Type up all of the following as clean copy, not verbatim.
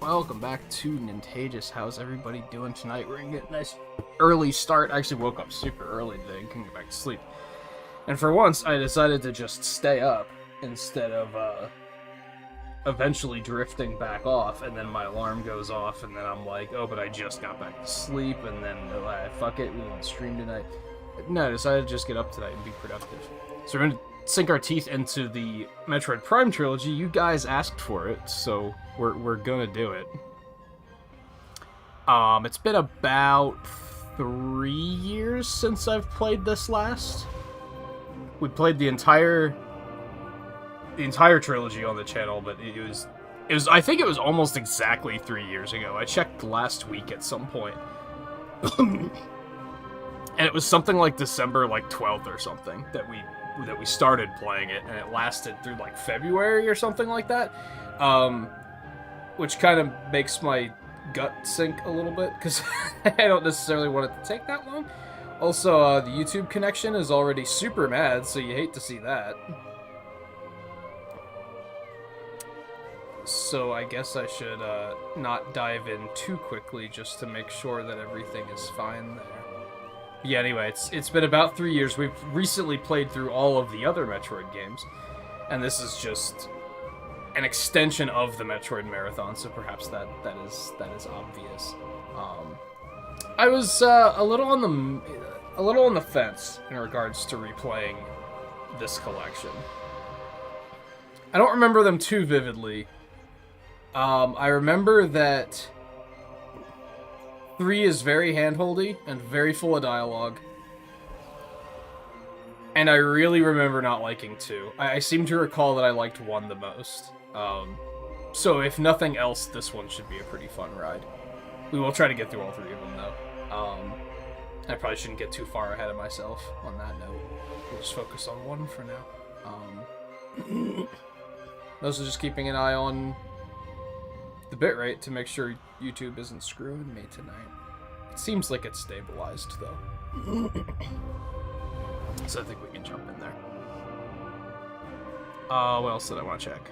Welcome back to Nintagious. How's everybody doing tonight? We're gonna get a nice early start. I actually woke up super early today and couldn't get back to sleep. And for once, I decided to just stay up instead of eventually drifting back off, and then my alarm goes off, and then I'm like, oh, but I just got back to sleep, and then fuck it, we won't stream tonight. No, I decided to just get up tonight and be productive. So we're gonna sink our teeth into the Metroid Prime trilogy. You guys asked for it, so we're gonna do it. It's been about 3 years since I've played this last. We played the entire trilogy on the channel, but it was I think it was almost exactly 3 years ago. I checked last week at some point. And it was something like December 12th or something that we started playing it, and it lasted through February or something like that, which kind of makes my gut sink a little bit because I don't necessarily want it to take that long. Also, the YouTube connection is already super mad, so you hate to see that. So I guess I should not dive in too quickly just to make sure that everything is fine there. Yeah, anyway, it's been about 3 years. We've recently played through all of the other Metroid games, and this is just an extension of the Metroid marathon, so perhaps that is obvious. I was a little on the fence in regards to replaying this collection. I don't remember them too vividly. I remember that 3 is very handholdy and very full of dialogue. And I really remember not liking 2. I seem to recall that I liked 1 the most. So if nothing else, this one should be a pretty fun ride. We will try to get through all 3 of them, though. I probably shouldn't get too far ahead of myself on that note. We'll just focus on 1 for now. Also just keeping an eye on the bitrate to make sure YouTube isn't screwing me tonight. It seems like it's stabilized, though. So I think we can jump in there. What else did I want to check?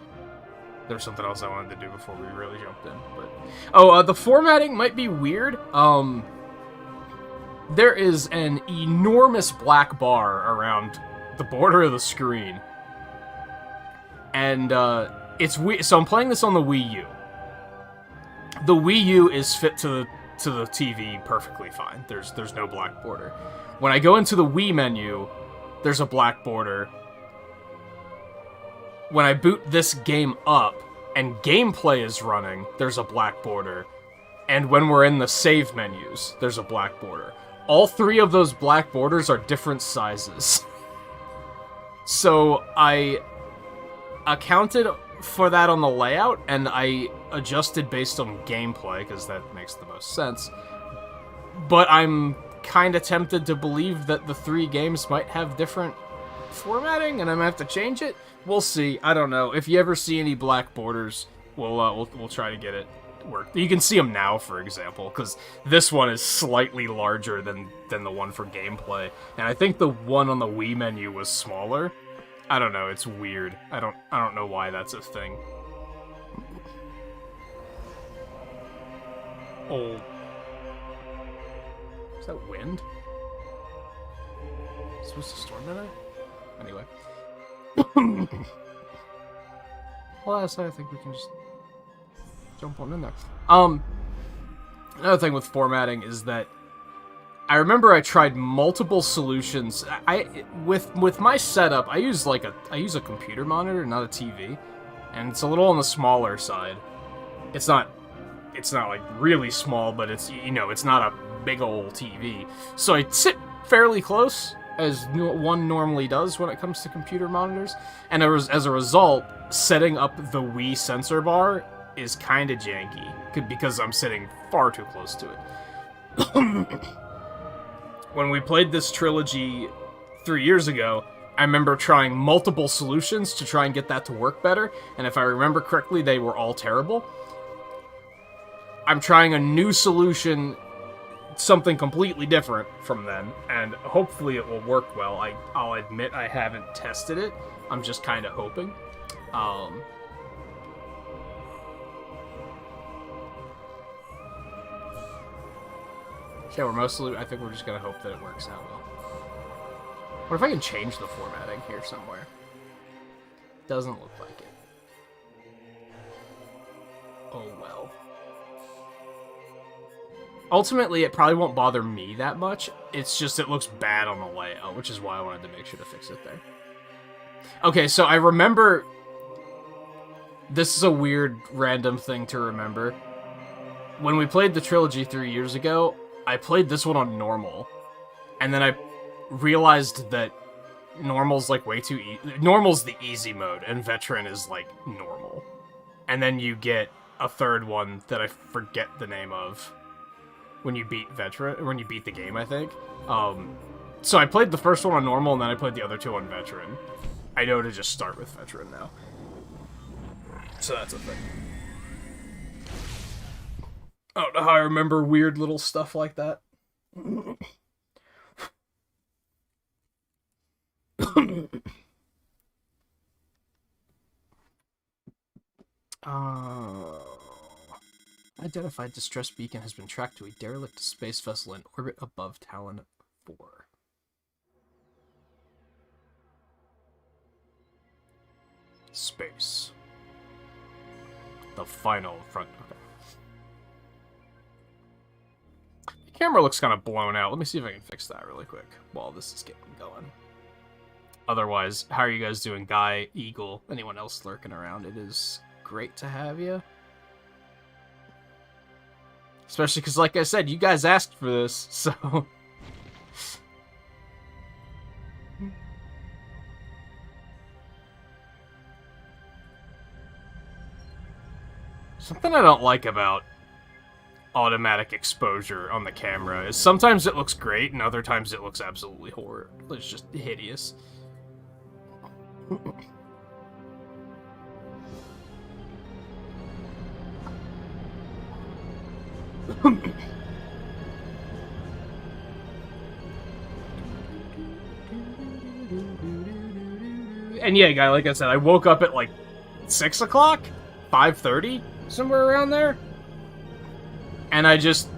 There's something else I wanted to do before we really jumped in, but... the formatting might be weird. There is an enormous black bar around the border of the screen. And, it's weird. So I'm playing this on the Wii U. The Wii U is fit to the TV perfectly fine. There's no black border. When I go into the Wii menu, there's a black border. When I boot this game up and gameplay is running, there's a black border. And when we're in the save menus, there's a black border. All 3 of those black borders are different sizes. So I accounted for that on the layout, and I adjusted based on gameplay, because that makes the most sense. But I'm kind of tempted to believe that the 3 games might have different formatting, and I might have to change it. We'll see. I don't know. If you ever see any black borders, we'll try to get it worked. You can see them now, for example, because this one is slightly larger than the one for gameplay, and I think the one on the Wii menu was smaller. I don't know, it's weird. I don't know why that's a thing. Oh. Is that wind? Is it supposed to storm tonight? Anyway. Well, I think we can just jump on in there. Another thing with formatting is that I remember I tried multiple solutions. With my setup, I use a computer monitor, not a TV, and it's a little on the smaller side. It's not really small, but it's it's not a big old TV. So I sit fairly close, as one normally does when it comes to computer monitors, and as a result, setting up the Wii sensor bar is kind of janky because I'm sitting far too close to it. When we played this trilogy 3 years ago, I remember trying multiple solutions to try and get that to work better, and if I remember correctly, they were all terrible. I'm trying a new solution, something completely different from then, and hopefully it will work well. I'll admit I haven't tested it. I'm just kind of hoping. Yeah, I think we're just gonna hope that it works out well. What if I can change the formatting here somewhere? Doesn't look like it. Oh well. Ultimately, it probably won't bother me that much. It's just it looks bad on the layout, which is why I wanted to make sure to fix it there. Okay, so I remember... This is a weird, random thing to remember. When we played the trilogy 3 years ago, I played this one on normal. And then I realized that normal's like way too easy. Normal's the easy mode, and veteran is like normal. And then you get a third one that I forget the name of when you beat the game, I think. So I played the first one on normal, and then I played the other two on veteran. I know to just start with veteran now. So that's a thing. I don't know how I remember weird little stuff like that. Identified distress beacon has been tracked to a derelict space vessel in orbit above Talon 4. Space. The final front. Okay. The camera looks kind of blown out. Let me see if I can fix that really quick while this is getting going. Otherwise, how are you guys doing? Guy, Eagle, anyone else lurking around? It is great to have you. Especially because, like I said, you guys asked for this, so... Something I don't like about automatic exposure on the camera is sometimes it looks great and other times it looks absolutely horrible. It's just hideous. And yeah, guy, like I said, I woke up at like 6 o'clock? 5:30? Somewhere around there? And I just...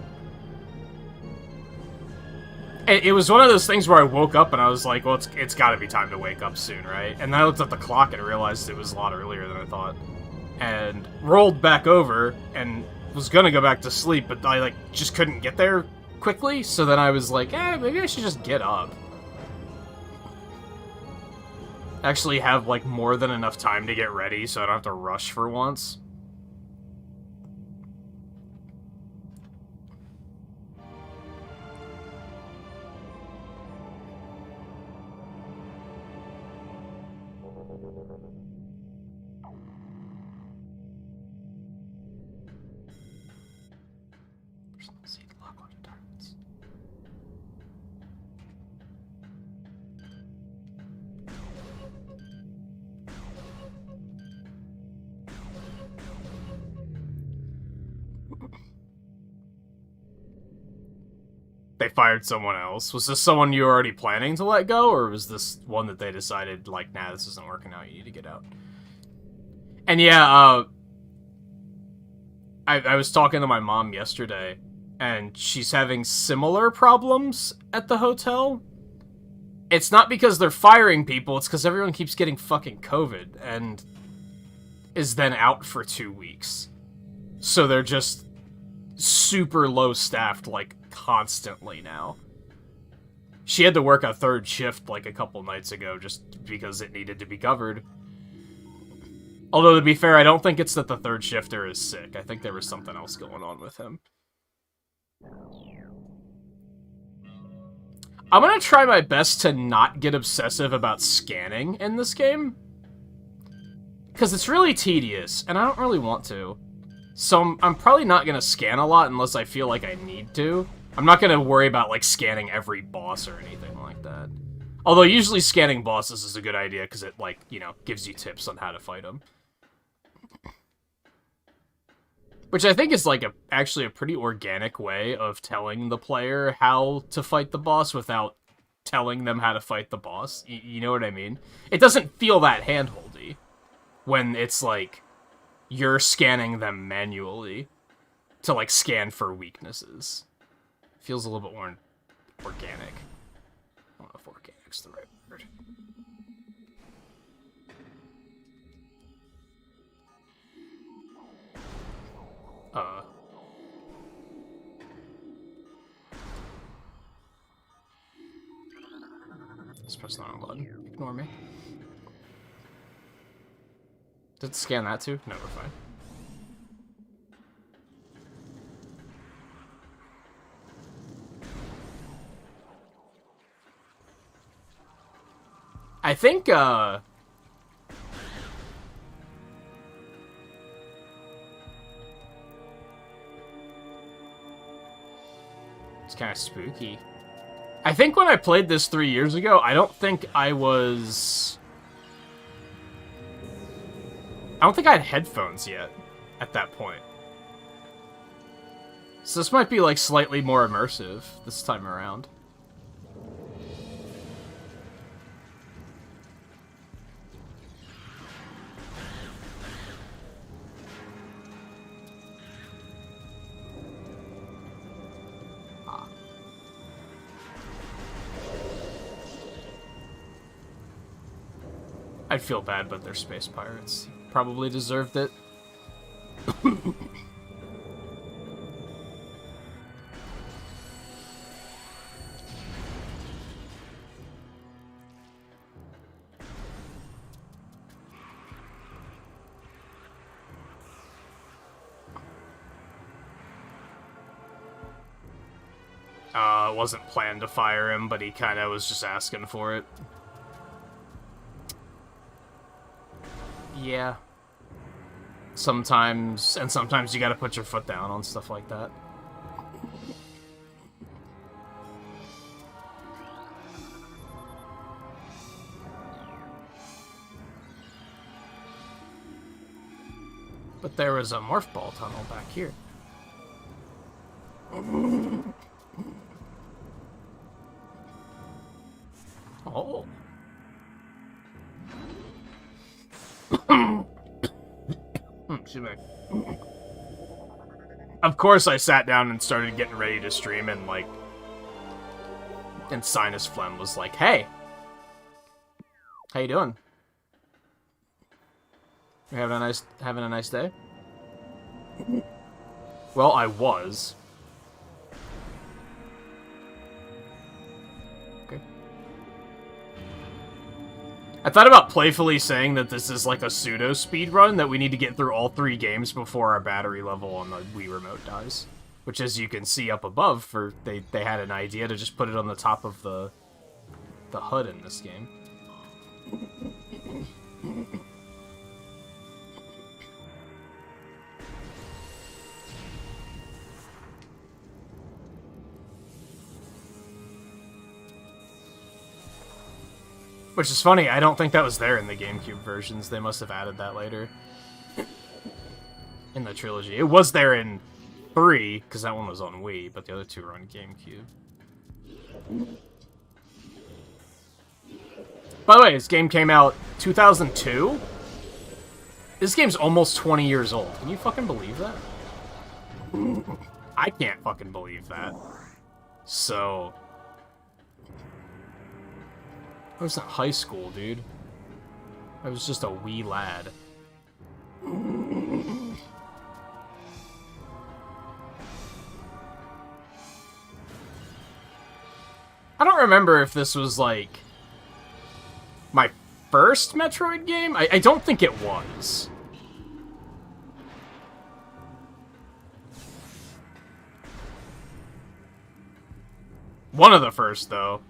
It was one of those things where I woke up and I was like, well, it's gotta be time to wake up soon, right? And then I looked at the clock and realized it was a lot earlier than I thought. And rolled back over and was gonna go back to sleep, but I, like, just couldn't get there quickly, so then I was like, maybe I should just get up. Actually have, like, more than enough time to get ready so I don't have to rush for once. They fired someone else. Was this someone you were already planning to let go, or was this one that they decided, like, nah, this isn't working out, you need to get out? And yeah, I was talking to my mom yesterday, and she's having similar problems at the hotel. It's not because they're firing people, it's because everyone keeps getting fucking COVID, and is then out for 2 weeks. So they're just super low-staffed, like, constantly now. She had to work a third shift, like, a couple nights ago, just because it needed to be covered. Although, to be fair, I don't think it's that the third shifter is sick. I think there was something else going on with him. I'm gonna try my best to not get obsessive about scanning in this game. Because it's really tedious, and I don't really want to. So I'm probably not gonna scan a lot unless I feel like I need to. I'm not gonna worry about, like, scanning every boss or anything like that. Although, usually scanning bosses is a good idea, because it, like, you know, gives you tips on how to fight them. Which I think is, like, actually a pretty organic way of telling the player how to fight the boss without telling them how to fight the boss. You know what I mean? It doesn't feel that handholdy when it's, like, you're scanning them manually to, like, scan for weaknesses. Feels a little bit more organic. I don't know if organic's the right word. Let's press the wrong button. Ignore me. Did it scan that too? No, we're fine. I think, it's kind of spooky. I think when I played this 3 years ago, I don't think I had headphones yet at that point. So this might be, like, slightly more immersive this time around. I'd feel bad, but they're space pirates. Probably deserved it. It wasn't planned to fire him, but he kind of was just asking for it. Yeah. Sometimes you gotta put your foot down on stuff like that. But there was a morph ball tunnel back here. Oh. Excuse me. Of course I sat down and started getting ready to stream, and like, and Sinus Phlegm was like, "Hey, how you doing? You having a nice day?" Well, I was. Okay. I thought about playfully saying that this is like a pseudo speedrun, that we need to get through all 3 games before our battery level on the Wii Remote dies. Which, as you can see up above, they had an idea to just put it on the top of the HUD in this game. Which is funny, I don't think that was there in the GameCube versions. They must have added that later. In the trilogy. It was there in 3, because that one was on Wii, but the other 2 were on GameCube. By the way, this game came out 2002? This game's almost 20 years old. Can you fucking believe that? I can't fucking believe that. So... I was in high school, dude. I was just a wee lad. I don't remember if this was, like, my first Metroid game. I don't think it was. One of the first, though.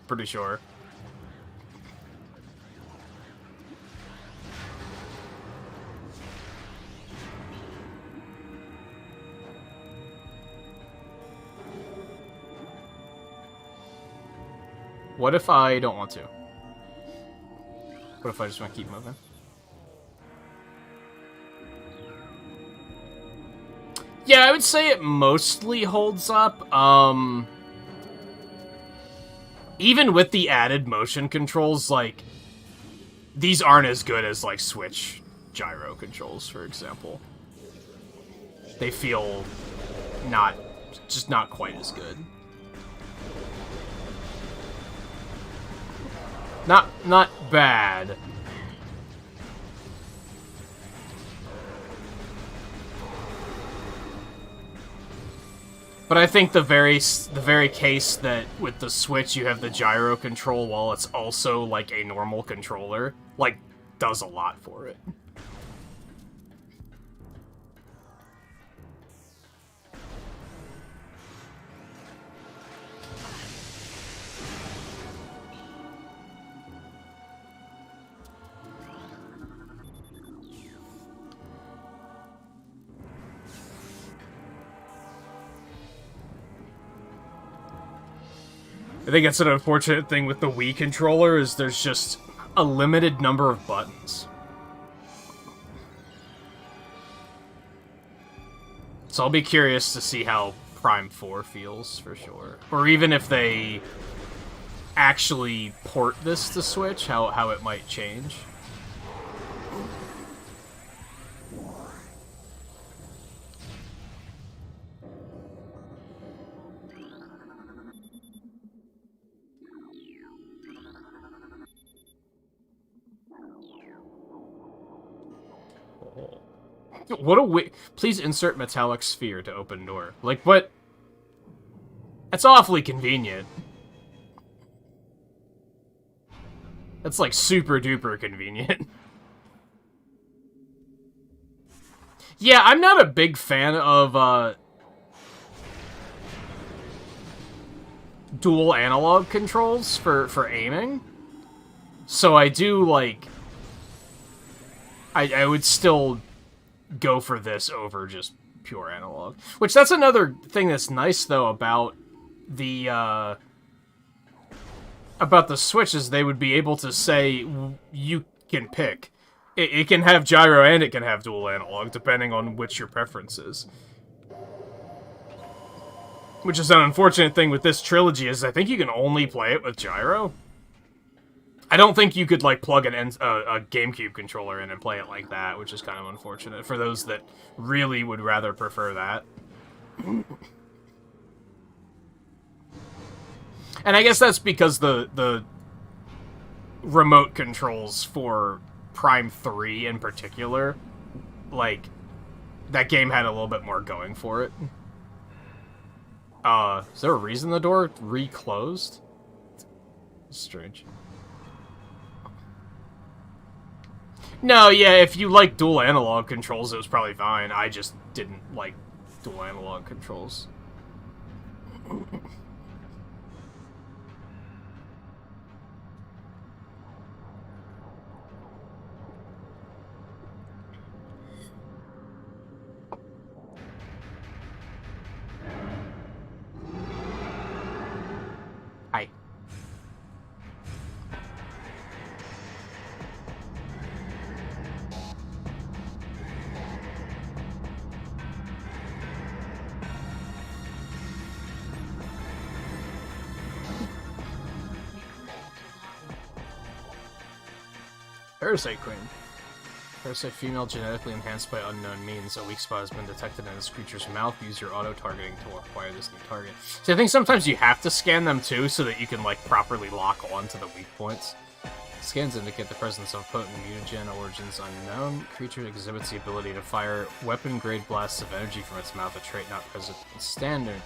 Pretty sure. What if I don't want to? What if I just want to keep moving? Yeah, I would say it mostly holds up. Even with the added motion controls, like, these aren't as good as, like, Switch gyro controls, for example. They feel just not quite as good. Not bad. But I think the very case that with the Switch you have the gyro control while it's also like a normal controller, like, does a lot for it. I think it's an unfortunate thing with the Wii controller is there's just a limited number of buttons. So I'll be curious to see how Prime 4 feels, for sure. Or even if they actually port this to Switch, how it might change. What a please insert metallic sphere to open door. Like, what? That's awfully convenient. That's, like, super duper convenient. Yeah, I'm not a big fan of, dual analog controls for aiming. So I do, like... I would still go for this over just pure analog. Which, that's another thing that's nice, though, about the Switch, is they would be able to say, you can pick. It can have gyro and it can have dual analog, depending on which your preference is. Which is an unfortunate thing with this trilogy, is I think you can only play it with gyro. I don't think you could, like, plug a GameCube controller in and play it like that, which is kind of unfortunate for those that really would rather prefer that. And I guess that's because the remote controls for Prime 3 in particular, like, that game had a little bit more going for it. Is there a reason the door reclosed? Strange. No, yeah, if you like dual analog controls, it was probably fine. I just didn't like dual analog controls. Hi. Parasite Queen. Parasite female genetically enhanced by unknown means. A weak spot has been detected in this creature's mouth. Use your auto-targeting to acquire this new target. So I think sometimes you have to scan them too, so that you can, like, properly lock on to the weak points. Scans indicate the presence of potent mutagen, origins unknown. Creature exhibits the ability to fire weapon-grade blasts of energy from its mouth, a trait not present in standard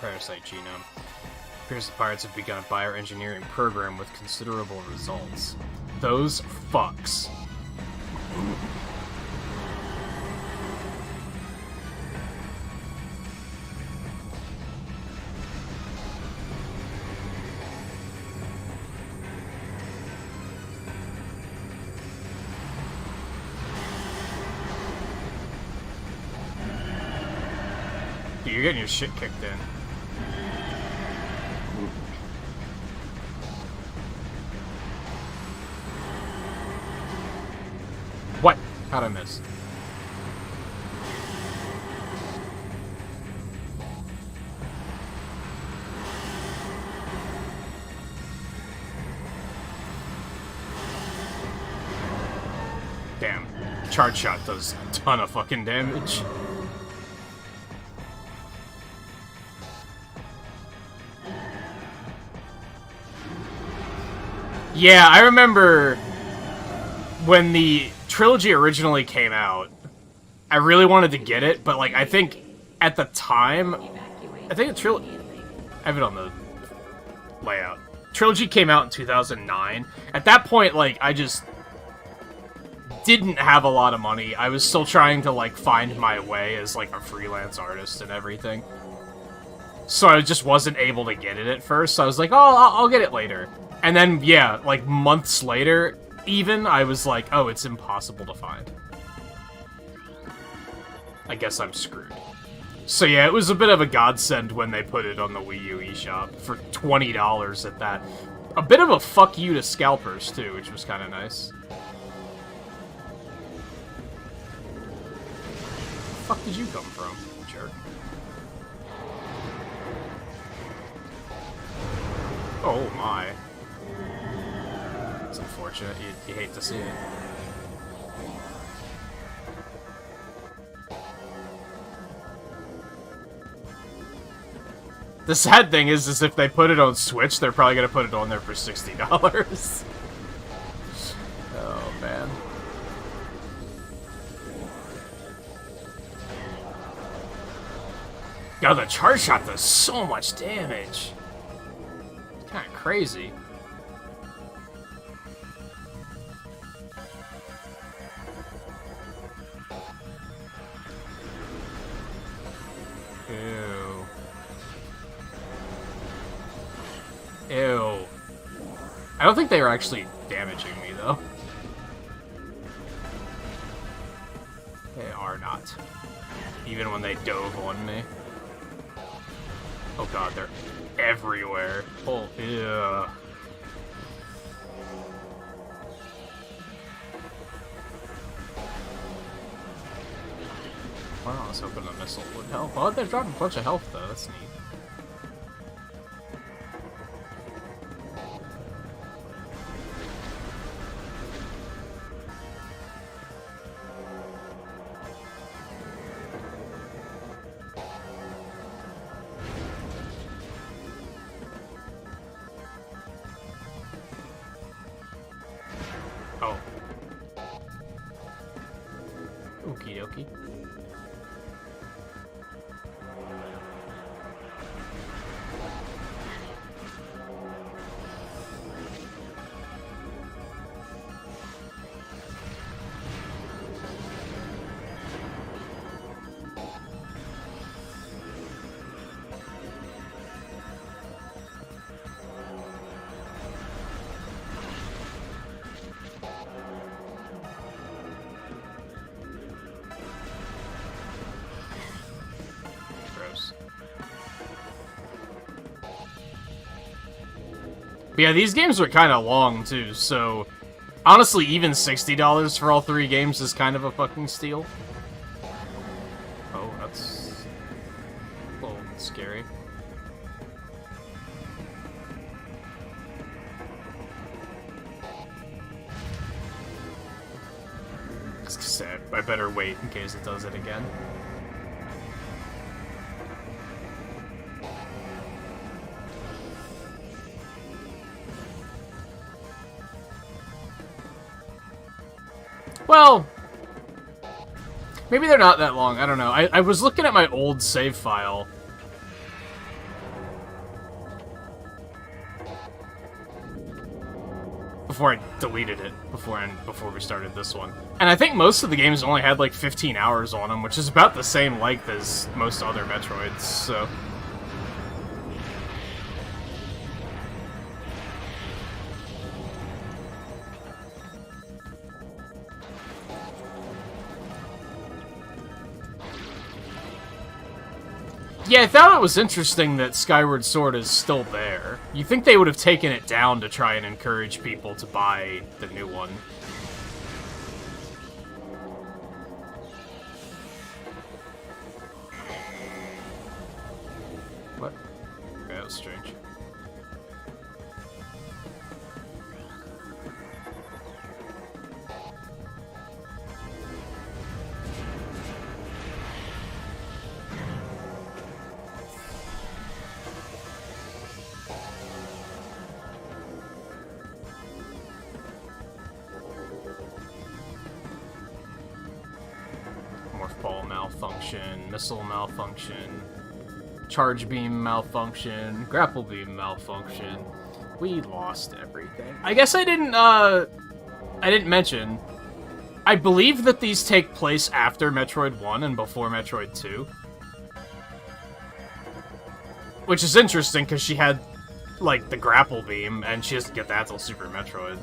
parasite genome. It appears the pirates have begun a bioengineering program with considerable results. Those fucks. Dude, you're getting your shit kicked in. What? How'd I miss? Damn. Charge shot does a ton of fucking damage. Yeah, I remember when the trilogy originally came out, I really wanted to get it, but, like, I think at the time, I think the trilogy, I have it on the layout. Trilogy came out in 2009. At that point, like, I just didn't have a lot of money. I was still trying to, like, find my way as, like, a freelance artist and everything. So I just wasn't able to get it at first, so I was like, oh, I'll get it later. And then, yeah, like, months later, even, I was like, oh, it's impossible to find. I guess I'm screwed. So yeah, it was a bit of a godsend when they put it on the Wii U eShop for $20 at that. A bit of a fuck you to scalpers, too, which was kind of nice. Where the fuck did you come from, jerk? Oh my. It's unfortunate. You hate to see it. The sad thing is if they put it on Switch, they're probably gonna put it on there for $60. Oh, man. God, the charge shot does so much damage. It's kind of crazy. Ew. Ew. I don't think they were actually damaging me, though. They are not. Even when they dove on me. Oh god, they're everywhere. Oh, ew. Well, I was hoping a missile would help. Oh, they're dropping a bunch of health, though. That's neat. Oh. Okie dokie. But yeah, these games are kind of long, too, so... Honestly, even $60 for all 3 games is kind of a fucking steal. Oh, that's... a little scary. I better wait in case it does it again. Well, maybe they're not that long. I don't know. I was looking at my old save file. Before I deleted it, before we started this one. And I think most of the games only had like 15 hours on them, which is about the same length as most other Metroids, so... Yeah, I thought it was interesting that Skyward Sword is still there. You think they would have taken it down to try and encourage people to buy the new one. What? Okay, that was strange. malfunction, missile malfunction, charge beam malfunction, grapple beam malfunction. We lost everything. I guess I didn't mention, I believe that these take place after Metroid 1 and before Metroid 2. Which is interesting, because she had, like, the grapple beam, and she doesn't get that till Super Metroid.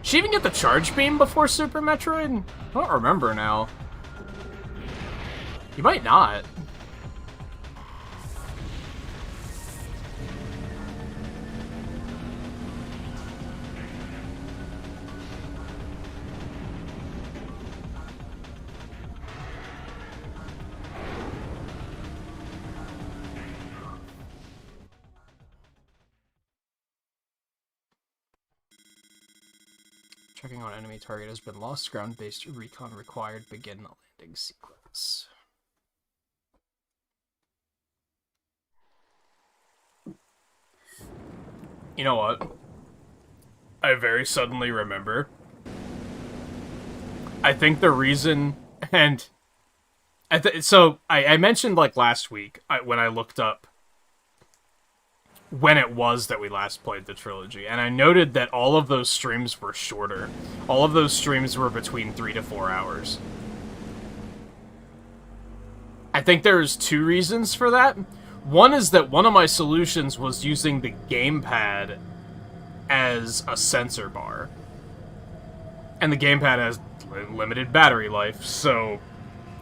Did she even get the charge beam before Super Metroid? I don't remember now. You might not. Checking on enemy target has been lost. Ground-based recon required. Begin the landing sequence. You know what? I very suddenly remember. I think the reason, and I mentioned like last week when I looked up when it was that we last played the trilogy, and I noted that all of those streams were shorter. All of those streams were between 3 to 4 hours. I think there's 2 reasons for that. One is that one of my solutions was using the gamepad as a sensor bar. And the gamepad has limited battery life, so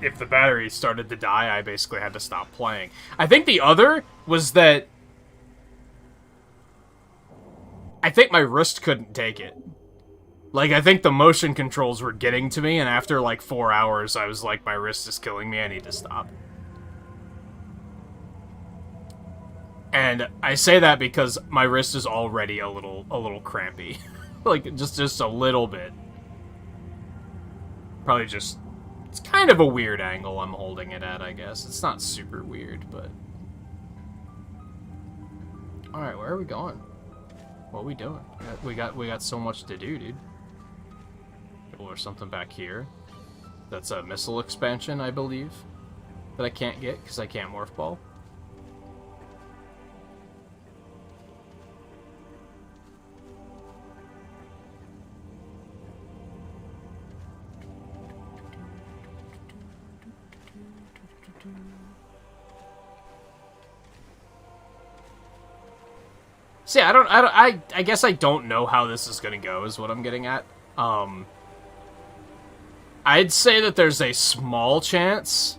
if the battery started to die, I basically had to stop playing. I think the other was that I think my wrist couldn't take it. Like, I think the motion controls were getting to me, and after, like, 4 hours, I was like, my wrist is killing me, I need to stop. And I say that because my wrist is already a little crampy. Like, just a little bit. Probably just... It's kind of a weird angle I'm holding it at, I guess. It's not super weird, but... Alright, where are we going? What are we doing? We got so much to do, dude. Oh, there's something back here. That's a missile expansion, I believe. That I can't get, because I can't morph ball. See, I guess I don't know how this is gonna go, is what I'm getting at. I'd say that there's a small chance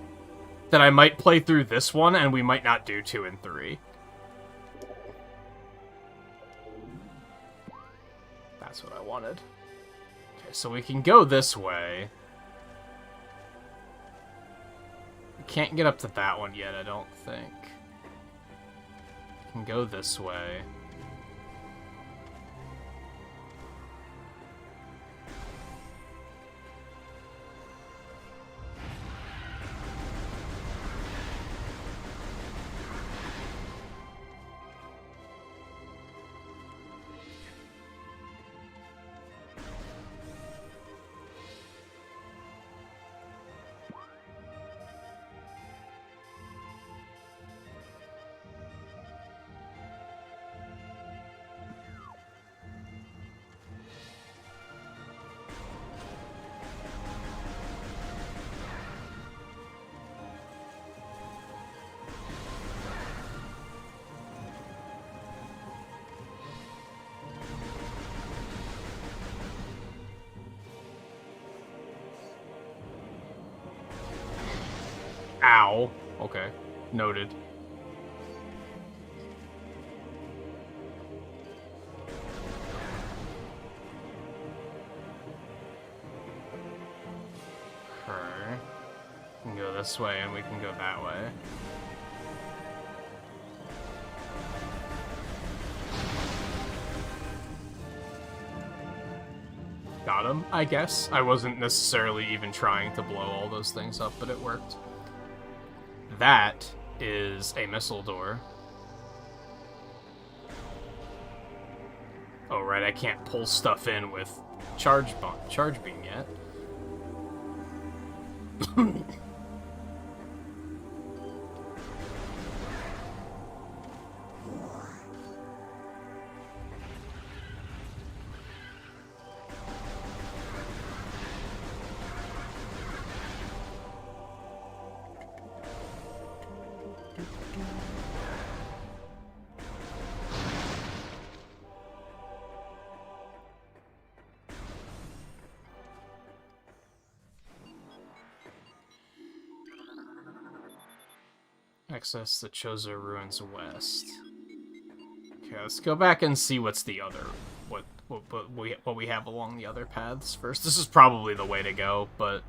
that I might play through this one, and we might not do 2 and 3. That's what I wanted. Okay, so we can go this way. We can't get up to that one yet, I don't think. We can go this way. Ow. Okay. Noted. Okay. We can go this way and we can go that way. got him, I guess. I wasn't necessarily even trying to blow all those things up, but it worked. That is a missile door. Oh, right, I can't pull stuff in with charge beam yet. Access the Chozo Ruins West. Okay, let's go back and see what's the other... What we have along the other paths first. This is probably the way to go, but...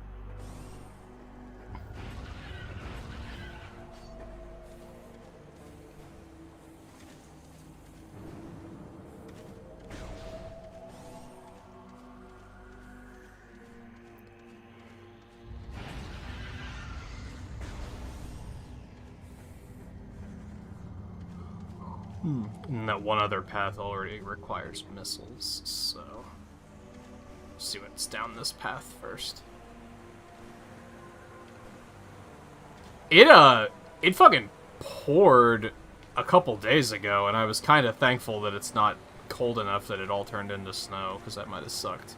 And that one other path already requires missiles, so... Let's see what's down this path first. It fucking poured a couple days ago, and I was kind of thankful that it's not cold enough that it all turned into snow, because that might have sucked.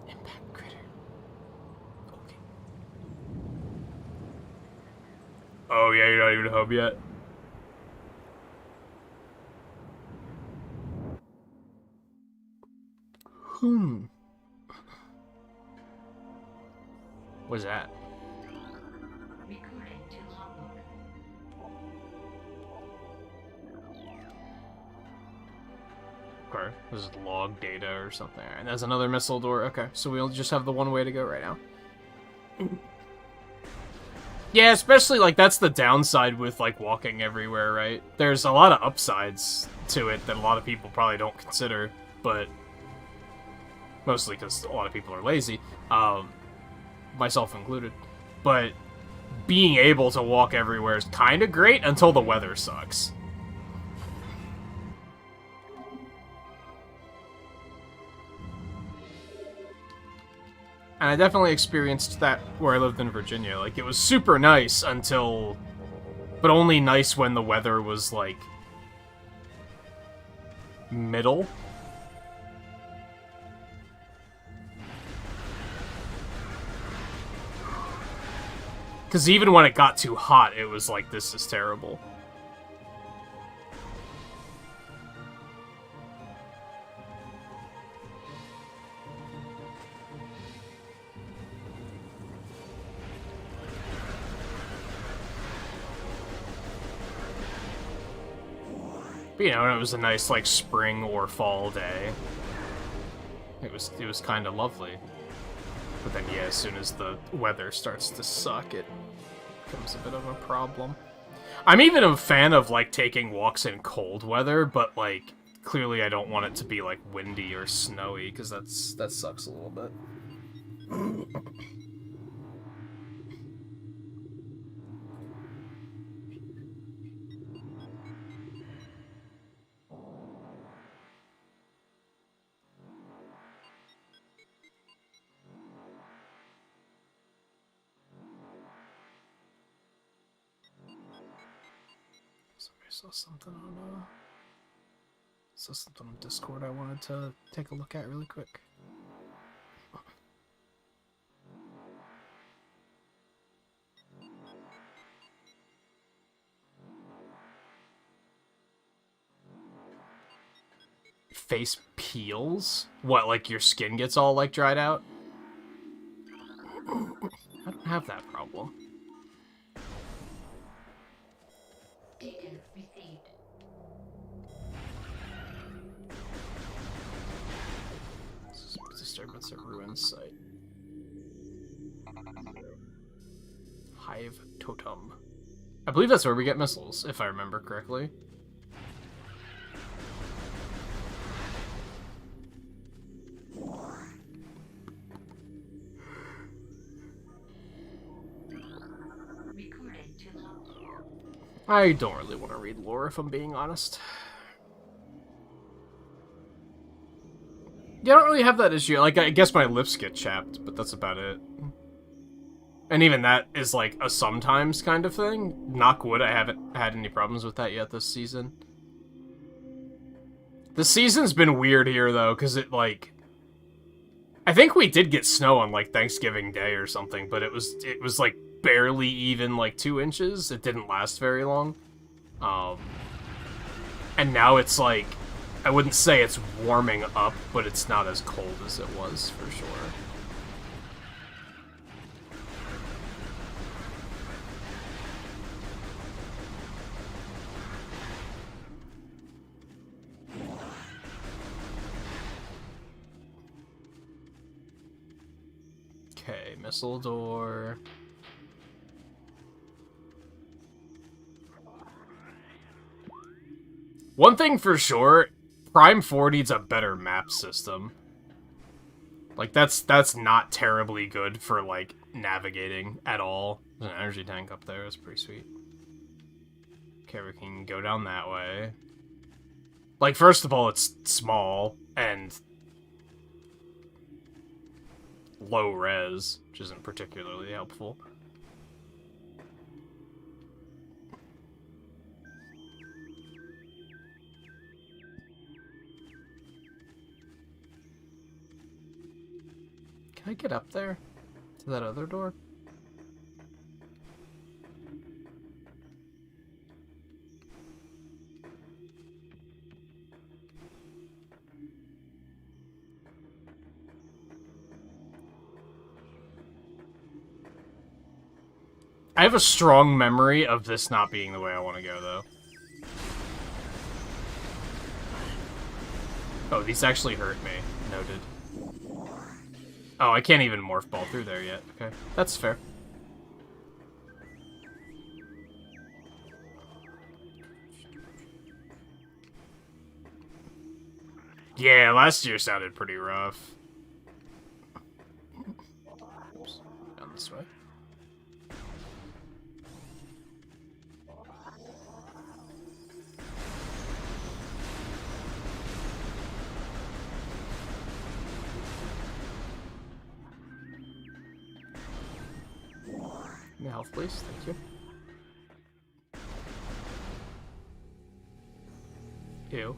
Impact critter. Okay. Oh yeah, you're not even home yet? What's that? Okay, this is log data or something. And there's another missile door. Okay, so we'll just have the one way to go right now. Yeah, especially, like, that's the downside with, like, walking everywhere, right? There's a lot of upsides to it that a lot of people probably don't consider, but... Mostly because a lot of people are lazy. Myself included. But being able to walk everywhere is kind of great until the weather sucks. And I definitely experienced that where I lived in Virginia. Like, it was super nice until... But only nice when the weather was, like... middle. Because even when it got too hot, it was like, this is terrible. But, you know, and it was a nice, like, spring or fall day. It was kind of lovely. But then, yeah, as soon as the weather starts to suck, it becomes a bit of a problem. I'm even a fan of, like, taking walks in cold weather, but, like, clearly I don't want it to be, like, windy or snowy, because that sucks a little bit. Saw something on Discord I wanted to take a look at really quick. Face peels? What, like your skin gets all, like, dried out? I don't have that problem. Data received. Disturbance at ruin site. Hive totem. I believe that's where we get missiles, if I remember correctly. I don't really want to read lore, if I'm being honest. Yeah, I don't really have that issue. Like, I guess my lips get chapped, but that's about it. And even that is, like, a sometimes kind of thing. Knock wood, I haven't had any problems with that yet this season. The season's been weird here, though, because it, like... I think we did get snow on, like, Thanksgiving Day or something, but it was like, barely even, like, 2 inches. It didn't last very long. And now it's, like... I wouldn't say it's warming up, but it's not as cold as it was, for sure. Okay, missile door. One thing for sure, Prime 4 needs a better map system. Like, that's not terribly good for, like, navigating at all. There's an energy tank up there, that's pretty sweet. Okay, we can go down that way. Like, first of all, it's small, and low res, which isn't particularly helpful. Can I get up there? To that other door? I have a strong memory of this not being the way I want to go, though. Oh, these actually hurt me. Noted. Oh, I can't even morph ball through there yet. Okay, that's fair. Yeah, last year sounded pretty rough. Oops. Down this way. Give me health, please. Thank you. Ew.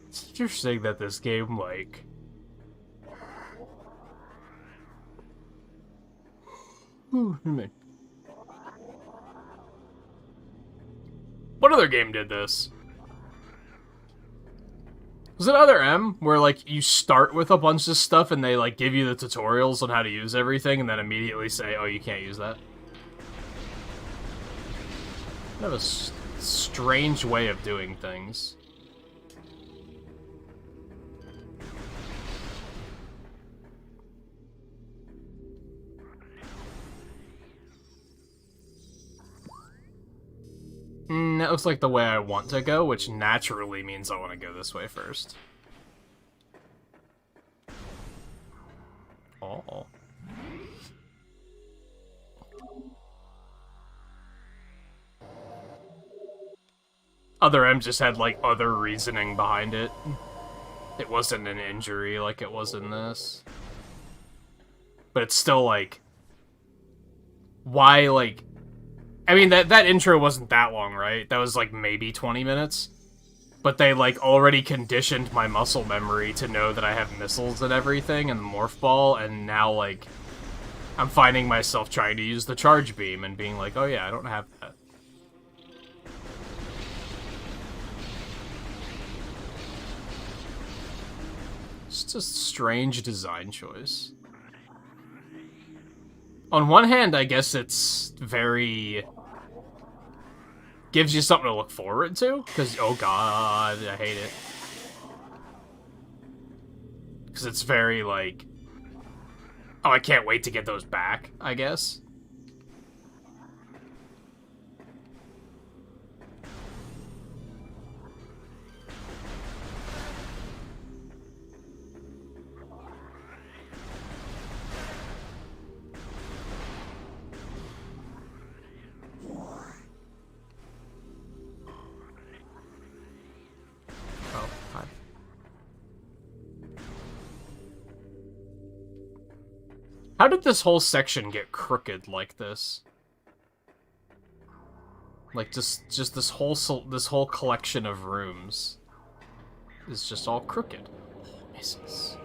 It's interesting that this game, like... What other game did this? Was it Other M, where, like, you start with a bunch of stuff and they, like, give you the tutorials on how to use everything and then immediately say, oh, you can't use that? Kind of a strange way of doing things. That looks like the way I want to go, which naturally means I want to go this way first. Oh. Other M just had, like, other reasoning behind it. It wasn't an injury like it was in this. But it's still, like... Why, like... I mean, that intro wasn't that long, right? That was, like, maybe 20 minutes? but they, like, already conditioned my muscle memory to know that I have missiles and everything, and the morph ball, and now, like, I'm finding myself trying to use the charge beam and being like, oh yeah, I don't have that. It's just a strange design choice. On one hand, I guess it's very... gives you something to look forward to, because, oh god, I hate it. Because it's very, like... oh, I can't wait to get those back, I guess. Oh, hi. How did this whole section get crooked like this? Like, just this whole collection of rooms is just all crooked. Oh, misses.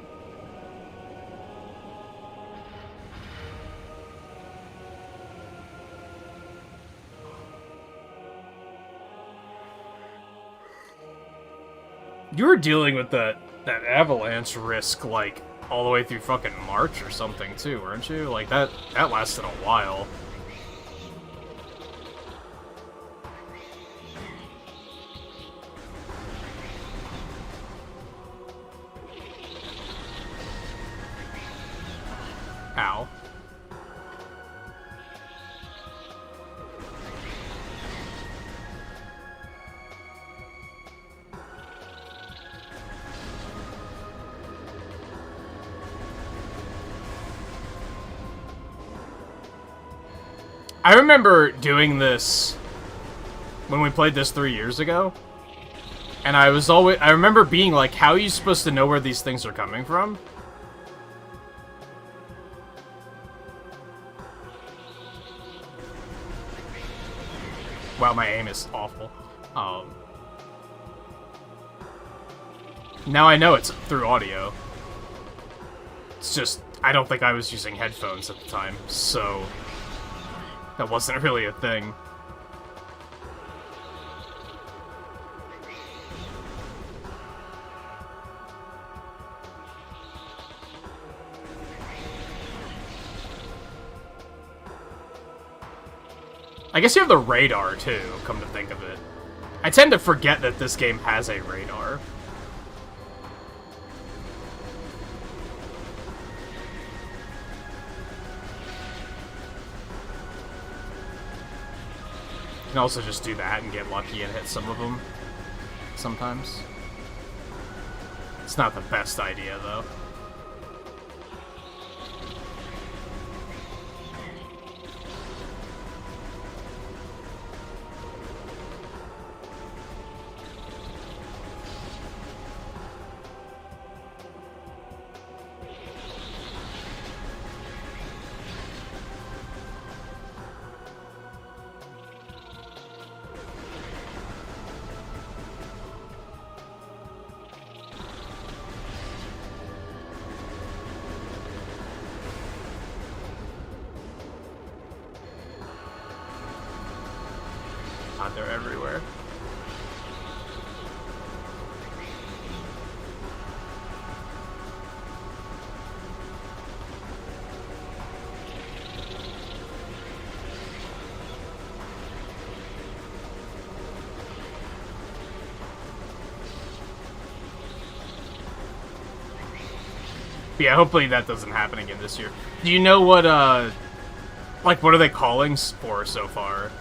You were dealing with that avalanche risk, like, all the way through fucking March or something, too, weren't you? Like, that lasted a while. Ow. I remember doing this when we played this 3 years ago, and I remember being like, how are you supposed to know where these things are coming from? Wow, my aim is awful. Now I know it's through audio. It's just, I don't think I was using headphones at the time, so that wasn't really a thing. I guess you have the radar, too, come to think of it. I tend to forget that this game has a radar. You can also just do that and get lucky and hit some of them. Sometimes. It's not the best idea, though. God, they're everywhere. Yeah, hopefully that doesn't happen again this year. Do you know what, like, what are they calling for so far?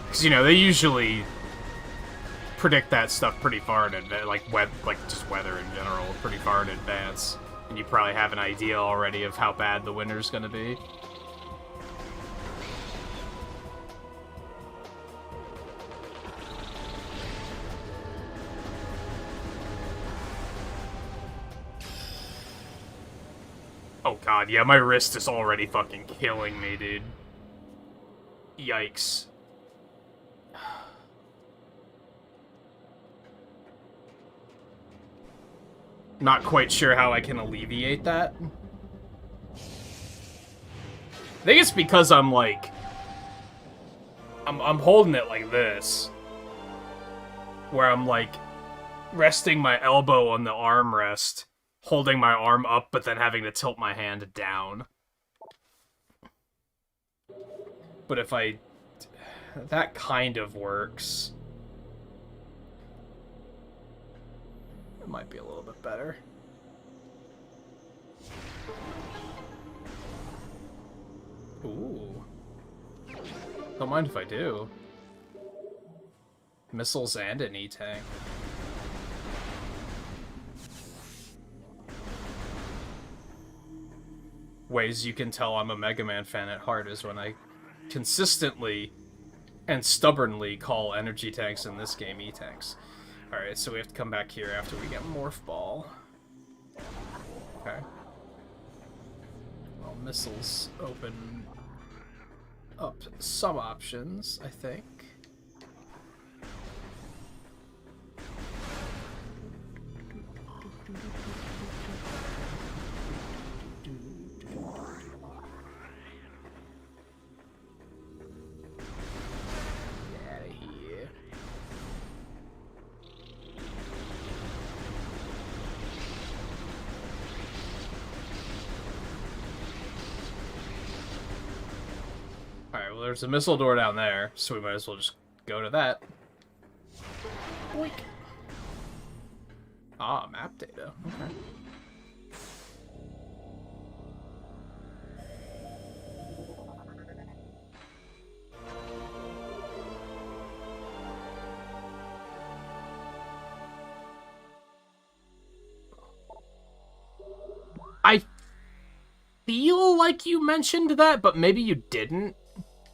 Because, you know, they usually predict that stuff pretty far in advance, like just weather in general, pretty far in advance. And you probably have an idea already of how bad the winter's gonna be. Oh god, yeah, my wrist is already fucking killing me, dude. Yikes. Not quite sure how I can alleviate that. I think it's because I'm like... I'm holding it like this. Where I'm like resting my elbow on the armrest, holding my arm up, but then having to tilt my hand down. But if I... that kind of works. It might be a little bit better. Ooh. Don't mind if I do. Missiles and an E-tank. Ways you can tell I'm a Mega Man fan at heart is when I consistently and stubbornly call energy tanks in this game E-tanks. Alright, so we have to come back here after we get Morph Ball. Okay. Well, missiles open up some options, I think. Alright, well there's a missile door down there, so we might as well just go to that. Boink. Ah, map data. Okay. I feel like you mentioned that, but maybe you didn't.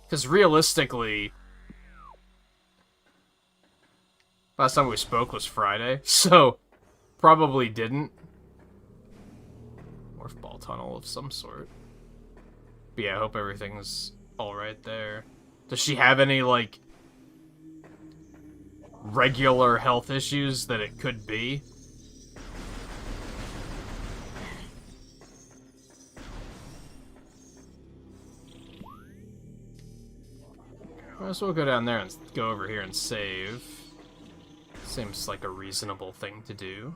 Because realistically, last time we spoke was Friday, so probably didn't. Morph ball tunnel of some sort. But yeah, I hope everything's alright there. Does she have any, like, regular health issues that it could be? Might as well go down there and go over here and save. Seems like a reasonable thing to do.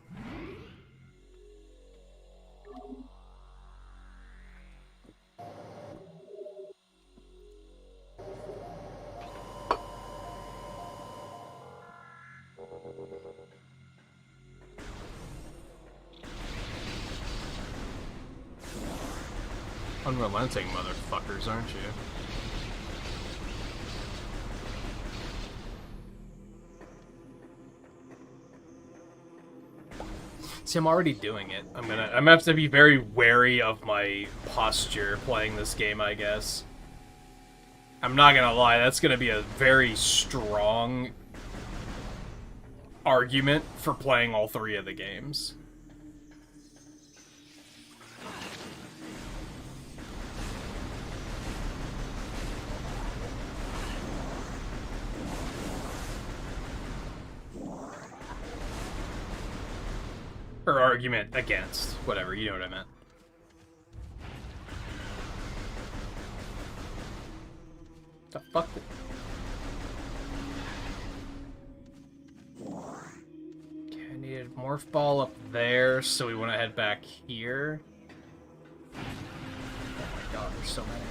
Unrelenting motherfuckers, aren't you? See, I'm already doing it. I'm gonna have to be very wary of my posture playing this game, I guess. I'm not gonna lie, that's gonna be a very strong argument for playing all three of the games. Or argument against. Whatever, you know what I meant. The fuck? Okay, I needed Morph Ball up there, so we want to head back here. Oh my god, there's so many.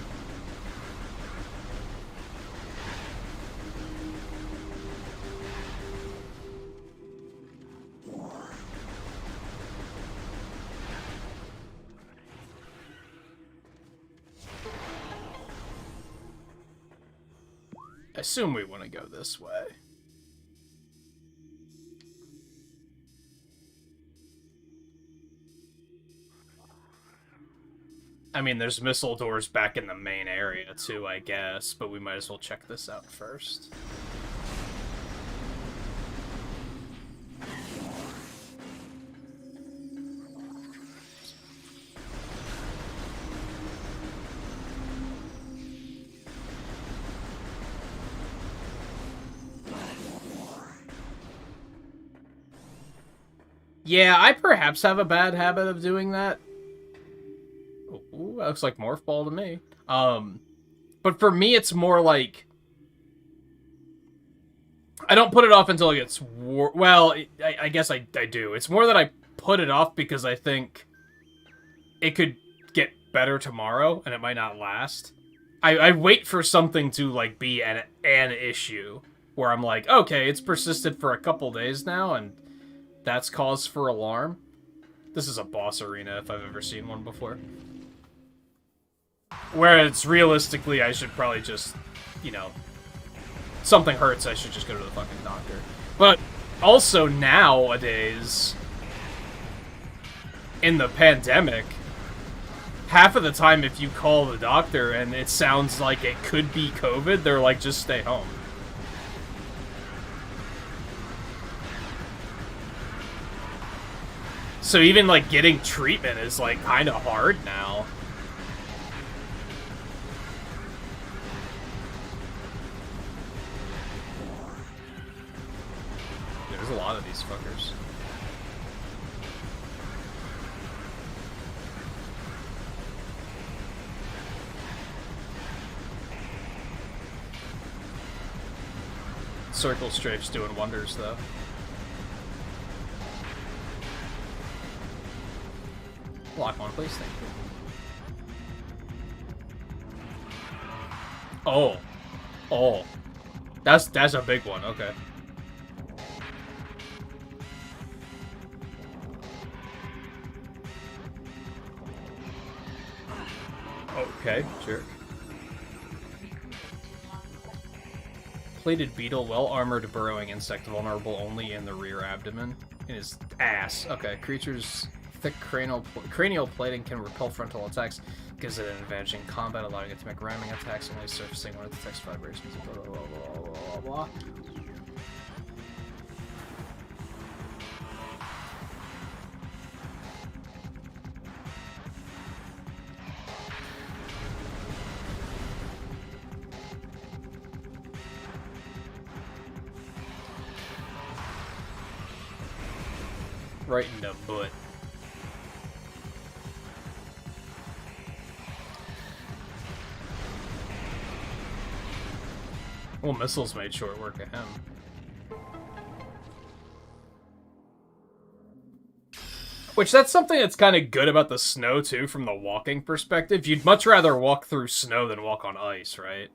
I assume we want to go this way. I mean, there's missile doors back in the main area too, I guess, but we might as well check this out first. Yeah, I perhaps have a bad habit of doing that. Ooh, that looks like Morph Ball to me. But for me, it's more like... I don't put it off until it gets... Well, I guess I do. It's more that I put it off because I think it could get better tomorrow, and it might not last. I wait for something to, like, be an issue, where I'm like, okay, it's persisted for a couple days now, and that's cause for alarm. This is a boss arena, if I've ever seen one before. Whereas, realistically, I should probably just, you know... Something hurts, I should just go to the fucking doctor. But, also, nowadays... in the pandemic... half of the time, if you call the doctor and it sounds like it could be COVID, they're like, just stay home. So even, like, getting treatment is, like, kind of hard now. There's a lot of these fuckers. Circle Strafe's doing wonders, though. Lock on, please, thank you. Oh. Oh. That's a big one, okay. Okay, jerk. Plated beetle, well-armored burrowing insect, vulnerable only in the rear abdomen. In his ass. Okay, creature's thick cranial plating can repel frontal attacks, gives it an advantage in combat, allowing it to make ramming attacks, only surfacing when it detects vibrations, blah, blah, blah, blah, blah, blah. Right in the butt. Well, missiles made short work of him. Which, that's something that's kind of good about the snow, too, from the walking perspective. You'd much rather walk through snow than walk on ice, right?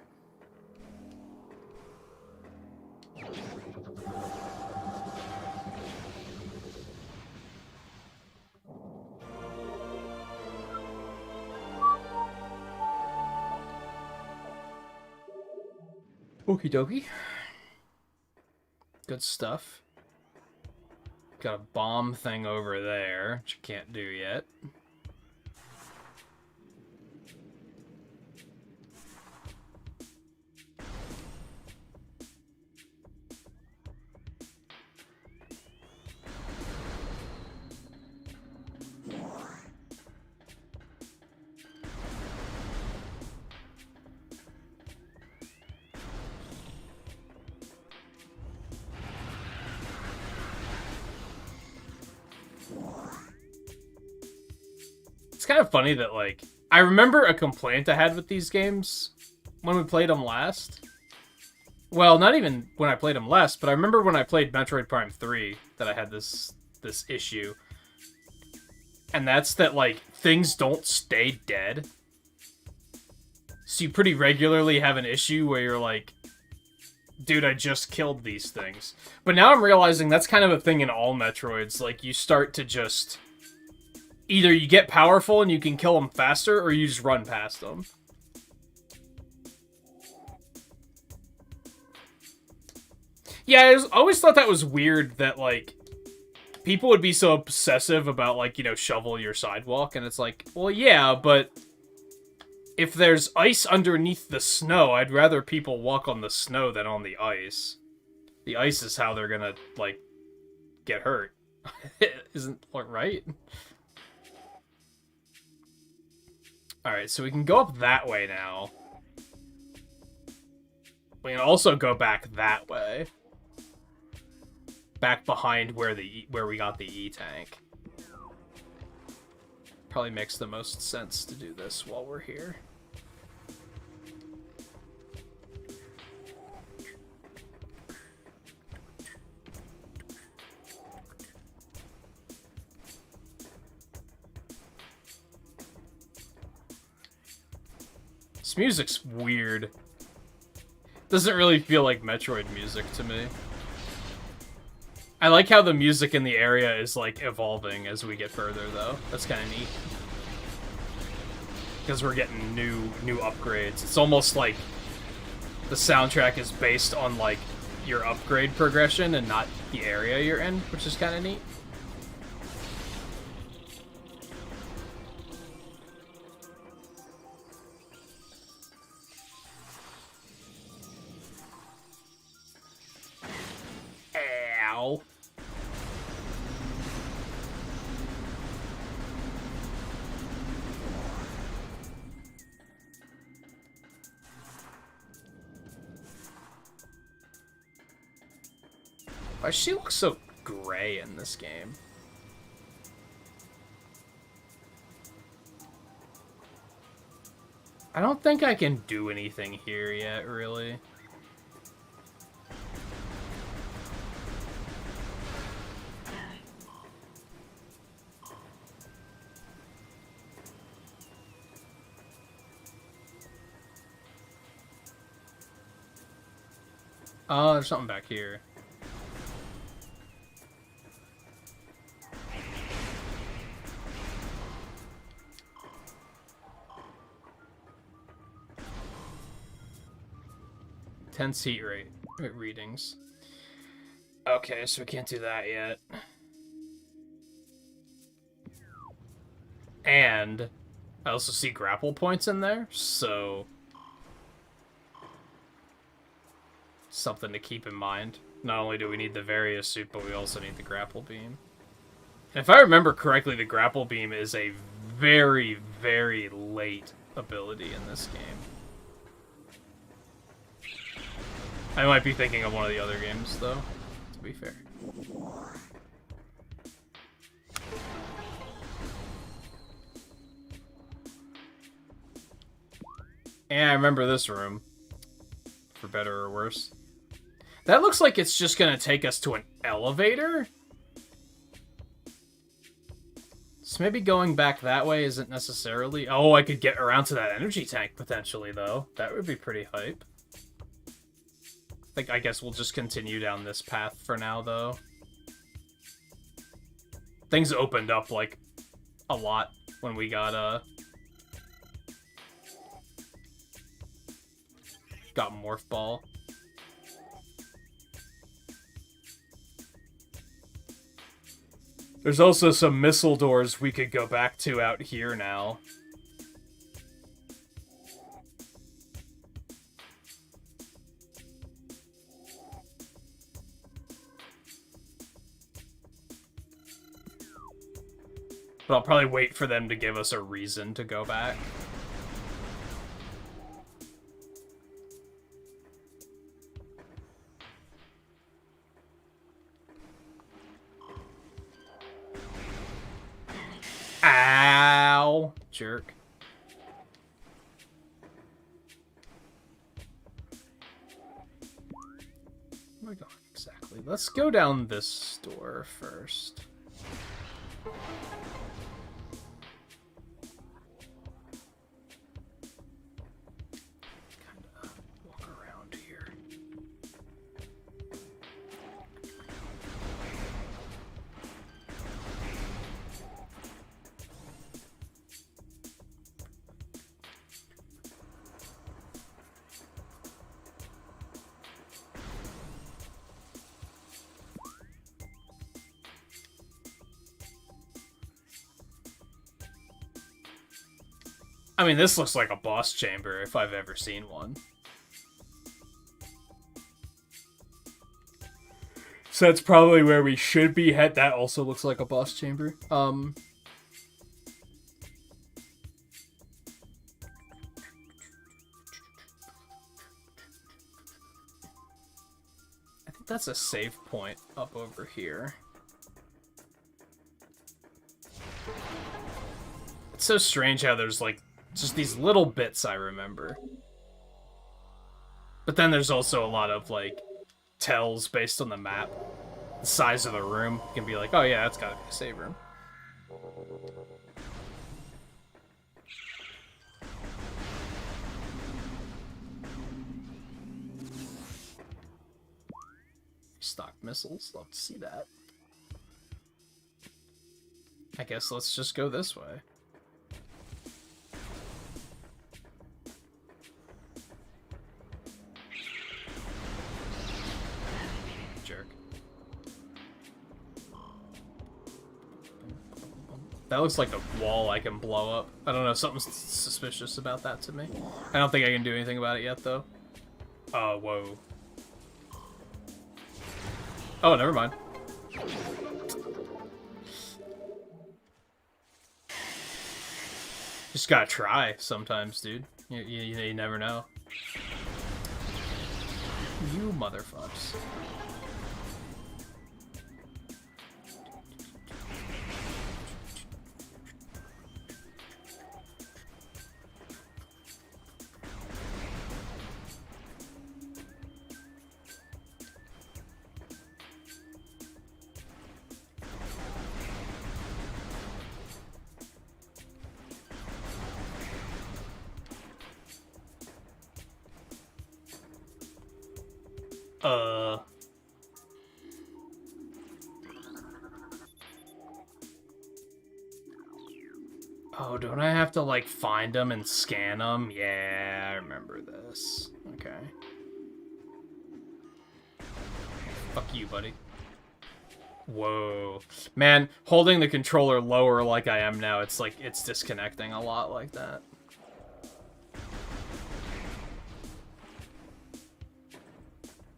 Okie dokie. Good stuff. Got a bomb thing over there, which I can't do yet. It's kind of funny that, like, I remember a complaint I had with these games when we played them last. Well, not even when I played them last, but I remember when I played Metroid Prime 3 that I had this issue. And that's that, like, things don't stay dead. So you pretty regularly have an issue where you're like, dude, I just killed these things. But now I'm realizing that's kind of a thing in all Metroids. Like, you start to just... either you get powerful and you can kill them faster, or you just run past them. Yeah, I always thought that was weird that, like, people would be so obsessive about, like, you know, shovel your sidewalk, and it's like, well, yeah, but if there's ice underneath the snow, I'd rather people walk on the snow than on the ice. The ice is how they're gonna, like, get hurt. Isn't that right? Alright, so we can go up that way now. We can also go back that way. back behind where we got the E-tank. Probably makes the most sense to do this while we're here. This music's weird. Doesn't really feel like Metroid music to me. I like how the music in the area is, like, evolving as we get further, though. That's kind of neat. Because we're getting new upgrades. It's almost like the soundtrack is based on, like, your upgrade progression and not the area you're in, which is kind of neat. Ow. Why does she look so gray in this game? I don't think I can do anything here yet, really. Oh, there's something back here. Tense heat rate readings. Okay, so we can't do that yet. And I also see grapple points in there, so something to keep in mind. Not only do we need the Varia suit, but we also need the grapple beam. And if I remember correctly, the grapple beam is a very, very late ability in this game. I might be thinking of one of the other games, though, to be fair. Yeah, I remember this room. For better or worse. That looks like it's just gonna take us to an elevator? So maybe going back that way isn't necessarily... Oh, I could get around to that energy tank, potentially, though. That would be pretty hype. I guess we'll just continue down this path for now, though. Things opened up, like, a lot when we got Morph Ball. There's also some missile doors we could go back to out here now. But I'll probably wait for them to give us a reason to go back. Ow! Jerk. Where am I going exactly? Let's go down this door first. I mean, this looks like a boss chamber if I've ever seen one. So that's probably where we should be head. That also looks like a boss chamber. I think That's a save point up over here. It's so strange how there's, like, just these little bits I remember. But then there's also a lot of, like, tells based on the map. The size of the room. You can be like, oh yeah, that's gotta be a save room. Stock missiles, love to see that. I guess let's just go this way. Jerk. That looks like a wall I can blow up. I don't know, something's suspicious about that to me. I don't think I can do anything about it yet, though. Oh, whoa. Oh, never mind. Just gotta try sometimes, dude. You never know. You motherfuckers. Oh, don't I have to, like, find them and scan them? Yeah, I remember this. Okay. Fuck you, buddy. Whoa. Man, holding the controller lower like I am now, it's like, it's disconnecting a lot like that.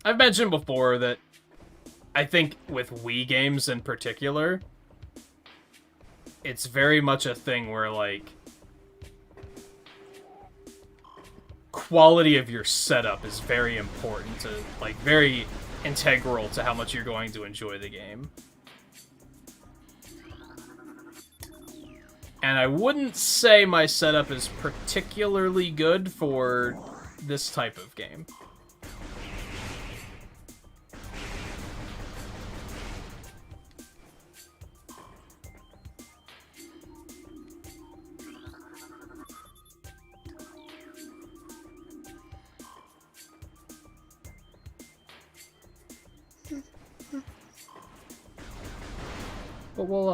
I've mentioned before that I think with Wii games in particular, it's very much a thing where, like, quality of your setup is very important to, like, very integral to how much you're going to enjoy the game. And I wouldn't say my setup is particularly good for this type of game. But we'll,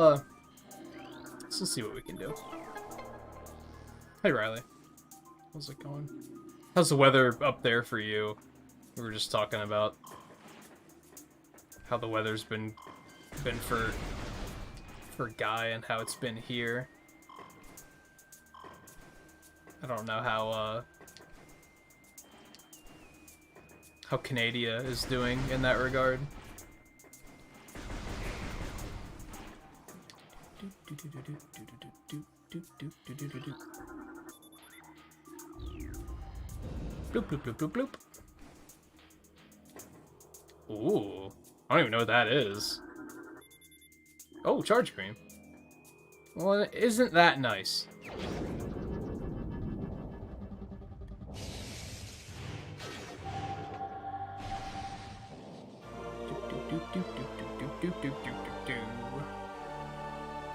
let's see what we can do. Hey, Riley. How's it going? How's the weather up there for you? We were just talking about how the weather's been for Guy and how it's been here. I don't know how Canada is doing in that regard. Bloop, bloop, bloop, bloop, bloop. Ooh. I don't even know what that is. Oh, charge cream. Well, isn't that nice?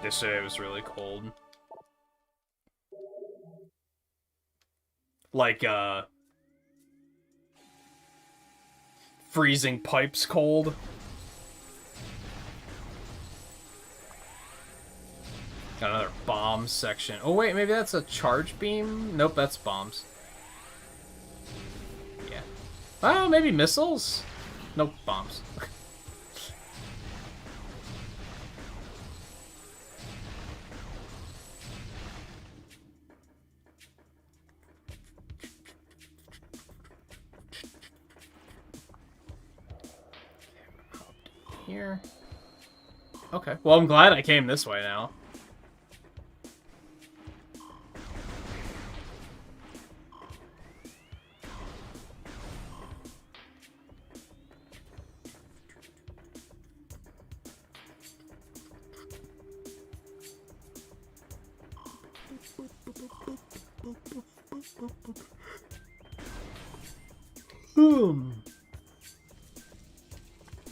Yesterday was really cold. Like, freezing pipes cold. Got another bomb section. Oh wait, maybe that's a charge beam? Nope, that's bombs. Yeah. Oh, maybe missiles? Nope, bombs. Here. Okay. Well, I'm glad I came this way now.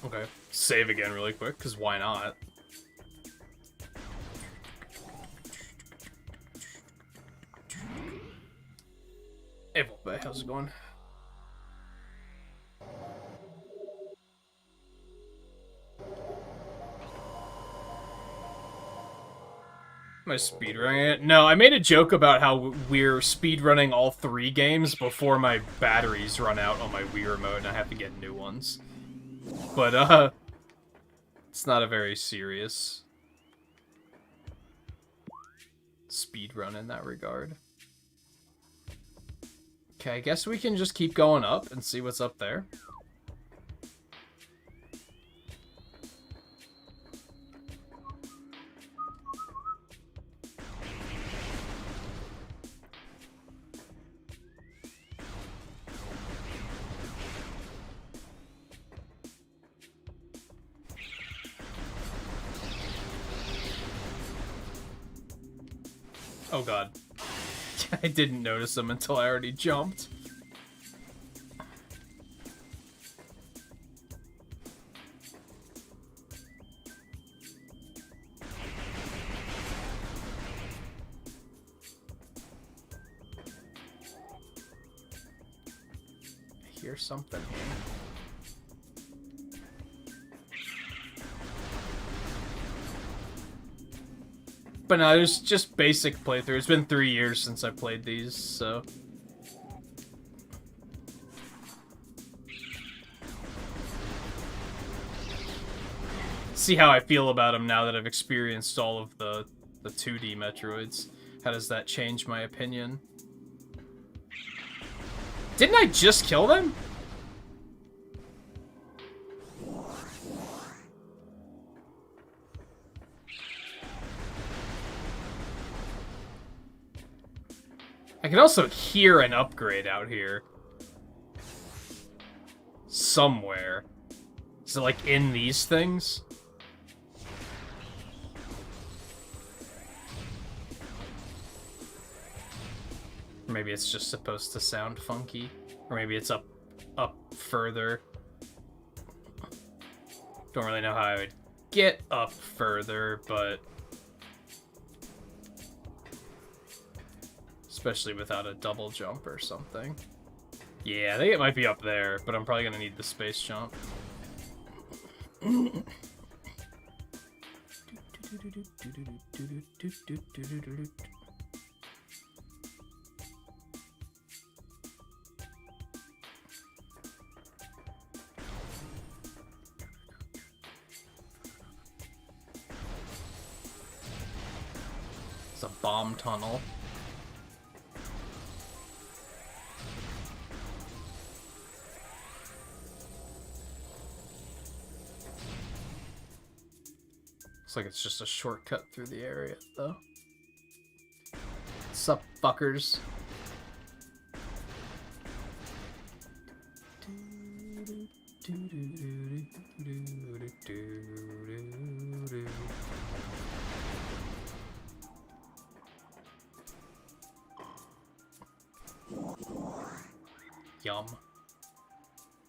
Okay, save again really quick, because why not? Hey, Volpe, how's it going? Am I speedrunning it? No, I made a joke about how we're speedrunning all 3 games before my batteries run out on my Wii Remote and I have to get new ones. But, it's not a very serious speedrun in that regard. Okay, I guess we can just keep going up and see what's up there. Oh god. I didn't notice them until I already jumped. I hear something here. But no, there's just basic playthrough. It's been 3 years since I played these, so... See how I feel about them now that I've experienced all of the 2D Metroids. How does that change my opinion? Didn't I just kill them? I can also hear an upgrade out here. Somewhere. Is it like in these things? Or maybe it's just supposed to sound funky. Or maybe it's up further. Don't really know how I would get up further, but... Especially without a double jump or something. Yeah, I think it might be up there, but I'm probably gonna need the space jump. It's a bomb tunnel. Looks like it's just a shortcut through the area, though. Sup, fuckers? Yum.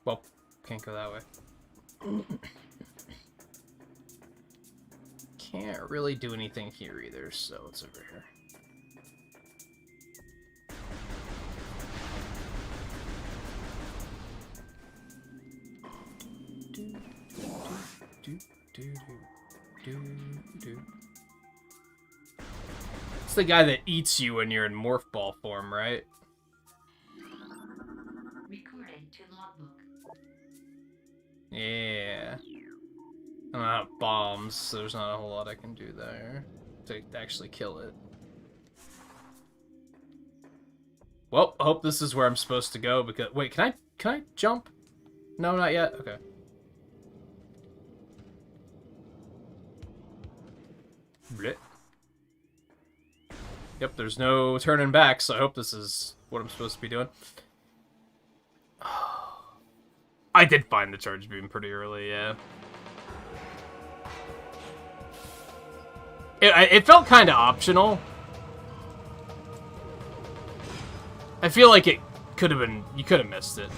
Well, can't go that way. Can't really do anything here either, so it's over here. It's the guy that eats you when you're in morph ball form, right? Recorded to logbook. Yeah. I'm out of bombs, so there's not a whole lot I can do there to actually kill it. Well, I hope this is where I'm supposed to go because wait, can I jump? No, not yet. Okay. Blech. Yep, there's no turning back, so I hope this is what I'm supposed to be doing. I did find the charge beam pretty early, yeah. It felt kind of optional. I feel like it could have been... You could have missed it.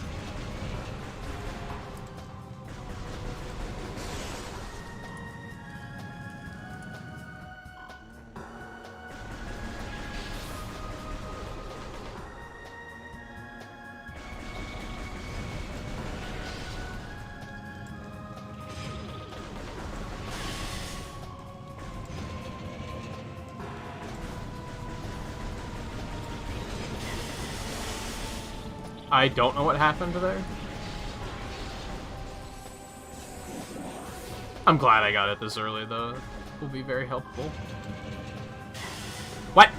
I don't know what happened there. I'm glad I got it this early, though. It will be very helpful. What?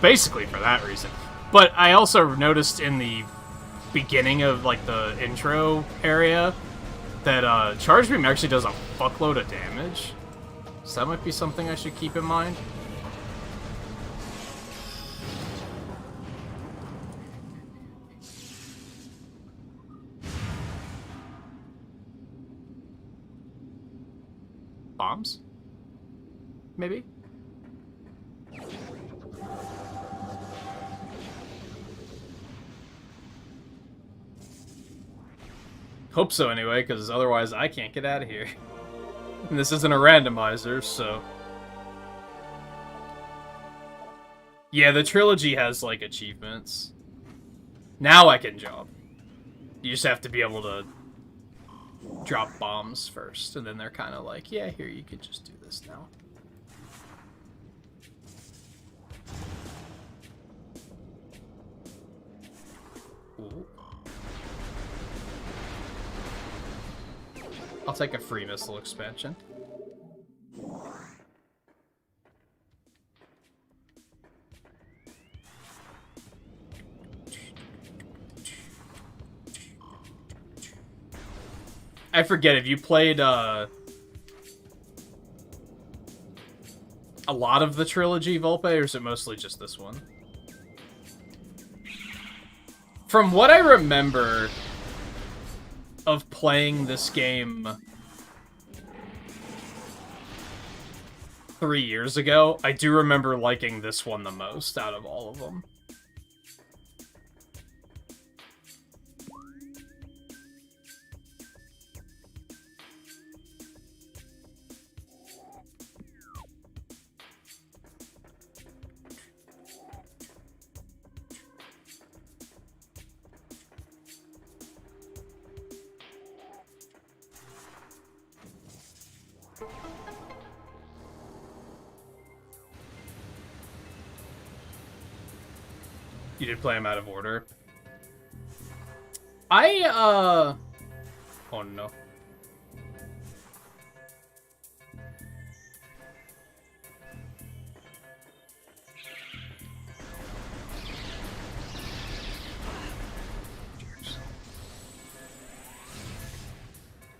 Basically for that reason. But I also noticed in the beginning of, like, the intro area that Charge Beam actually does a fuckload of damage. So that might be something I should keep in mind. Bombs? Maybe? Hope so, anyway, because otherwise I can't get out of here. And this isn't a randomizer, so... Yeah, the trilogy has, like, achievements. Now I can jump. You just have to be able to drop bombs first, and then they're kind of like, yeah, here, you could just do this now. Ooh. I'll take a free missile expansion. I forget, have you played a lot of the trilogy, Volpe, or is it mostly just this one? From what I remember of playing this game 3 years ago, I do remember liking this one the most out of all of them. You did play them out of order. Oh no.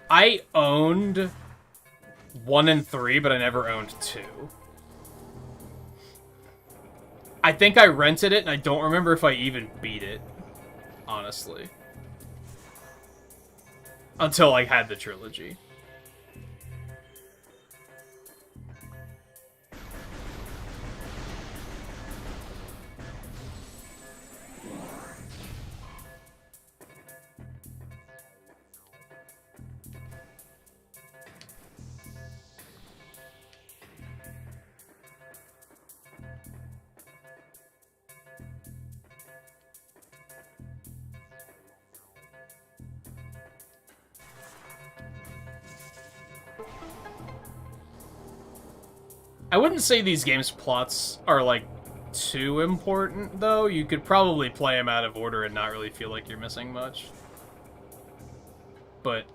I owned 1 and 3, but I never owned 2. I think I rented it, and I don't remember if I even beat it, honestly. Until I had the trilogy. I wouldn't say these games' plots are, like, too important, though. You could probably play them out of order and not really feel like you're missing much. But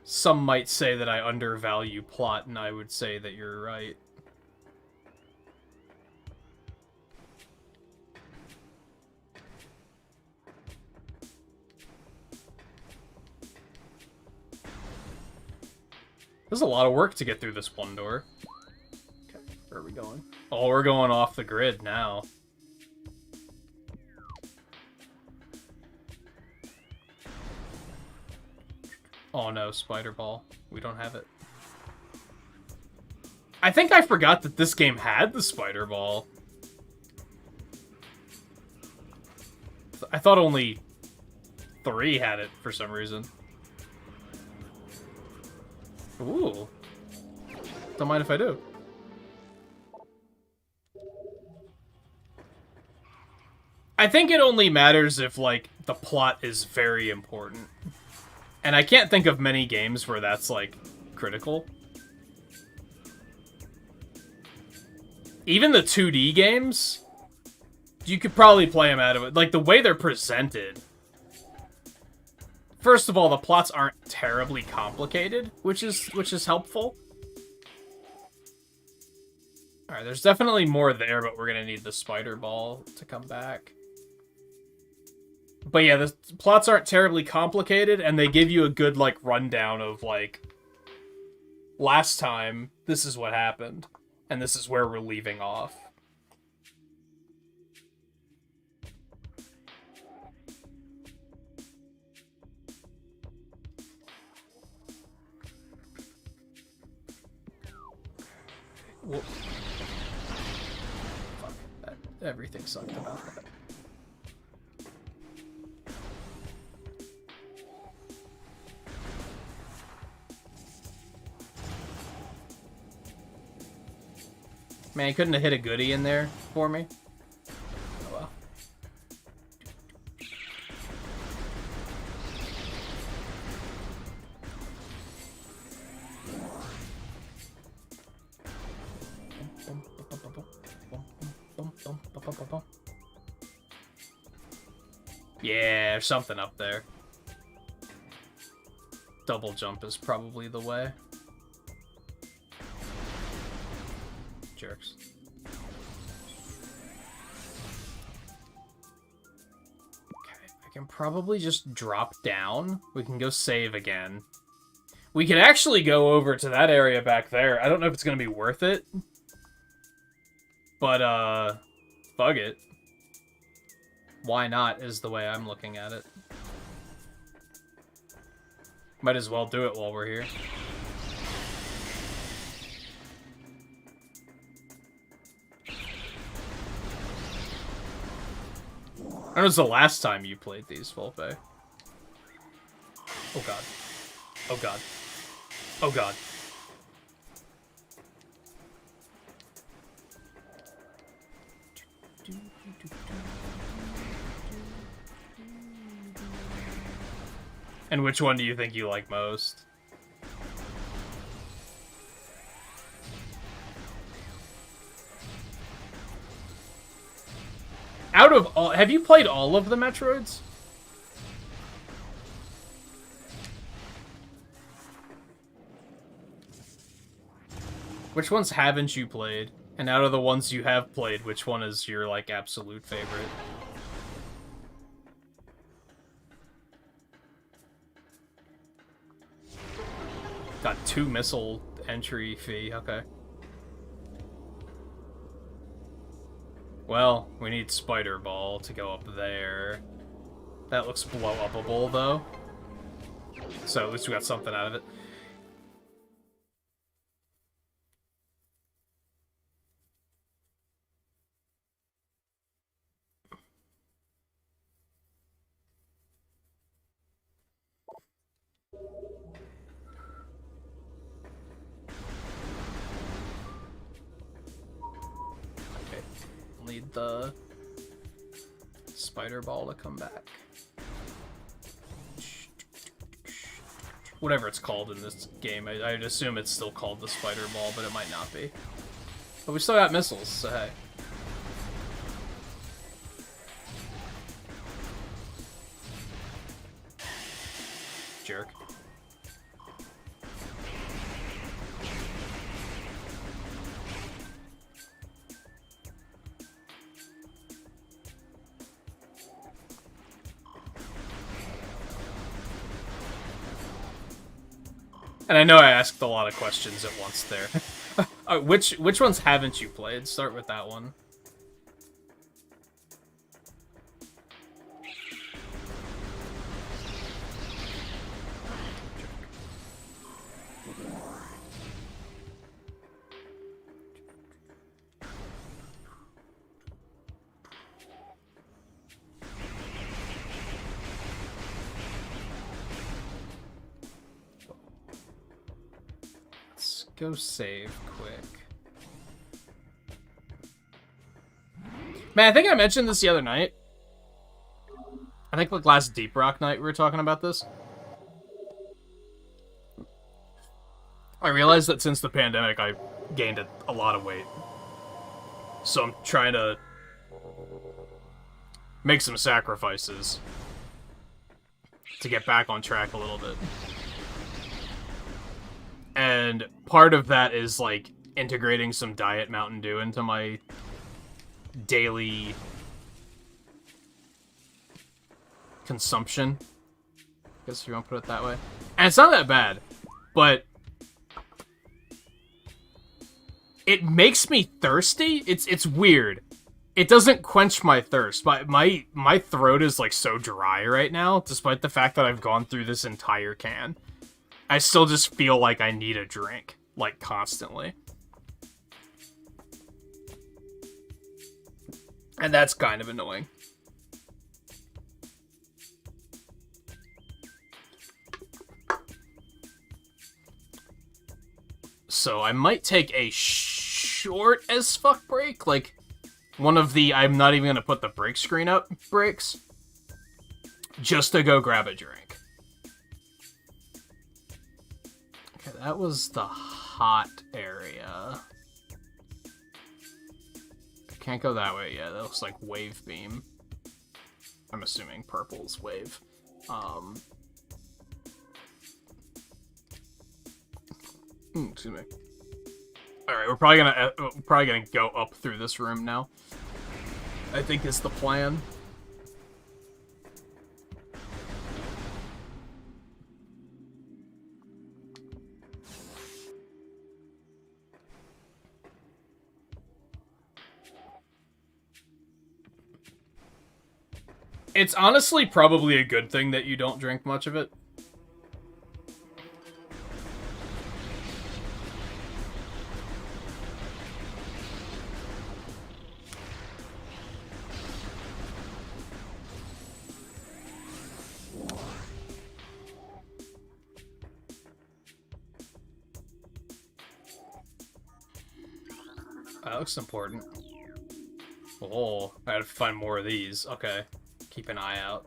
some might say that I undervalue plot, and I would say that you're right. There's a lot of work to get through this one door. Okay, where are we going? Oh, we're going off the grid now. Oh no, spider ball. We don't have it. I think I forgot that this game had the spider ball. I thought only 3 had it for some reason. Ooh. Don't mind if I do. I think it only matters if, like, the plot is very important. And I can't think of many games where that's, like, critical. Even the 2D games, you could probably play them out of it. Like, the way they're presented. First of all, the plots aren't terribly complicated, which is helpful. Alright, there's definitely more there, but we're gonna need the spider ball to come back. But yeah, the plots aren't terribly complicated, and they give you a good, like, rundown of, like, last time, this is what happened, and this is where we're leaving off. Whoa. Fuck, everything sucked about that. Man, you couldn't have hit a goodie in there for me? Oh well. Yeah, there's something up there. Double jump is probably the way. Jerks. Okay, I can probably just drop down. We can go save again. We can actually go over to that area back there. I don't know if it's gonna be worth it. But, bug it. Why not is the way I'm looking at it. Might as well do it while we're here. When was the last time you played these, Volpe? Oh god. Oh god. Oh god. And which one do you think you like most? Out of all... Have you played all of the Metroids? Which ones haven't you played? And out of the ones you have played, which one is your, like, absolute favorite? Got 2 missile entry fee, okay. Well, we need Spider Ball to go up there. That looks blow-upable, though. So at least we got something out of it. Need the spider ball to come back. Whatever it's called in this game. I'd assume it's still called the spider ball, but it might not be. But we still got missiles, so hey. Jerk. And I know I asked a lot of questions at once there. Which ones haven't you played? Start with that one. Go save quick. Man, I think I mentioned this the other night. I think like last Deep Rock night we were talking about this. I realized that since the pandemic I gained a lot of weight. So I'm trying to make some sacrifices to get back on track a little bit. And part of that is, like, integrating some Diet Mountain Dew into my daily consumption. I guess if you want to put it that way. And it's not that bad, but it makes me thirsty. It's weird. It doesn't quench my thirst. My throat is, like, so dry right now, despite the fact that I've gone through this entire can. I still just feel like I need a drink, like, constantly. And that's kind of annoying. So I might take a short as fuck break, like one of the I'm not even gonna put the break screen up breaks, just to go grab a drink. Okay, that was the hot area. I can't go that way yet. That looks like wave beam. I'm assuming purple's wave. Excuse me. All right, we're probably gonna go up through this room now. I think is the plan. It's honestly probably a good thing that you don't drink much of it. That looks important. Oh, I gotta find more of these. Okay. Keep an eye out.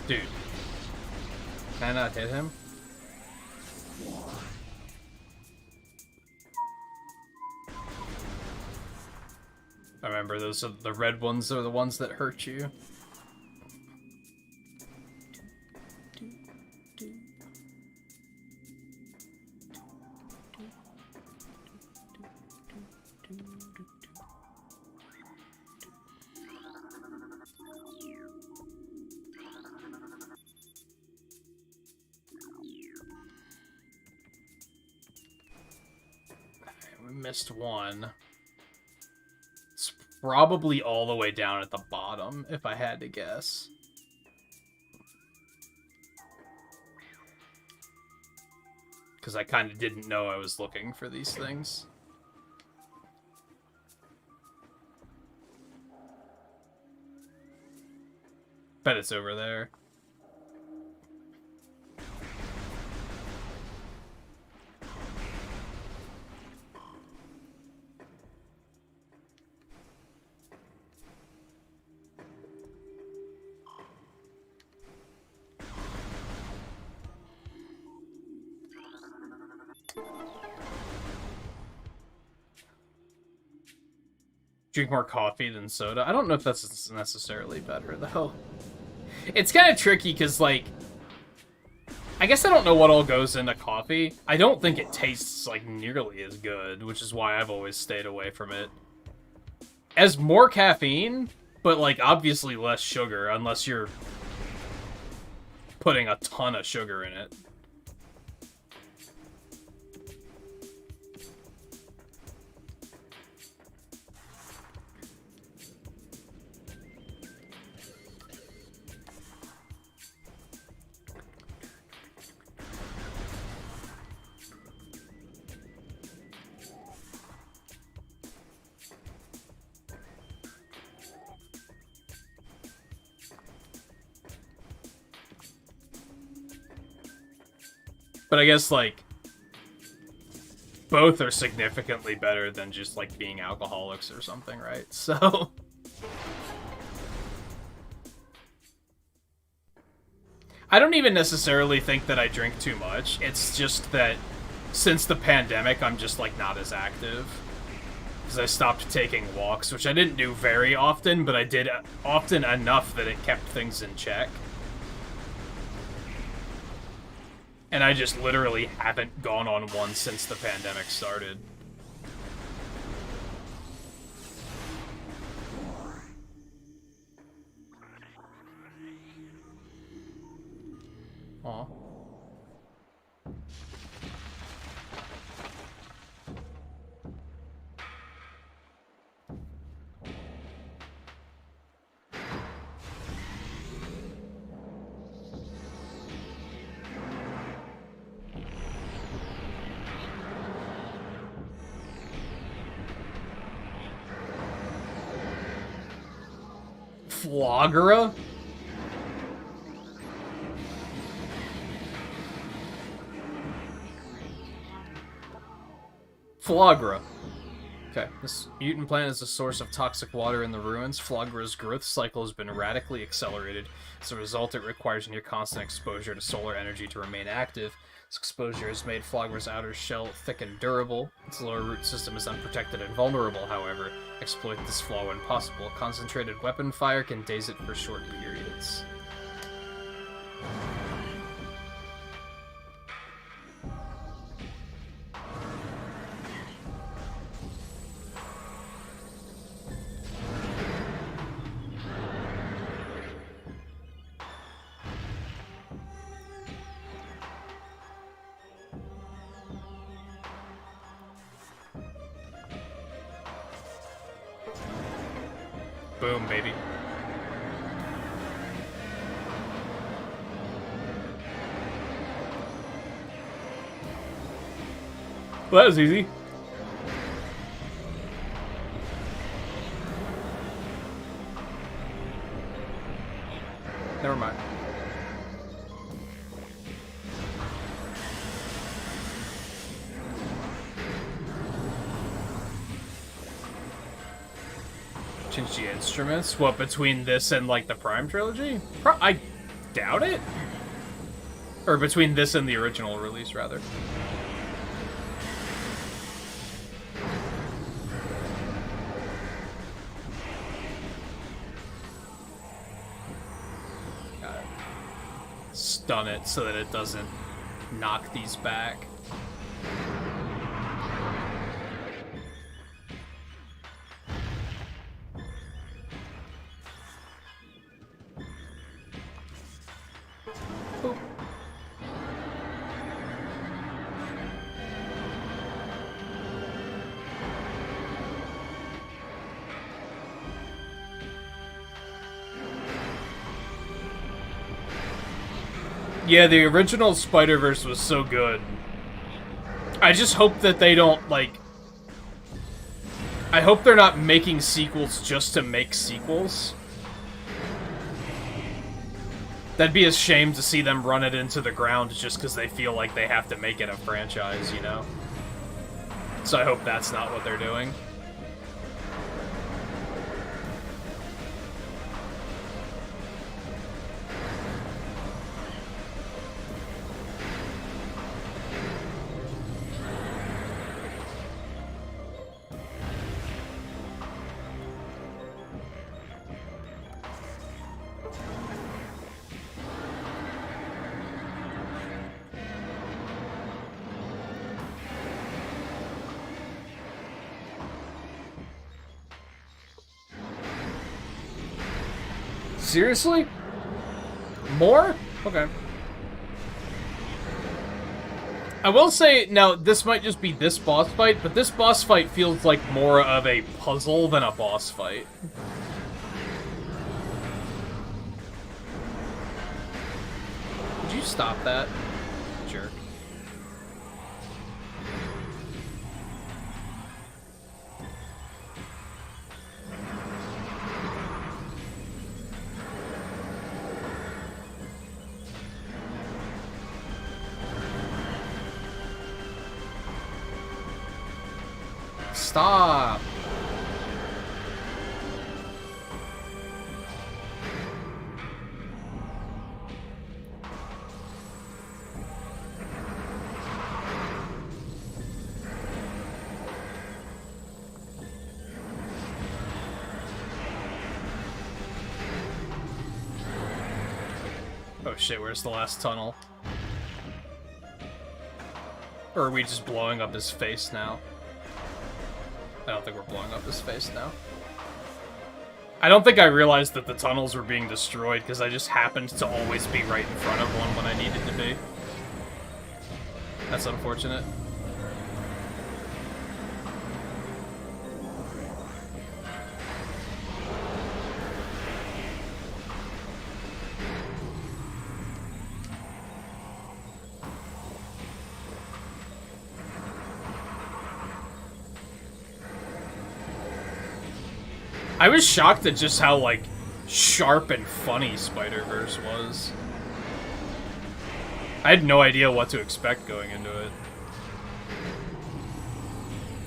Dude. Can I not hit him? I remember those are the red ones are the ones that hurt you. Missed one. It's probably all the way down at the bottom, if I had to guess. Because I kind of didn't know I was looking for these things. Bet it's over there. Drink more coffee than soda. I don't know if that's necessarily better, though. It's kind of tricky, because, like, I guess I don't know what all goes into coffee. I don't think it tastes, like, nearly as good, which is why I've always stayed away from it. As more caffeine, but, like, obviously less sugar, unless you're putting a ton of sugar in it. But I guess, like, both are significantly better than just, like, being alcoholics or something, right? So... I don't even necessarily think that I drink too much. It's just that since the pandemic, I'm just, like, not as active. Because I stopped taking walks, which I didn't do very often, but I did often enough that it kept things in check. And I just literally haven't gone on one since the pandemic started. Aw. Flogera? Flogera. Okay, this mutant plant is a source of toxic water in the ruins. Flogera's growth cycle has been radically accelerated. As a result, it requires near constant exposure to solar energy to remain active. This exposure has made Flogera's outer shell thick and durable. Its lower root system is unprotected and vulnerable, however. Exploit this flaw when possible. Concentrated weapon fire can daze it for short periods. Boom, baby. Well, that was easy. Never mind. Change the instruments? What, between this and, like, the Prime trilogy? I doubt it. Or between this and the original release, rather. Gotta stun it so that it doesn't knock these back. Yeah, the original Spider-Verse was so good. I just hope that they don't, like... I hope they're not making sequels just to make sequels. That'd be a shame to see them run it into the ground just because they feel like they have to make it a franchise, you know? So I hope that's not what they're doing. Seriously? More? Okay. I will say, now, this might just be this boss fight, but this boss fight feels like more of a puzzle than a boss fight. Would you stop that? Jerk. Stop! Oh shit, where's the last tunnel? Or are we just blowing up his face now? I don't think we're blowing up his face now. I don't think I realized that the tunnels were being destroyed because I just happened to always be right in front of one when I needed to be. That's unfortunate. I was shocked at just how, like, sharp and funny Spider-Verse was. I had no idea what to expect going into it.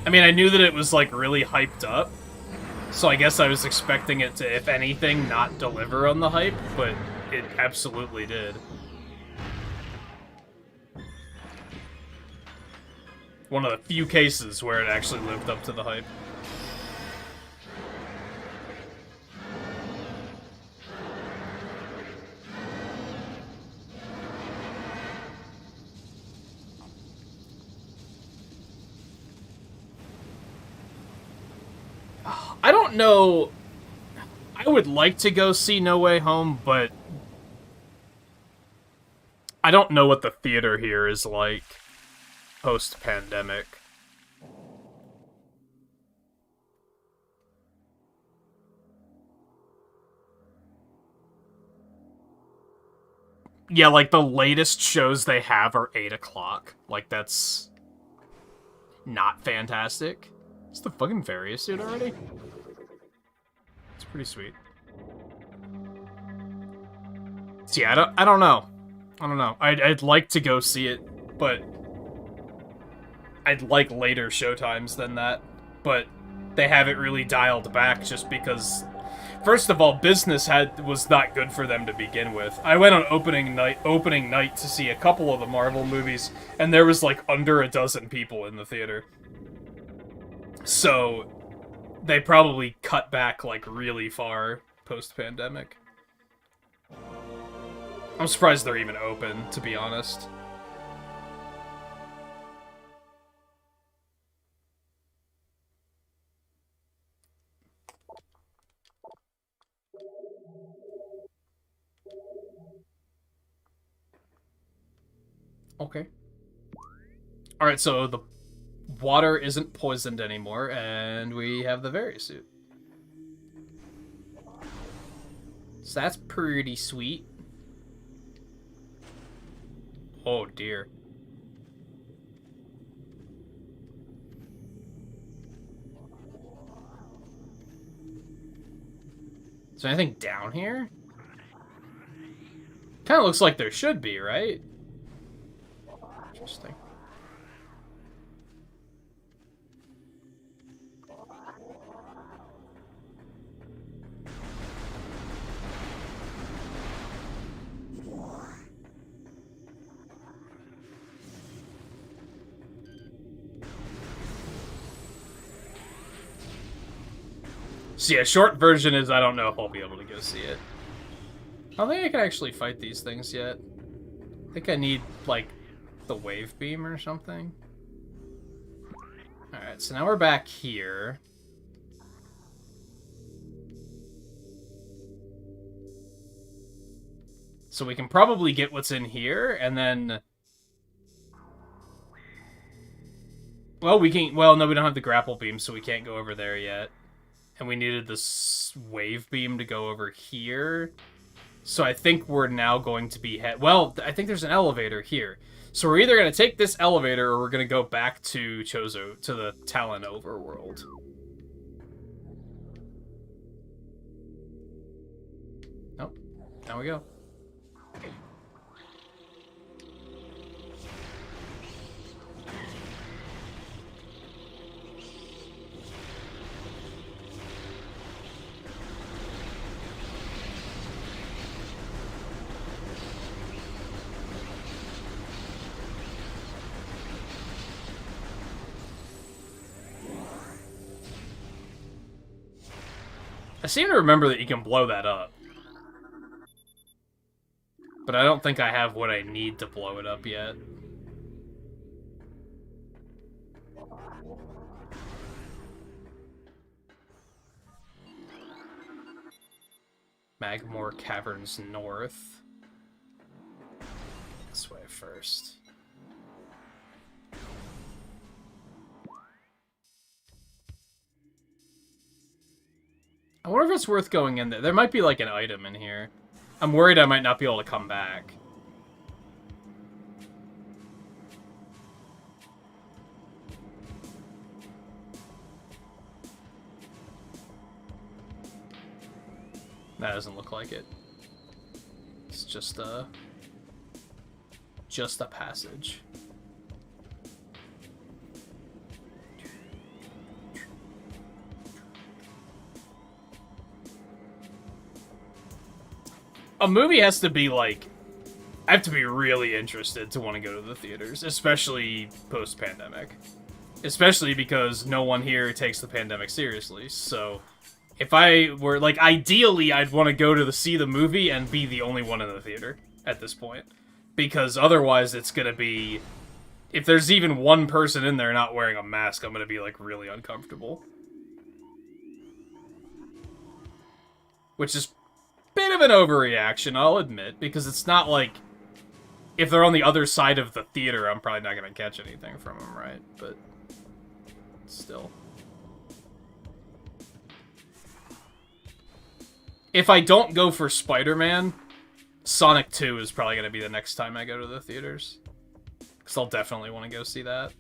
I mean, I knew that it was, like, really hyped up, so I guess I was expecting it to, if anything, not deliver on the hype, but it absolutely did. One of the few cases where it actually lived up to the hype. I don't know. I would like to go see No Way Home, but I don't know what the theater here is like post-pandemic. Yeah, like the latest shows they have are 8 o'clock. Like, that's not fantastic. Is the fucking Various suit already? It's pretty sweet. So yeah, I don't know. I don't know. I'd like to go see it, but I'd like later showtimes than that. But they have it really dialed back just because, first of all, business was not good for them to begin with. I went on opening night to see a couple of the Marvel movies, and there was like under a dozen people in the theater. So they probably cut back like really far post-pandemic. I'm surprised they're even open, to be honest. Okay. Alright, so the water isn't poisoned anymore, and we have the Varisuit. So that's pretty sweet. Oh dear. Is there anything down here? Kind of looks like there should be, right? Interesting. So yeah, short version is I don't know if I'll be able to go see it. I don't think I can actually fight these things yet. I think I need, like, the wave beam or something. Alright, so now we're back here. So we can probably get what's in here, and then... Well, we can... Well, no, we don't have the grapple beam, so we can't go over there yet. And we needed this wave beam to go over here. So I think we're now going to be... Well, I think there's an elevator here. So we're either going to take this elevator, or we're going to go back to Chozo, to the Talon overworld. Nope. Now we go. I seem to remember that you can blow that up. But I don't think I have what I need to blow it up yet. Magmore Caverns North. This way first. I wonder if it's worth going in there. There might be, like, an item in here. I'm worried I might not be able to come back. That doesn't look like it. It's just a passage. A movie has to be, like... I have to be really interested to want to go to the theaters, especially post-pandemic. Especially because no one here takes the pandemic seriously, so... If I were, like, ideally, I'd want to go to see the movie and be the only one in the theater at this point. Because otherwise it's gonna be... If there's even one person in there not wearing a mask, I'm gonna be, like, really uncomfortable. Which is... bit of an overreaction, I'll admit, because it's not like if they're on the other side of the theater, I'm probably not going to catch anything from them, right? But still. If I don't go for Spider-Man, Sonic 2 is probably going to be the next time I go to the theaters. Because I'll definitely want to go see that.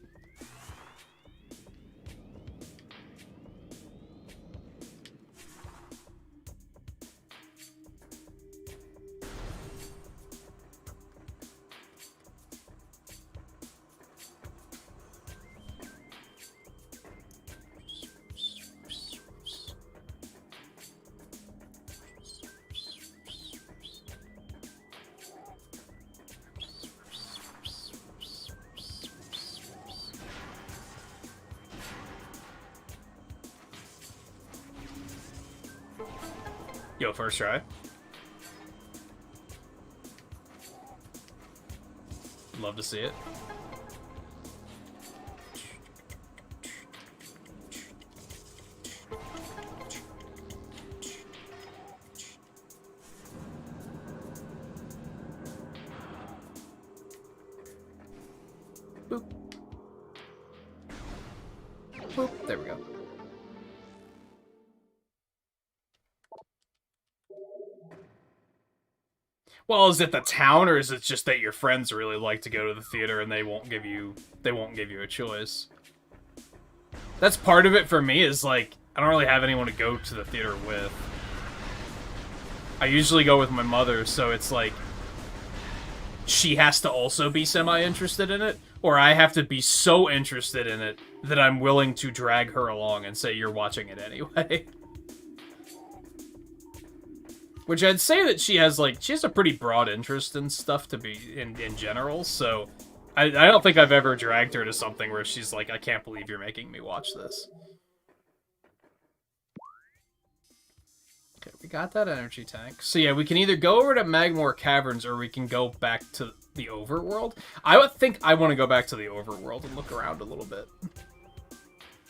Yo, first try. Love to see it. Boop. Boop. There we go. Well, is it the town, or is it just that your friends really like to go to the theater and they won't give you a choice? That's part of it for me, is like, I don't really have anyone to go to the theater with. I usually go with my mother, so it's like, she has to also be semi-interested in it, or I have to be so interested in it that I'm willing to drag her along and say, you're watching it anyway. Which I'd say that she has a pretty broad interest in stuff to be, in general, so I don't think I've ever dragged her to something where she's like, I can't believe you're making me watch this. Okay, we got that energy tank. So yeah, we can either go over to Magmore Caverns, or we can go back to the overworld. I would think I want to go back to the overworld and look around a little bit.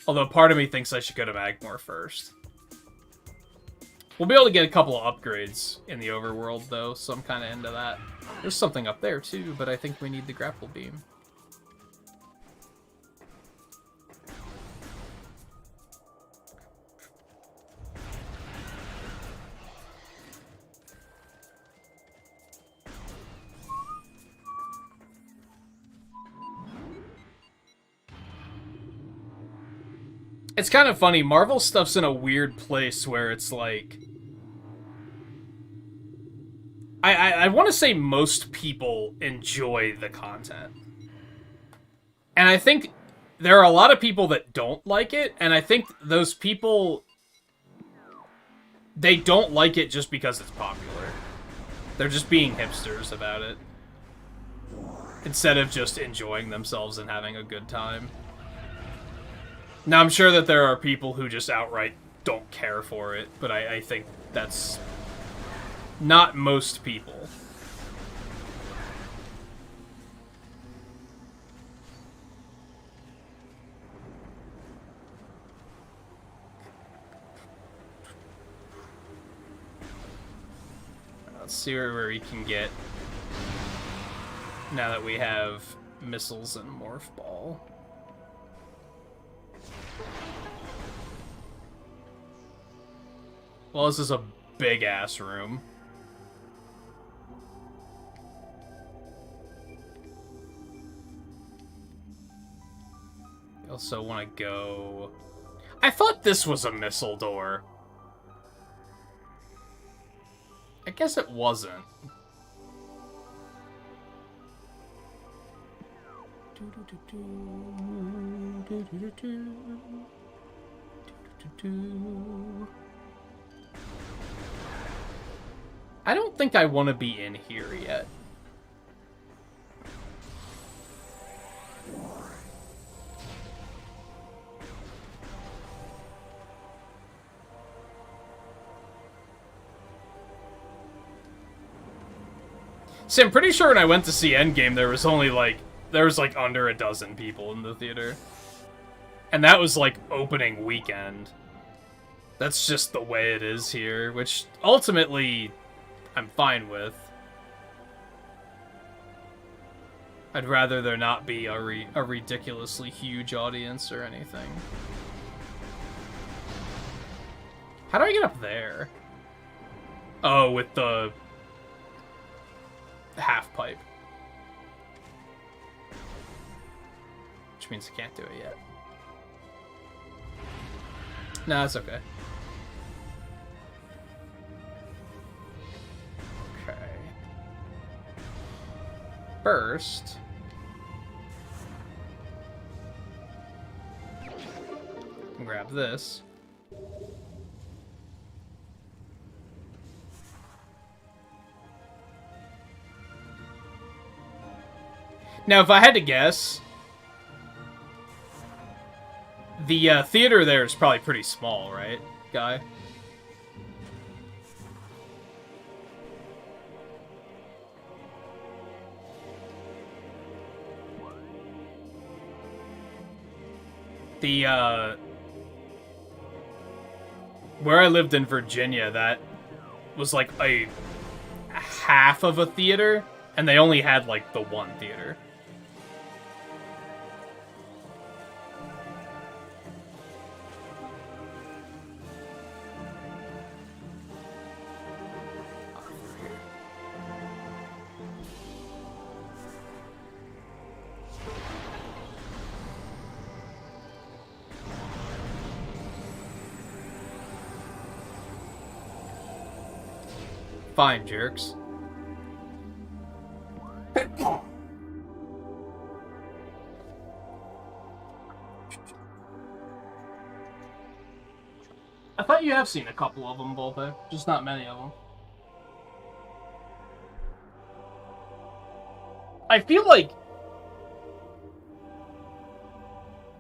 Although part of me thinks I should go to Magmore first. We'll be able to get a couple of upgrades in the overworld, though, so I'm kind of into that. There's something up there, too, but I think we need the grapple beam. It's kind of funny, Marvel stuff's in a weird place where it's like... I want to say most people enjoy the content. And I think there are a lot of people that don't like it, and I think those people... They don't like it just because it's popular. They're just being hipsters about it. Instead of just enjoying themselves and having a good time. Now, I'm sure that there are people who just outright don't care for it, but I think that's not most people. Let's see where we can get now that we have missiles and morph ball. Well, this is a big-ass room. I also want to go... I thought this was a missile door. I guess it wasn't. I don't think I want to be in here yet. See, I'm pretty sure when I went to see Endgame, there was like under a dozen people in the theater. And that was like opening weekend. That's just the way it is here, which ultimately I'm fine with. I'd rather there not be a ridiculously huge audience or anything. How do I get up there? Oh, with the half pipe. Which means I can't do it yet. No, that's okay. Okay. First... grab this. Now, if I had to guess, the theater there is probably pretty small, right, Guy? The, where I lived in Virginia, that was like a half of a theater, and they only had like the one theater. Fine, jerks. I thought you have seen a couple of them, Volpe. Just not many of them. I feel like,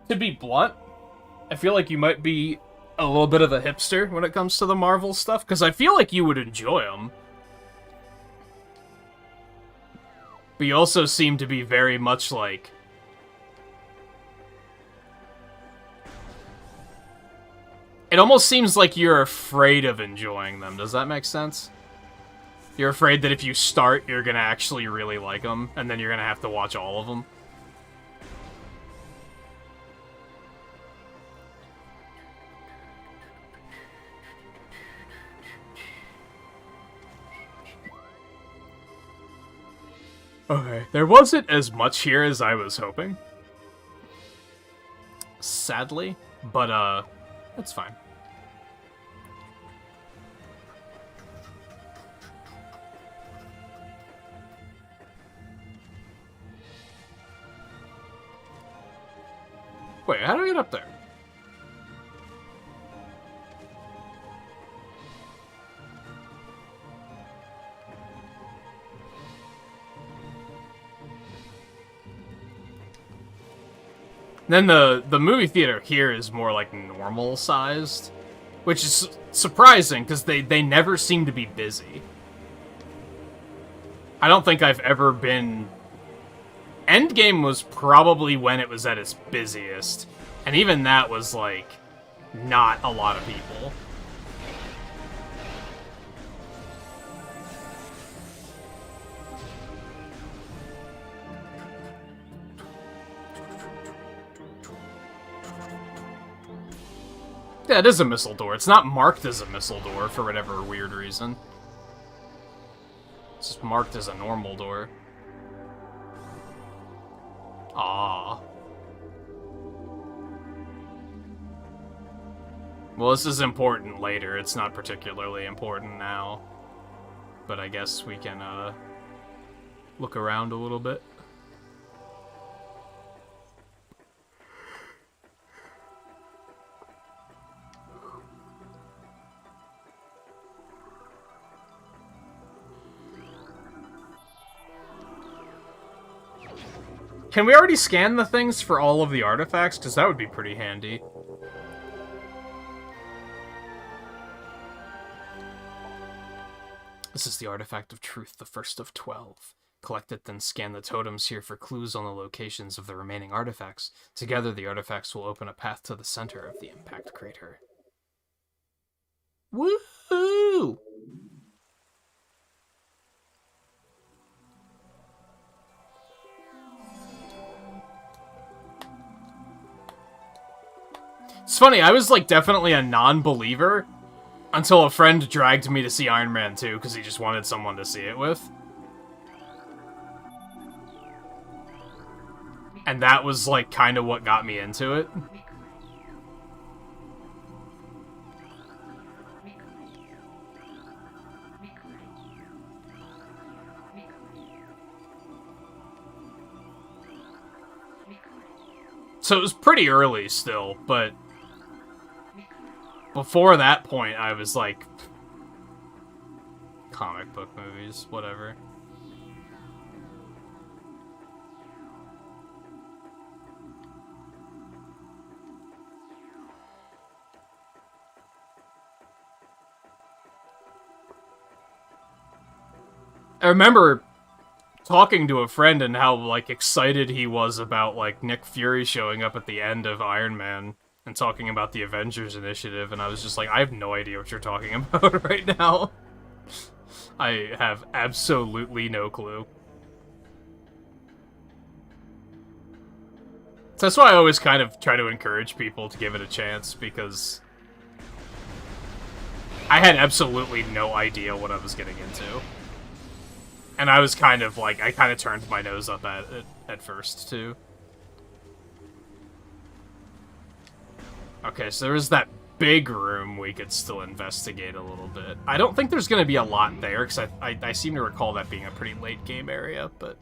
to be blunt, I feel like you might be a little bit of a hipster when it comes to the Marvel stuff, because I feel like you would enjoy them. But you also seem to be very much like... It almost seems like you're afraid of enjoying them. Does that make sense? You're afraid that if you start, you're gonna actually really like them, and then you're gonna have to watch all of them. Okay, there wasn't as much here as I was hoping. Sadly, but, that's fine. Wait, how do I get up there? Then the movie theater here is more like normal sized, which is surprising because they never seem to be busy. I don't think I've ever been... Endgame was probably when it was at its busiest, and even that was like not a lot of people. Yeah, it is a missile door. It's not marked as a missile door for whatever weird reason. It's just marked as a normal door. Ah. Well, this is important later. It's not particularly important now. But I guess we can, look around a little bit. Can we already scan the things for all of the artifacts? Because that would be pretty handy. This is the Artifact of Truth, the first of 12. Collect it, then scan the totems here for clues on the locations of the remaining artifacts. Together, the artifacts will open a path to the center of the impact crater. Woohoo! It's funny, I was, like, definitely a non-believer until a friend dragged me to see Iron Man 2 because he just wanted someone to see it with. And that was, like, kind of what got me into it. So it was pretty early still, but... before that point, I was like, comic book movies, whatever. I remember talking to a friend and how, like, excited he was about, like, Nick Fury showing up at the end of Iron Man. And talking about the Avengers Initiative, and I was just like, I have no idea what you're talking about right now. I have absolutely no clue. So that's why I always kind of try to encourage people to give it a chance, because I had absolutely no idea what I was getting into. And I was kind of like, I kind of turned my nose up at it at first, too. Okay, so there is that big room we could still investigate a little bit. I don't think there's going to be a lot there, because I seem to recall that being a pretty late game area, but...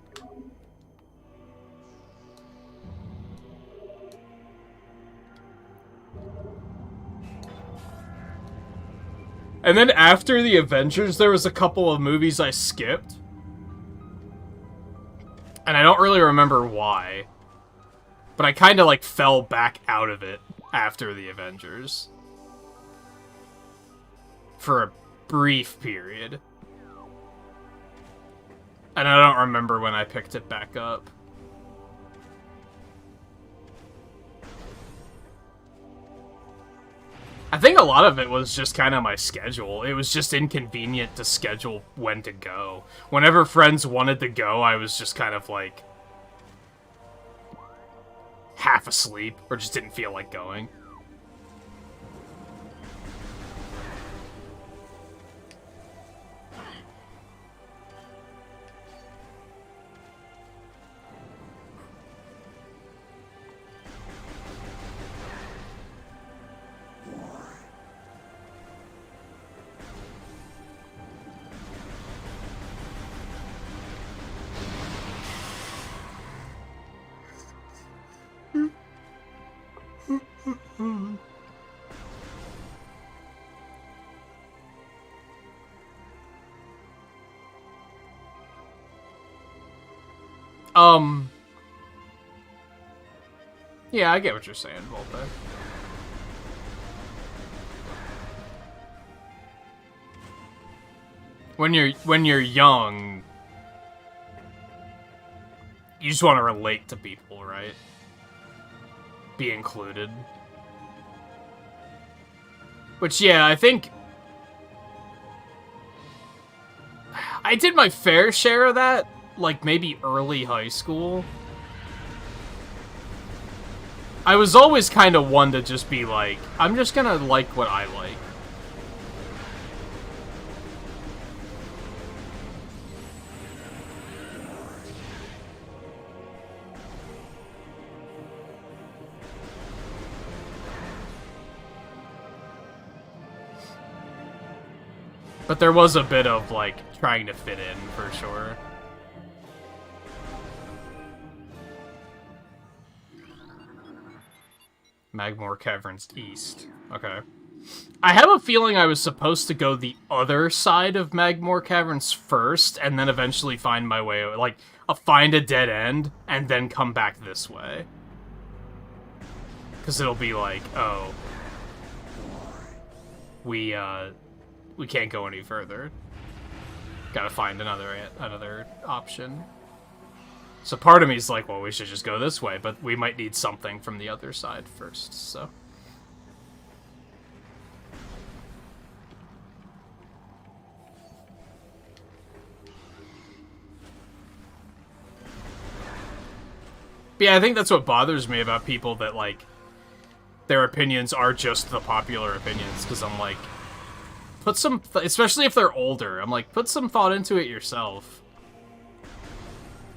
And then after the Avengers, there was a couple of movies I skipped. And I don't really remember why. But I kind of, like, fell back out of it after the Avengers. For a brief period. And I don't remember when I picked it back up. I think a lot of it was just kind of my schedule. It was just inconvenient to schedule when to go. Whenever friends wanted to go, I was just kind of like half asleep or just didn't feel like going. Yeah, I get what you're saying, Volpe. When you're young, you just want to relate to people, right? Be included. Which, yeah, I think I did my fair share of that, like maybe early high school. I was always kind of one to just be like, I'm just gonna like what I like. But there was a bit of, like, trying to fit in, for sure. Magmoor Caverns East. Okay. I have a feeling I was supposed to go the other side of Magmoor Caverns first, and then eventually find my way, like, find a dead end, and then come back this way. Because it'll be like, oh, we can't go any further. Gotta find another option. So part of me is like, well, we should just go this way, but we might need something from the other side first, so. But yeah, I think that's what bothers me about people that, like, their opinions are just the popular opinions, because I'm like, put some, especially if they're older, I'm like, put some thought into it yourself.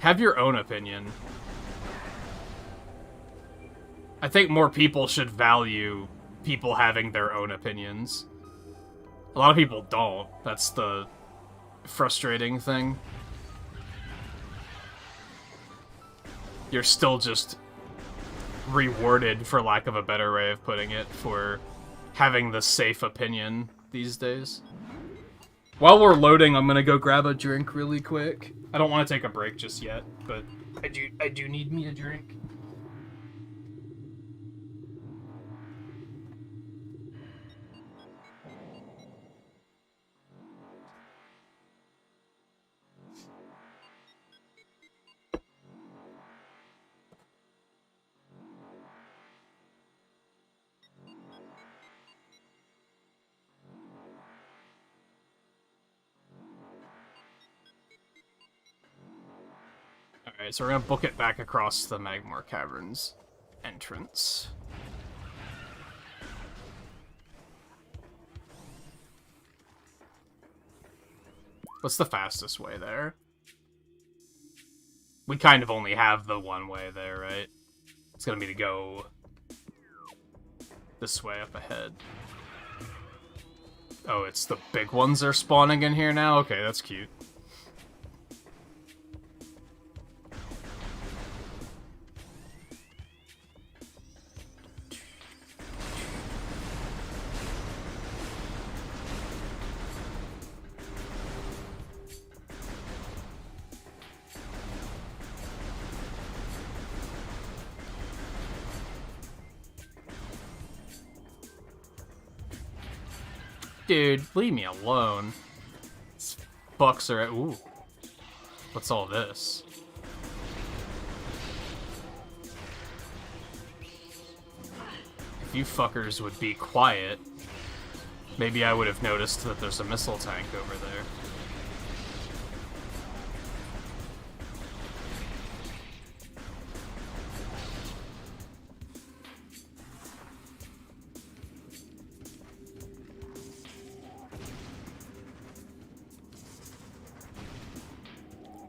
Have your own opinion. I think more people should value people having their own opinions. A lot of people don't. That's the frustrating thing. You're still just rewarded, for lack of a better way of putting it, for having the safe opinion these days. While we're loading, I'm gonna go grab a drink really quick. I don't want to take a break just yet, but I do need me a drink. Alright, so we're gonna book it back across the Magmoor Caverns entrance. What's the fastest way there? We kind of only have the one way there, right? It's gonna be to go this way up ahead. Oh, it's the big ones are spawning in here now? Okay, that's cute. Dude, leave me alone. These fucks are at... Ooh. What's all this? If you fuckers would be quiet. Maybe I would have noticed that there's a missile tank over there.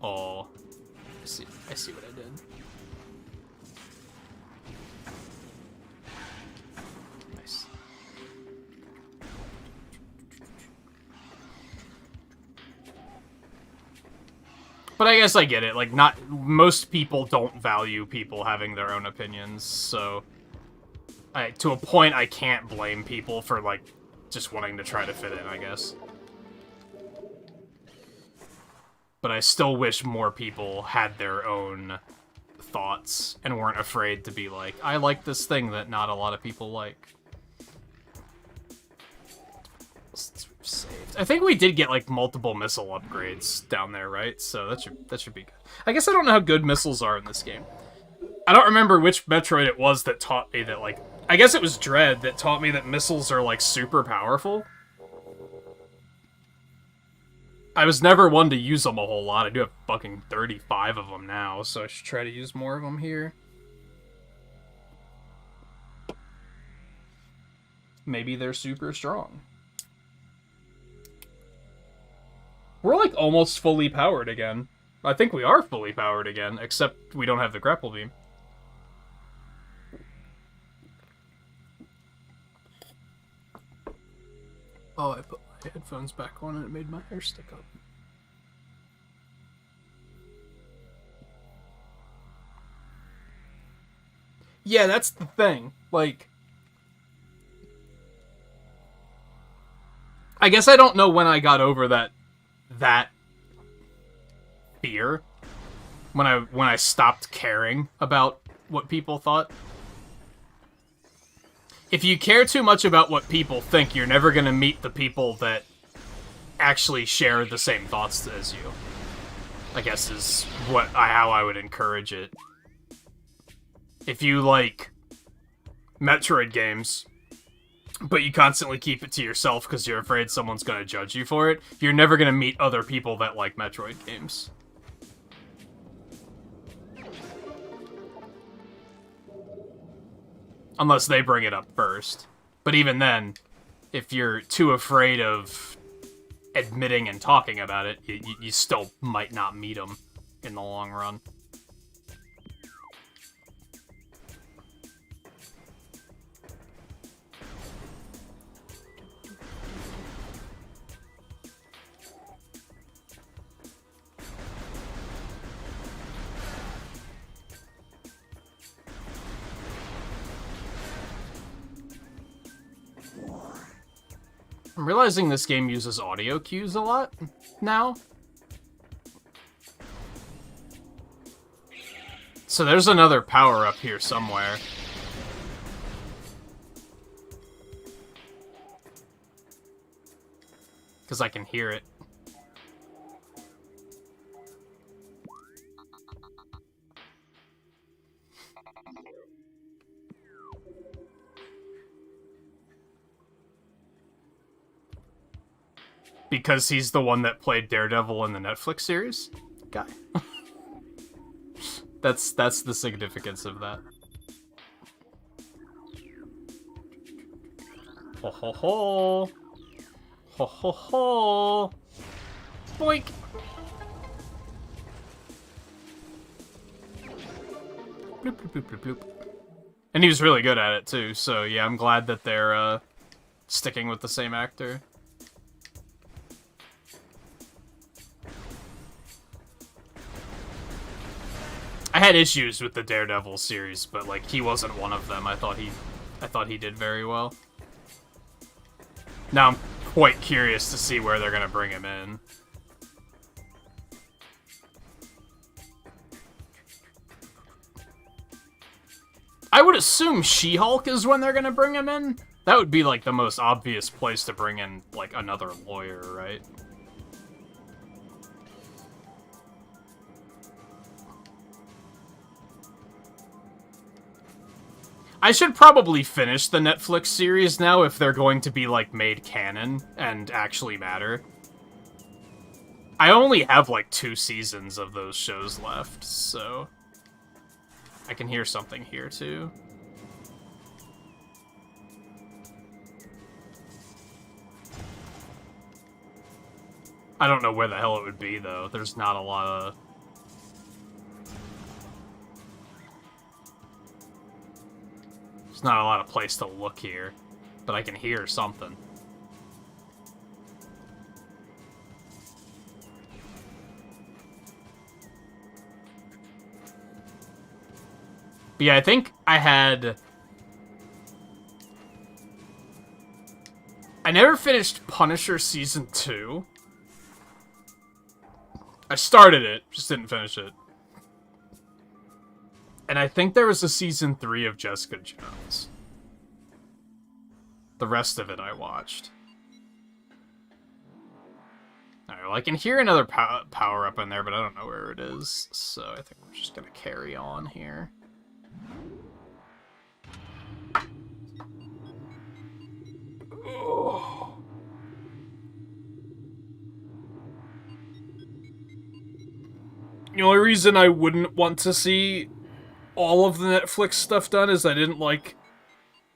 Oh, I see what I did. Nice. But I guess I get it. Like, not most people don't value people having their own opinions, so to a point, I can't blame people for like just wanting to try to fit in, I guess. But I still wish more people had their own thoughts and weren't afraid to be like, I like this thing that not a lot of people like. Saved. I think we did get like multiple missile upgrades down there, right? So that should be good. I guess I don't know how good missiles are in this game. I don't remember which Metroid it was that taught me that, like, I guess it was Dread that taught me that missiles are like super powerful. I was never one to use them a whole lot. I do have fucking 35 of them now, so I should try to use more of them here. Maybe they're super strong. We're like almost fully powered again. I think we are fully powered again, except we don't have the grapple beam. Oh, I put my headphones back on and it made my hair stick up. Yeah, that's the thing. Like, I guess I don't know when I got over that fear. When I stopped caring about what people thought. If you care too much about what people think, you're never gonna meet the people that actually share the same thoughts as you. I guess is how I would encourage it. If you like Metroid games, but you constantly keep it to yourself because you're afraid someone's gonna judge you for it, you're never gonna meet other people that like Metroid games. Unless they bring it up first. But even then, if you're too afraid of admitting and talking about it, you still might not meet them in the long run. I'm realizing this game uses audio cues a lot now. So there's another power-up here somewhere. Because I can hear it. Because he's the one that played Daredevil in the Netflix series? Guy. That's the significance of that. Ho ho ho! Ho ho ho! Boink! Bloop, bloop, bloop, bloop, bloop. And he was really good at it, too, so yeah, I'm glad that they're, sticking with the same actor. I had issues with the Daredevil series, but like he wasn't one of them. I thought he did very well. Now I'm quite curious to see where they're gonna bring him in. I would assume She-Hulk is when they're gonna bring him in. That would be like the most obvious place to bring in like another lawyer, right? I should probably finish the Netflix series now if they're going to be, like, made canon and actually matter. I only have, like, 2 seasons of those shows left, so... I can hear something here, too. I don't know where the hell it would be, though. There's not a lot of... There's not a lot of place to look here, but I can hear something. But yeah, I think I never finished Punisher Season 2. I started it, just didn't finish it. And I think there was a Season 3 of Jessica Jones. The rest of it I watched. Alright, well, I can hear another power-up in there, but I don't know where it is. So I think we're just gonna carry on here. Oh. The only reason I wouldn't want to see all of the Netflix stuff done is I didn't like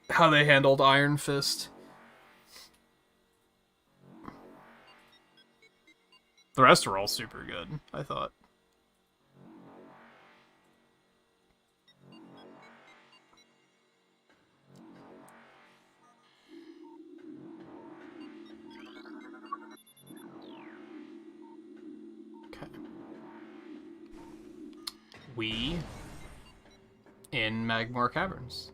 how they handled Iron Fist. The rest were all super good, I thought. Okay. We in Magmore Caverns.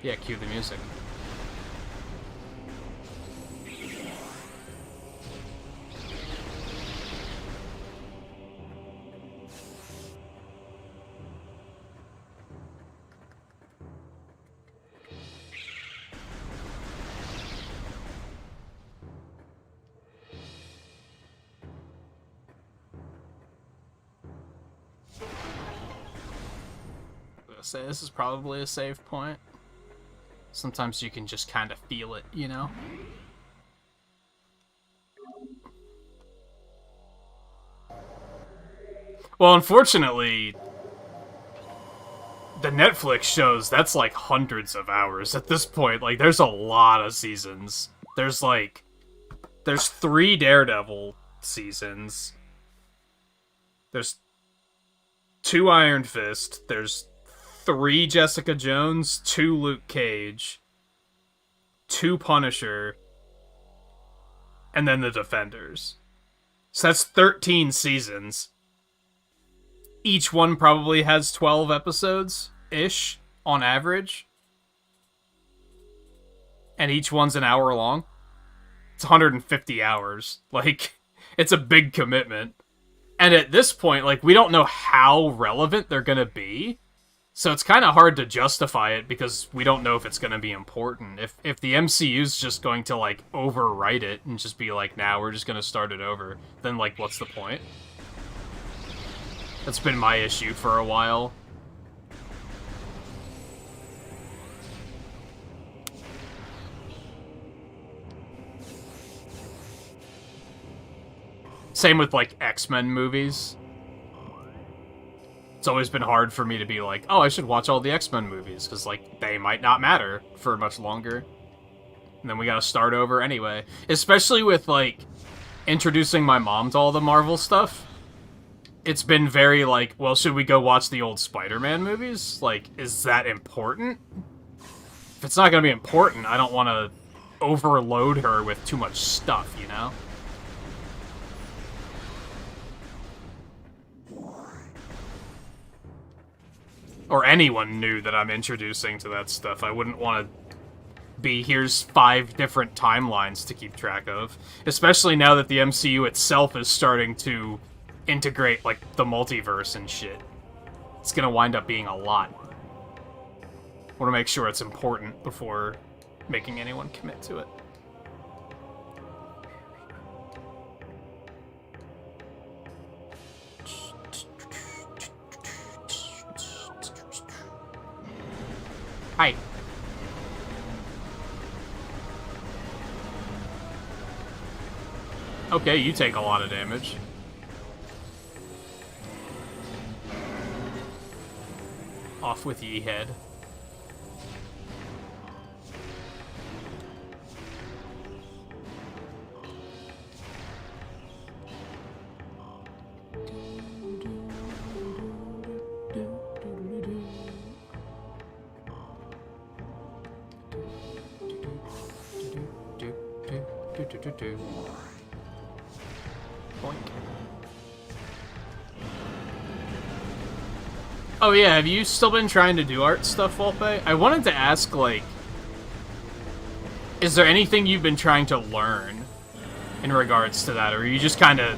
Yeah, cue the music. Say this is probably a save point. Sometimes you can just kind of feel it, you know? Well, unfortunately, the Netflix shows, that's like hundreds of hours at this point. Like, there's a lot of seasons. There's 3 Daredevil seasons. There's 2 Iron Fist. There's 3 Jessica Jones, 2 Luke Cage, 2 Punisher, and then the Defenders. So that's 13 seasons. Each one probably has 12 episodes-ish, on average. And each one's an hour long. It's 150 hours. Like, it's a big commitment. And at this point, like, we don't know how relevant they're gonna be. So it's kind of hard to justify it because we don't know if it's going to be important. If the MCU's just going to, like, overwrite it and just be like, nah, we're just going to start it over, then, like, what's the point? That's been my issue for a while. Same with, like, X-Men movies. It's always been hard for me to be like, oh, I should watch all the X-Men movies, because, like, they might not matter for much longer. And then we gotta start over anyway. Especially with, like, introducing my mom to all the Marvel stuff. It's been very, like, well, should we go watch the old Spider-Man movies? Like, is that important? If it's not gonna be important, I don't want to overload her with too much stuff, you know? Or anyone new that I'm introducing to that stuff. I wouldn't want to be, here's 5 different timelines to keep track of. Especially now that the MCU itself is starting to integrate, like, the multiverse and shit. it's gonna wind up being a lot. Want to make sure it's important before making anyone commit to it. Hi. Okay, you take a lot of damage. Off with ye head. Boink. Oh yeah, have you still been trying to do art stuff, Volpe? I wanted to ask, like, is there anything you've been trying to learn in regards to that, or are you just kind of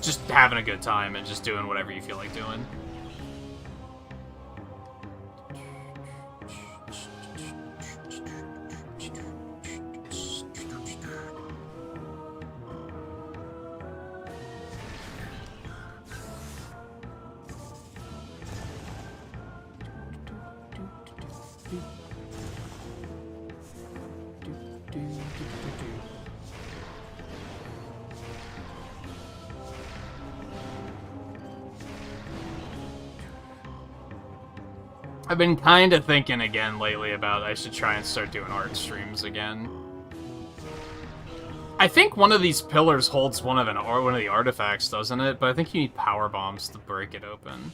just having a good time and just doing whatever you feel like doing? I've been kind of thinking again lately about I should try and start doing art streams again. I think one of these pillars holds one of the artifacts, doesn't it? But I think you need power bombs to break it open.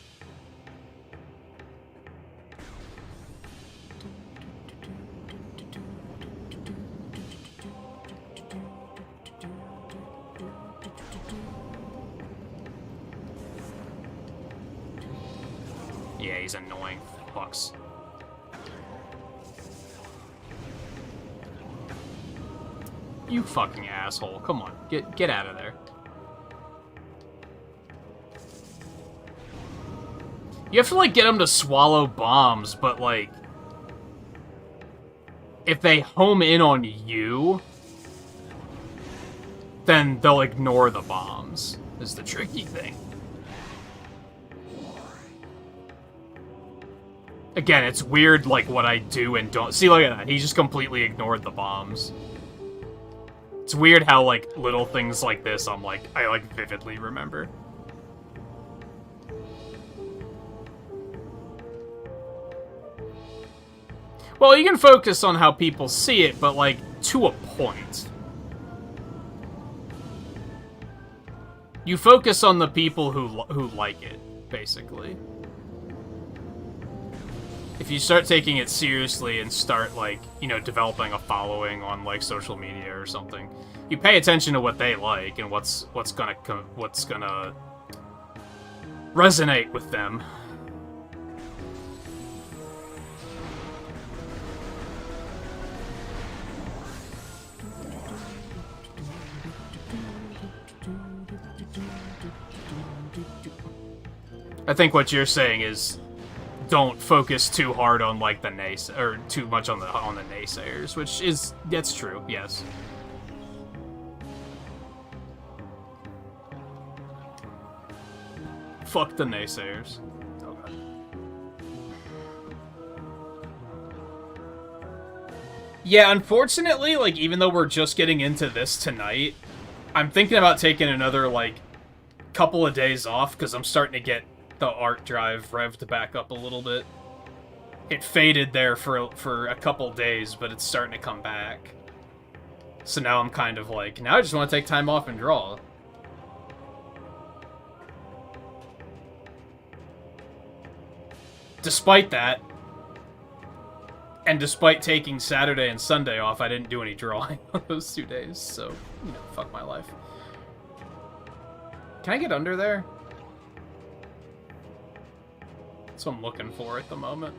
Yeah, he's annoying. Fucks. You fucking asshole. Come on. Get out of there. You have to, like, get them to swallow bombs, but, like, if they home in on you, then they'll ignore the bombs, is the tricky thing. Again, it's weird, like, what I do and don't... See, look at that. He just completely ignored the bombs. It's weird how, like, little things like this I, like, vividly remember. Well, you can focus on how people see it, but, like, to a point. You focus on the people who like it, basically. If you start taking it seriously and start, like, you know, developing a following on, like, social media or something, you pay attention to what they like and what's gonna resonate with them. I think what you're saying is don't focus too hard on, like, the or too much on the naysayers, which is, that's true, yes. Fuck the naysayers. Oh, God. Yeah, unfortunately, like, even though we're just getting into this tonight, I'm thinking about taking another, like, couple of days off, because I'm starting to get the art drive revved back up a little bit. It faded there for a couple days, but it's starting to come back. So now I'm kind of like, now I just want to take time off and draw. Despite that, and despite taking Saturday and Sunday off, I didn't do any drawing on those 2 days, so, you know, fuck my life. Can I get under there? That's what I'm looking for at the moment.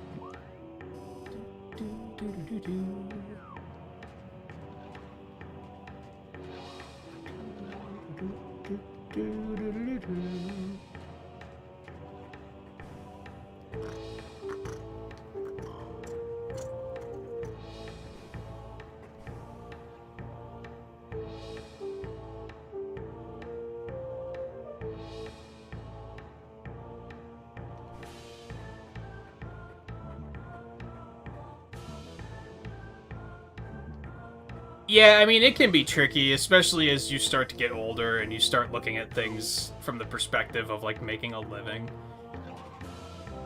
Yeah, I mean, it can be tricky, especially as you start to get older and you start looking at things from the perspective of, like, making a living.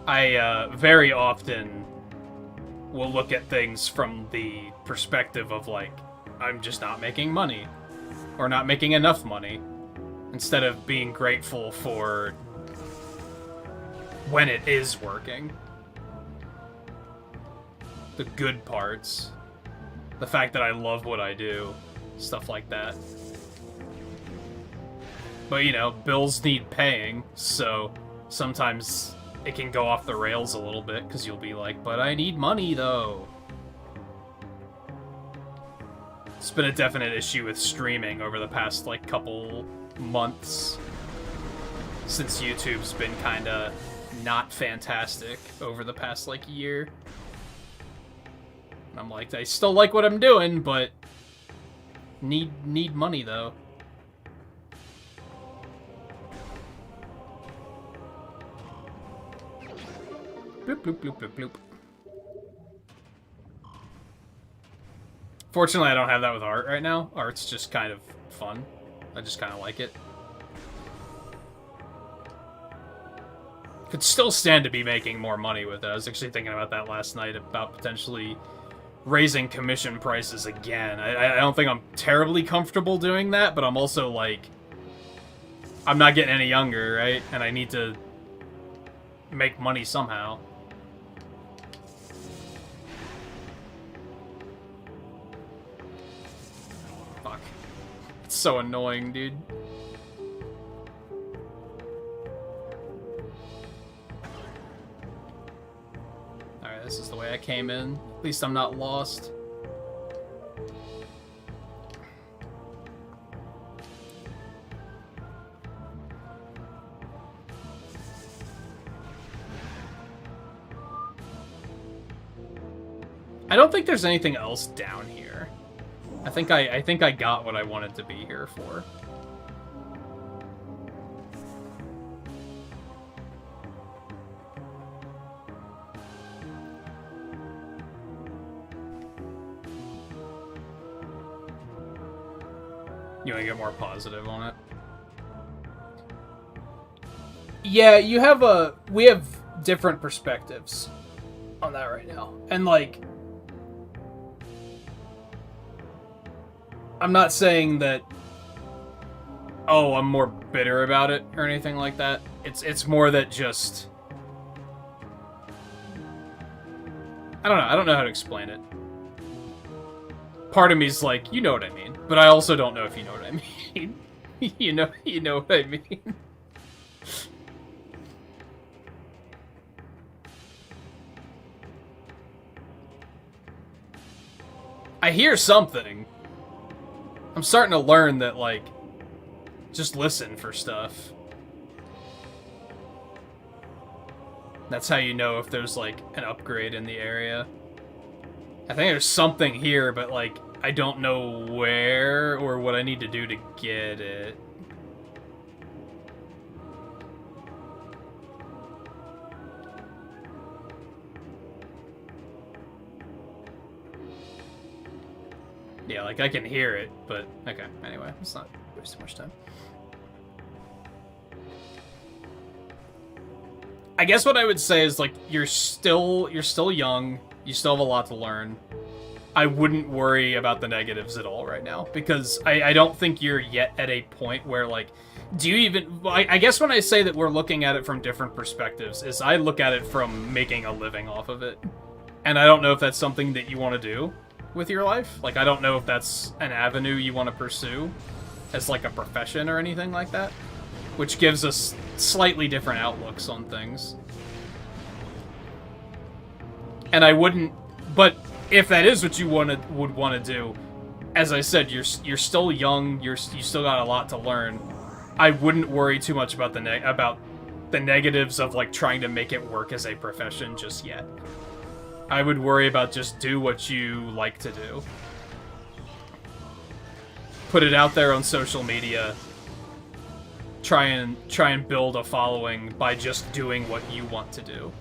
I, very often will look at things from the perspective of, like, I'm just not making money. Or not making enough money. Instead of being grateful for when it is working. The good parts. The fact that I love what I do. Stuff like that. But, you know, bills need paying, so sometimes it can go off the rails a little bit, because you'll be like, but I need money, though. It's been a definite issue with streaming over the past, like, couple months. Since YouTube's been kinda not fantastic over the past, like, year. I'm like, I still like what I'm doing, but need money, though. Bloop, bloop, bloop, bloop, bloop. Fortunately, I don't have that with art right now. Art's just kind of fun. I just kind of like it. Could still stand to be making more money with it. I was actually thinking about that last night, about potentially raising commission prices again. I don't think I'm terribly comfortable doing that, but I'm also like, I'm not getting any younger, right? And I need to make money somehow. Fuck. It's so annoying, dude. Alright, this is the way I came in. At least I'm not lost. I don't think there's anything else down here. I think I got what I wanted to be here for. You want to get more positive on it? Yeah, you have we have different perspectives on that right now. And, like, I'm not saying that, oh, I'm more bitter about it or anything like that. It's more that just, I don't know how to explain it. Part of me's like, you know what I mean, but I also don't know if you know what I mean. you know what I mean. I hear something. I'm starting to learn that, like, just listen for stuff. That's how you know if there's, like, an upgrade in the area. I think there's something here, but, like, I don't know where or what I need to do to get it. Yeah, like, I can hear it, but okay, anyway, let's not waste too much time. I guess what I would say is, like, you're still young, you still have a lot to learn. I wouldn't worry about the negatives at all right now, because I don't think you're yet at a point where, like, do you even... I guess when I say that we're looking at it from different perspectives, is I look at it from making a living off of it. And I don't know if that's something that you want to do with your life. Like, I don't know if that's an avenue you want to pursue as, like, a profession or anything like that, which gives us slightly different outlooks on things. And I wouldn't, but if that is what you would want to do, as I said, you're still young, you still got a lot to learn. I wouldn't worry too much about the negatives of, like, trying to make it work as a profession just yet. I would worry about just do what you like to do. Put it out there on social media. Try and build a following by just doing what you want to do.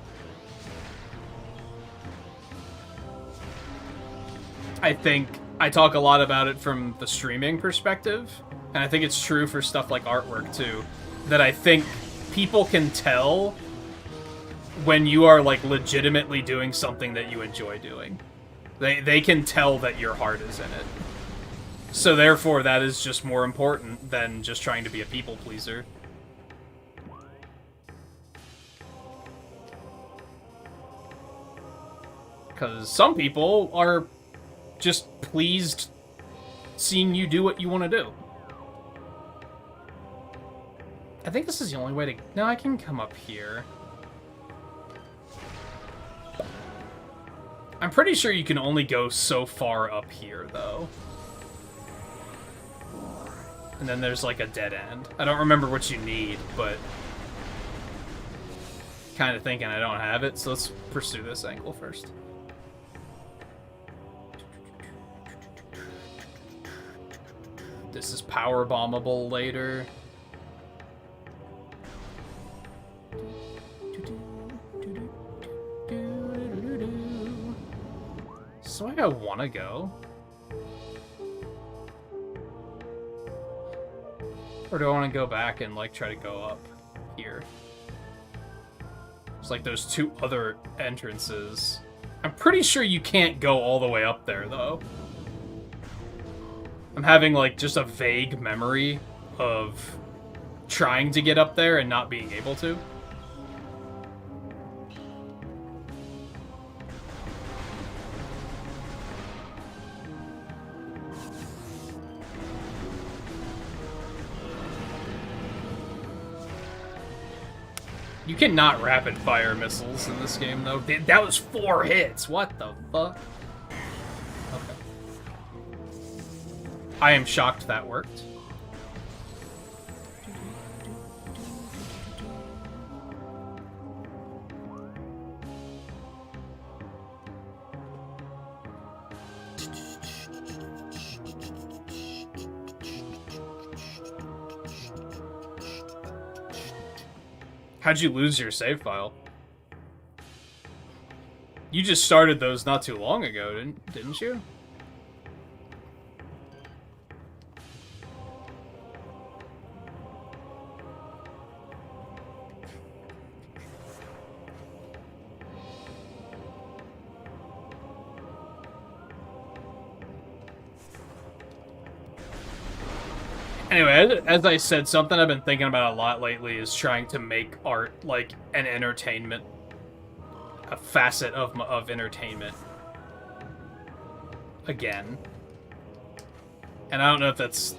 I think I talk a lot about it from the streaming perspective, and I think it's true for stuff like artwork too, that I think people can tell when you are like legitimately doing something that you enjoy doing. They can tell that your heart is in it. So therefore that is just more important than just trying to be a people pleaser. Because some people are just pleased seeing you do what you want to do. I think this is the only way to... No, I can come up here. I'm pretty sure you can only go so far up here, though. And then there's, like, a dead end. I don't remember what you need, but... kind of thinking I don't have it, so let's pursue this angle first. This is power bombable later. So I want to go. Or do I want to go back and like try to go up here? It's like those two other entrances. I'm pretty sure you can't go all the way up there though. I'm having like just a vague memory of trying to get up there and not being able to. You cannot rapid fire missiles in this game, though. That was 4 hits. What the fuck? Okay. I am shocked that worked. How'd you lose your save file? You just started those not too long ago, didn't you? Anyway, as I said, something I've been thinking about a lot lately is trying to make art like an entertainment, a facet of entertainment again. And I don't know if that's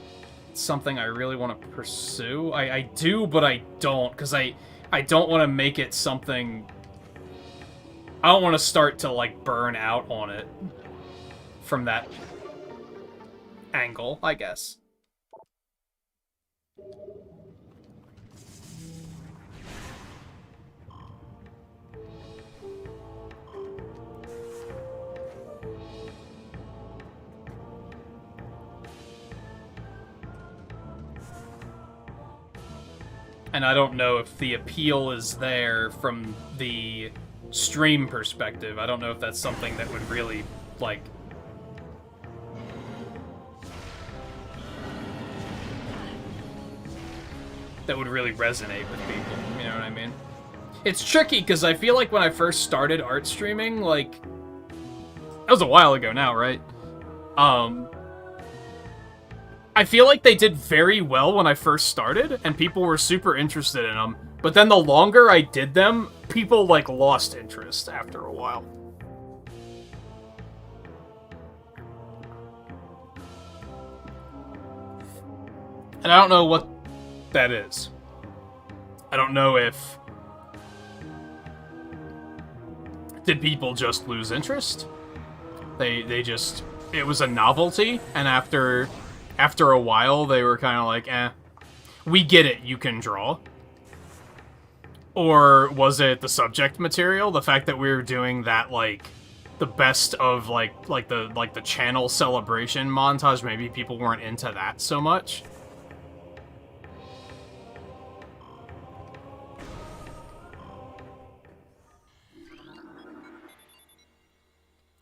something I really want to pursue. I do, but I don't, because I don't want to make it something... I don't want to start to, like, burn out on it from that angle, I guess. And I don't know if the appeal is there from the stream perspective. I don't know if that's something that would really, like... that would really resonate with people, you know what I mean? It's tricky, because I feel like when I first started art streaming, like... that was a while ago now, right? I feel like they did very well when I first started, and people were super interested in them. But then the longer I did them, people, like, lost interest after a while. And I don't know what that is. I don't know if... did people just lose interest? They just... it was a novelty, and after a while, they were kind of like, eh, we get it, you can draw. Or was it the subject material? The fact that we were doing that, like, the best of, like the channel celebration montage, maybe people weren't into that so much?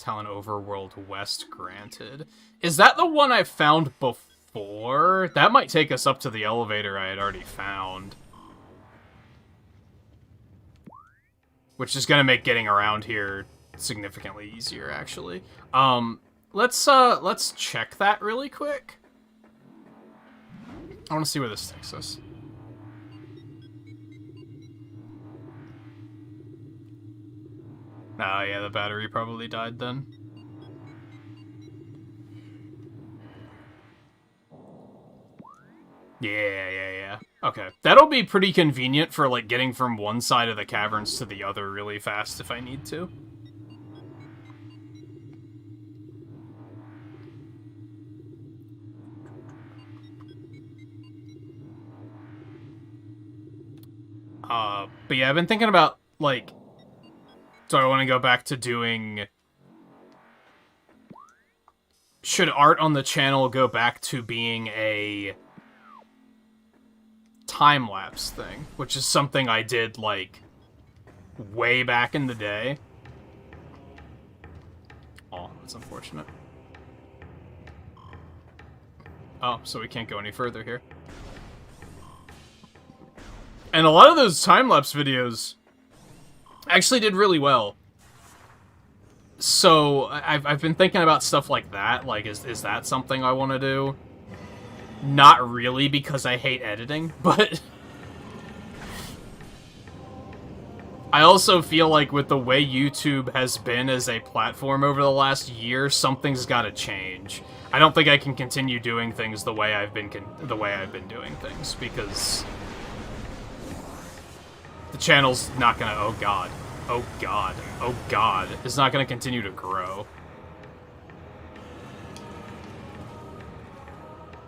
Talon Overworld West granted. Is that the one I found before? That might take us up to the elevator I had already found. Which is gonna make getting around here significantly easier, actually. Let's check that really quick. I want to see where this takes us. Oh, yeah, the battery probably died then. Yeah. Okay. That'll be pretty convenient for, like, getting from one side of the caverns to the other really fast if I need to. But yeah, I've been thinking about, like, do I want to go back to doing... Should art on the channel go back to being a time-lapse thing? Which is something I did, like, way back in the day. Oh, that's unfortunate. Oh, so we can't go any further here. And a lot of those time-lapse videos actually did really well. So, I've been thinking about stuff like that. Like, is that something I want to do? Not really, because I hate editing, but... I also feel like with the way YouTube has been as a platform over the last year, something's gotta change. I don't think I can continue doing things the way I've been doing things, because... the channel's not gonna... Oh god. Oh god. Oh god. It's not gonna continue to grow.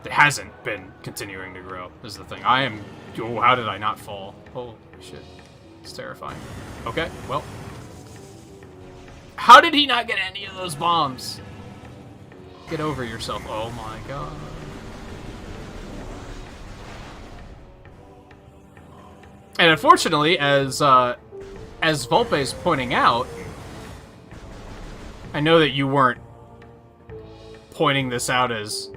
It hasn't been continuing to grow, is the thing. I am... Oh, how did I not fall? Holy shit. It's terrifying. Okay, well. How did he not get any of those bombs? Get over yourself. Oh my god. And unfortunately, as Volpe's pointing out, I know that you weren't pointing this out as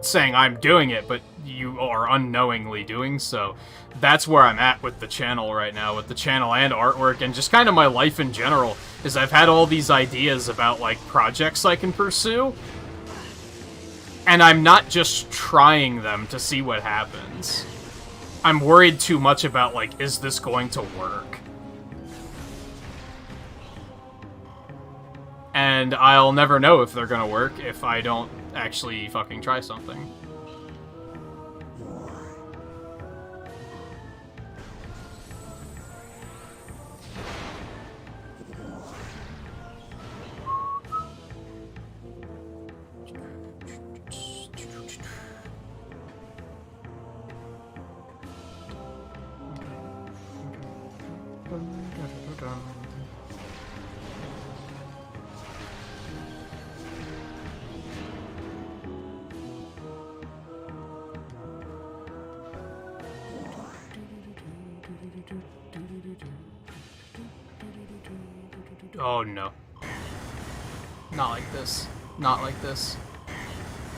saying I'm doing it, but you are unknowingly doing so. That's where I'm at with the channel right now, with the channel and artwork, and just kind of my life in general, is I've had all these ideas about, like, projects I can pursue, and I'm not just trying them to see what happens. I'm worried too much about, like, is this going to work? And I'll never know if they're gonna work if I don't actually fucking try something. Oh no. Not like this. Not like this.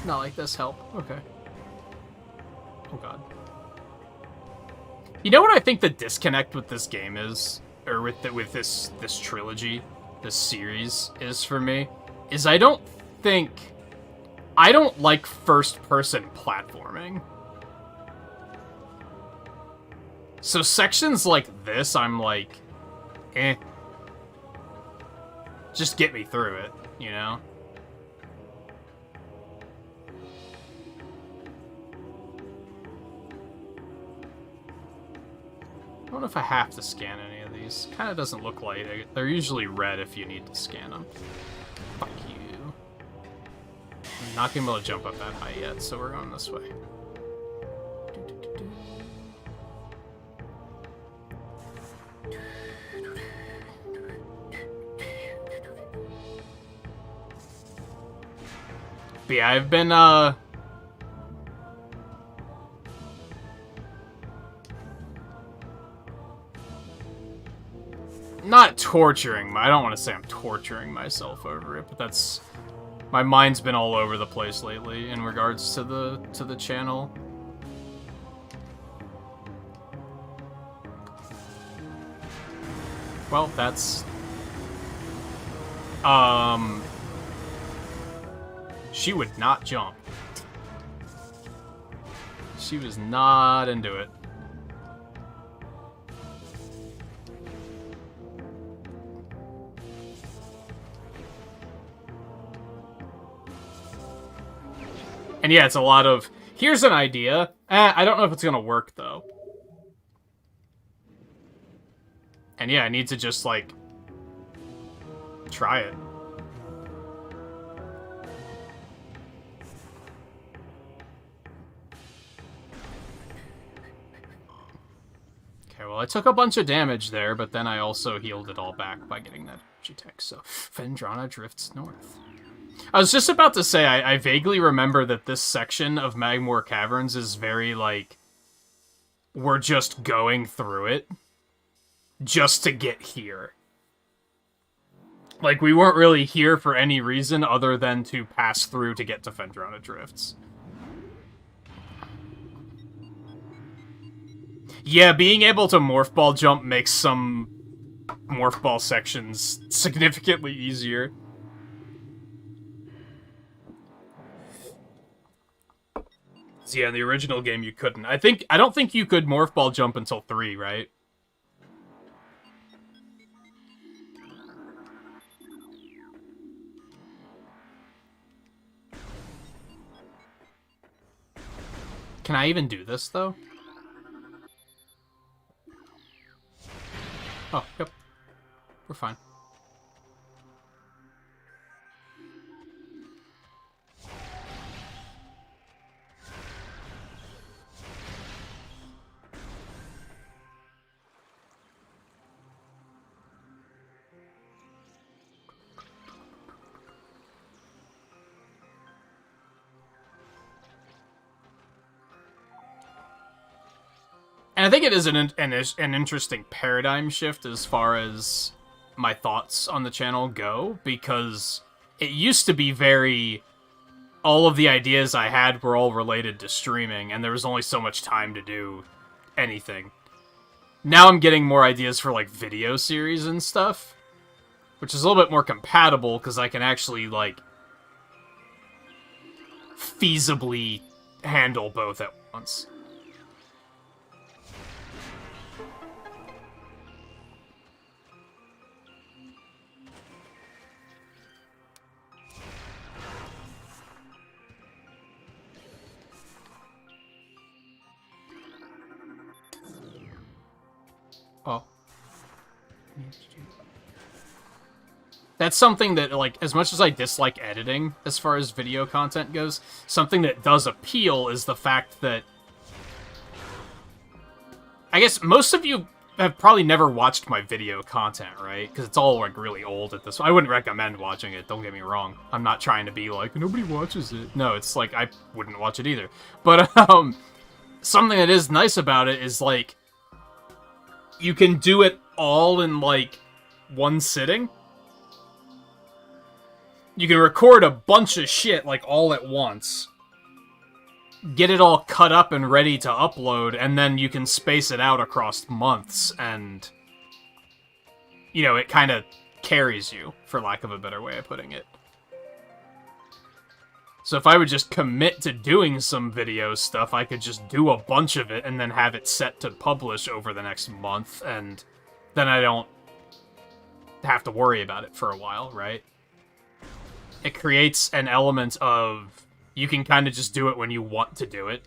Not like this. Help. Okay. Oh god. You know what I think the disconnect with this game is? Or with this trilogy, this series, is for me? Is I don't like first-person platforming. So sections like this, I'm like, eh. Just get me through it, you know? I don't know if I have to scan any of these. Kind of doesn't look like it. They're usually red if you need to scan them. Fuck you. I'm not gonna be able to jump up that high yet, so we're going this way. But yeah, I've been, not torturing. I don't want to say I'm torturing myself over it, but that's... My mind's been all over the place lately in regards to the channel. Well, that's... She would not jump. She was not into it. And yeah, it's a lot of, here's an idea. I don't know if it's gonna work, though. And yeah, I need to just, like, try it. Okay, well, I took a bunch of damage there, but then I also healed it all back by getting that energy tech, so Phendrana drifts north. I was just about to say, I vaguely remember that this section of Magmoor Caverns is very, like, we're just going through it just to get here. Like, we weren't really here for any reason other than to pass through to get to Phendrana Drifts. Yeah, being able to Morph Ball jump makes some Morph Ball sections significantly easier. So yeah, in the original game you couldn't. I don't think you could Morph Ball jump until 3, right? Can I even do this, though? Oh, yep. We're fine. And I think it is an interesting paradigm shift as far as my thoughts on the channel go, because it used to be very... all of the ideas I had were all related to streaming, and there was only so much time to do anything. Now I'm getting more ideas for, like, video series and stuff, which is a little bit more compatible, because I can actually, like, feasibly handle both at once. Oh. That's something that, like, as much as I dislike editing as far as video content goes, something that does appeal is the fact that... I guess most of you have probably never watched my video content, right? Because it's all, like, really old at this point. I wouldn't recommend watching it, don't get me wrong. I'm not trying to be like, nobody watches it. No, it's like, I wouldn't watch it either. But, something that is nice about it is, like, you can do it all in, like, one sitting. You can record a bunch of shit, like, all at once. Get it all cut up and ready to upload, and then you can space it out across months, and... you know, it kind of carries you, for lack of a better way of putting it. So if I would just commit to doing some video stuff, I could just do a bunch of it and then have it set to publish over the next month, and then I don't have to worry about it for a while, right? It creates an element of you can kind of just do it when you want to do it.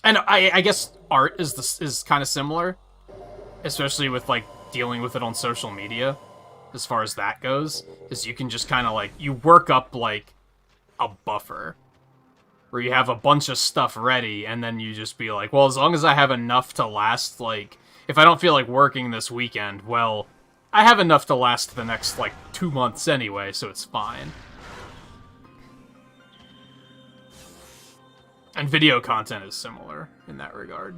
And I guess art is kind of similar, especially with, like, dealing with it on social media. As far as that goes, is you can just kind of, like, you work up, like, a buffer, where you have a bunch of stuff ready, and then you just be like, well, as long as I have enough to last, like, if I don't feel like working this weekend, well, I have enough to last the next, like, 2 months anyway, so it's fine. And video content is similar in that regard.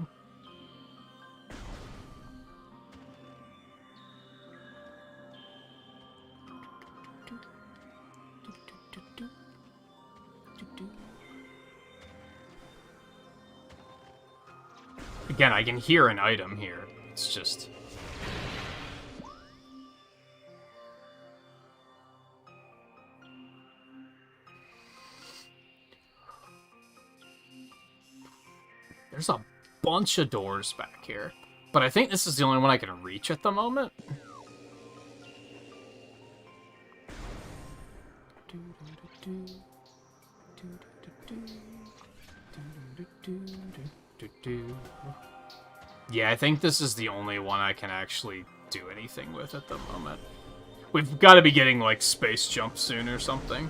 Again, I can hear an item here. It's just... There's a bunch of doors back here. But I think this is the only one I can reach at the moment. Yeah, I think this is the only one I can actually do anything with at the moment. We've got to be getting, like, space jump soon or something.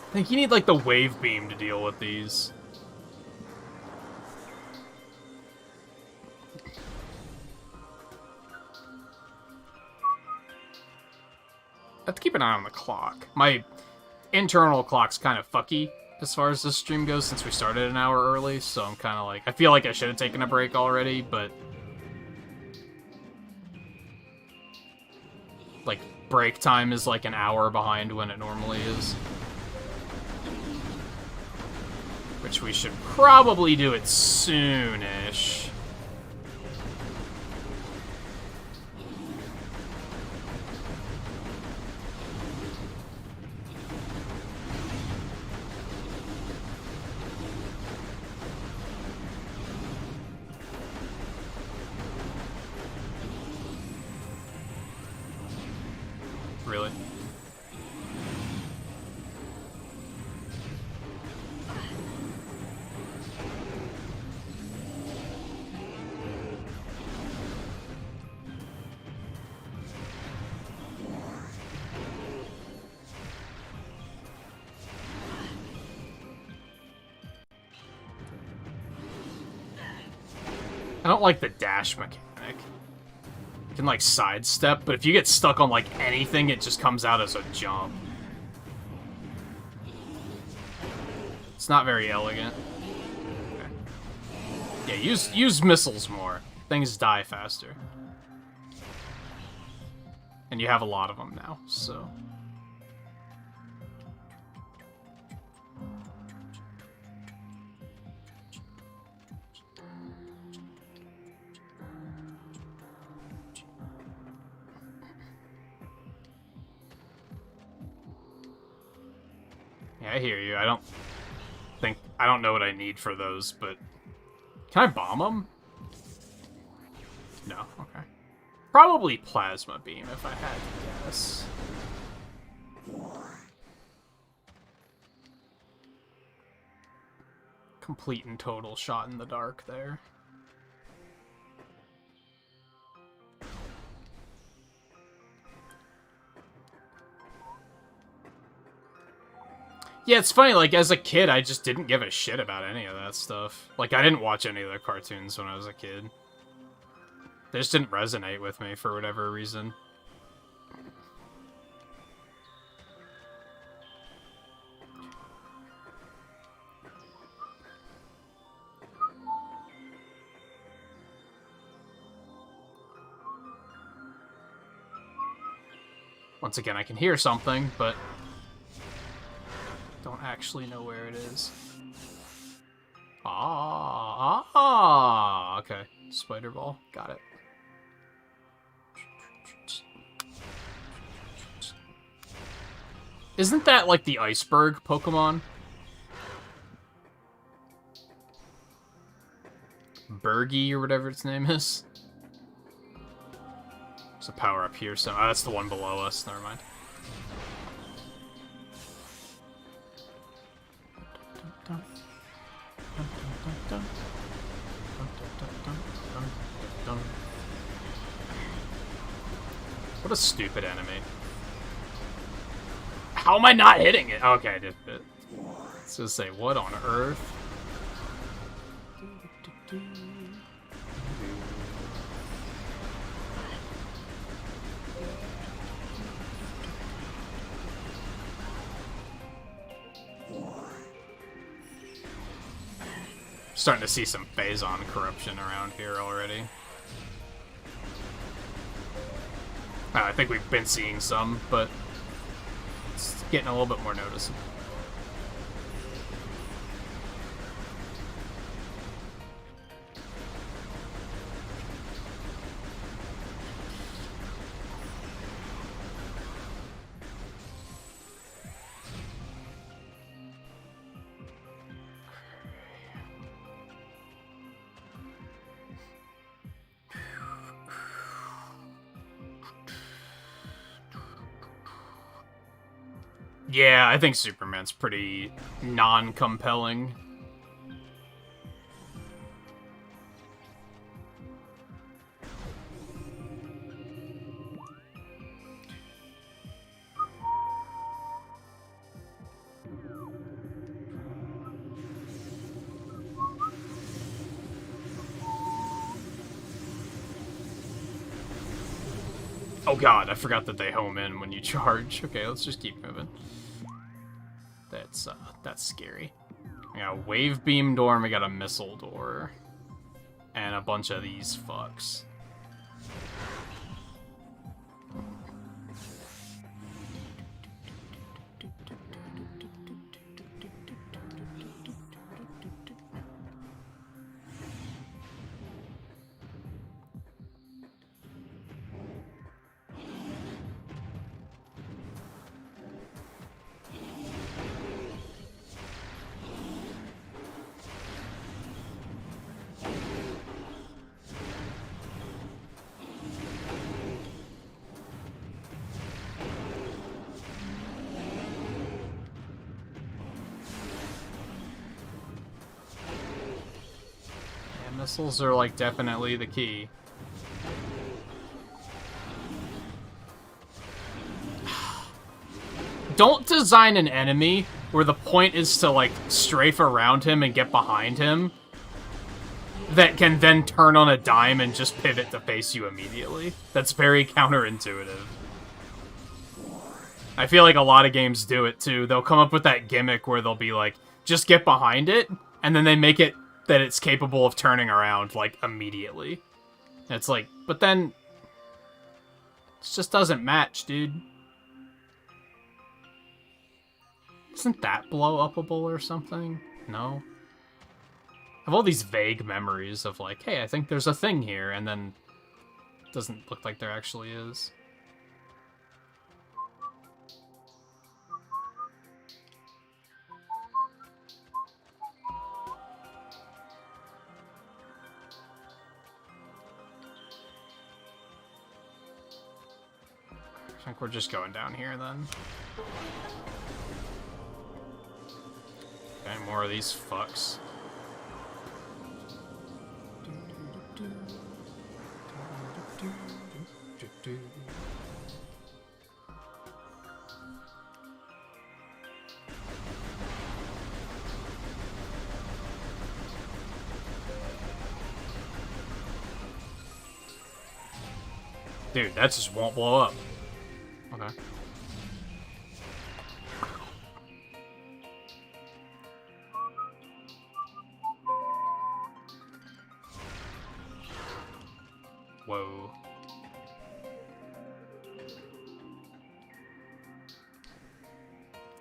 I think you need, like, the wave beam to deal with these. I have to keep an eye on the clock. My internal clock's kind of fucky as far as this stream goes since we started an hour early, so I'm kind of like... I feel like I should have taken a break already, but... Like, break time is like an hour behind when it normally is. Which we should probably do it soonish. Really? I don't like the dash mechanic. You can, like, sidestep, but if you get stuck on, like, anything, it just comes out as a jump. It's not very elegant. Okay. Yeah, use missiles more. Things die faster. And you have a lot of them now, so... Yeah, I hear you. I don't know what I need for those, but... Can I bomb them? No, okay. Probably plasma beam, if I had to guess. Complete and total shot in the dark there. Yeah, it's funny, like, as a kid, I just didn't give a shit about any of that stuff. Like, I didn't watch any of the cartoons when I was a kid. They just didn't resonate with me for whatever reason. Once again, I can hear something, but... don't actually know where it is. Okay. Spider ball. Got it. Isn't that like the iceberg Pokemon? Bergie or whatever its name is. There's a power up here, so that's the one below us. Never mind. What a stupid enemy. How am I not hitting it? Okay, I did it. Let's just say, what on earth? Starting to see some Phazon corruption around here already. I think we've been seeing some, but it's getting a little bit more noticeable. Yeah, I think Superman's pretty non-compelling. Oh god, I forgot that they home in when you charge. Okay, let's just keep moving. That's scary. We got a wave beam door, and we got a missile door. And a bunch of these fucks. Missiles are, like, definitely the key. Don't design an enemy where the point is to, like, strafe around him and get behind him that can then turn on a dime and just pivot to face you immediately. That's very counterintuitive. I feel like a lot of games do it, too. They'll come up with that gimmick where they'll be like, just get behind it, and then they make it that it's capable of turning around, like, immediately. And it's like, but then... It just doesn't match, dude. Isn't that blow-upable or something? No? I have all these vague memories of, like, hey, I think there's a thing here, and then it doesn't look like there actually is. I think we're just going down here, then. Okay, more of these fucks. Dude, that just won't blow up. Okay. Whoa.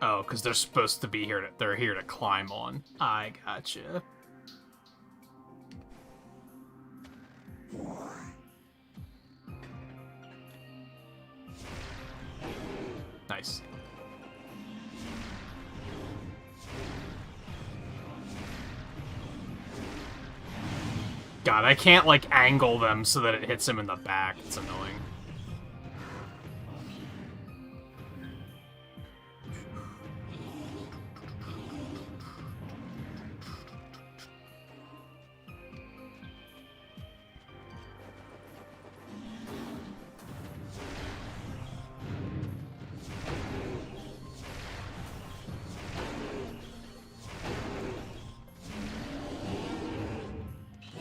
Oh, because they're supposed to be here. They're here to climb on. I gotcha. Nice. God, I can't, like, angle them so that it hits him in the back. It's annoying.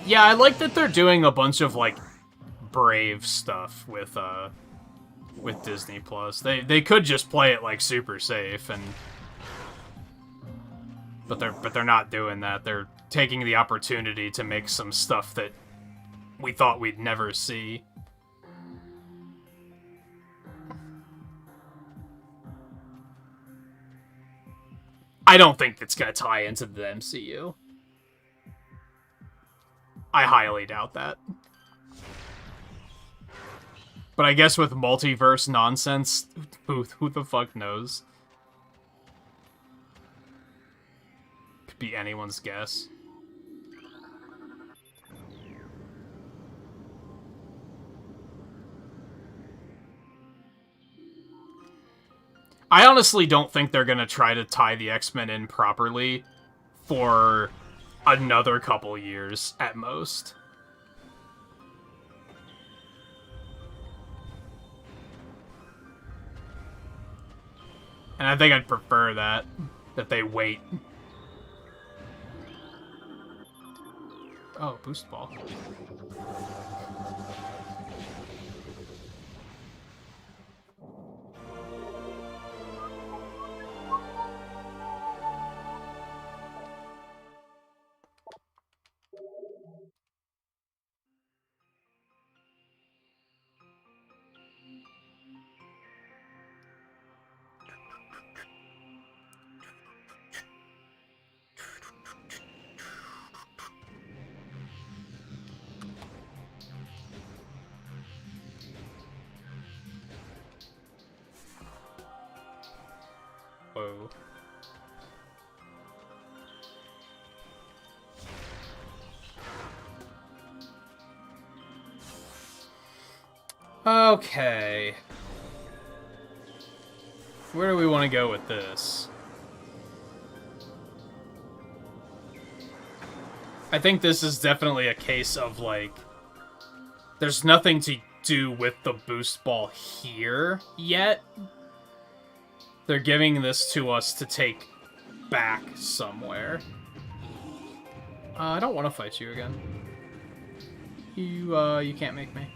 Yeah, I like that they're doing a bunch of, like, brave stuff with Disney Plus. They could just play it, like, super safe, and but they're not doing that. They're taking the opportunity to make some stuff that we thought we'd never see. I don't think it's gonna tie into the MCU. I highly doubt that. But I guess with multiverse nonsense, who the fuck knows? Could be anyone's guess. I honestly don't think they're gonna try to tie the X-Men in properly for another couple years at most. And I think I'd prefer that they wait. Oh, boost ball. Whoa. Okay. Where do we want to go with this? I think this is definitely a case of, like, there's nothing to do with the boost ball here yet. They're giving this to us to take back somewhere. I don't want to fight you again. You can't make me.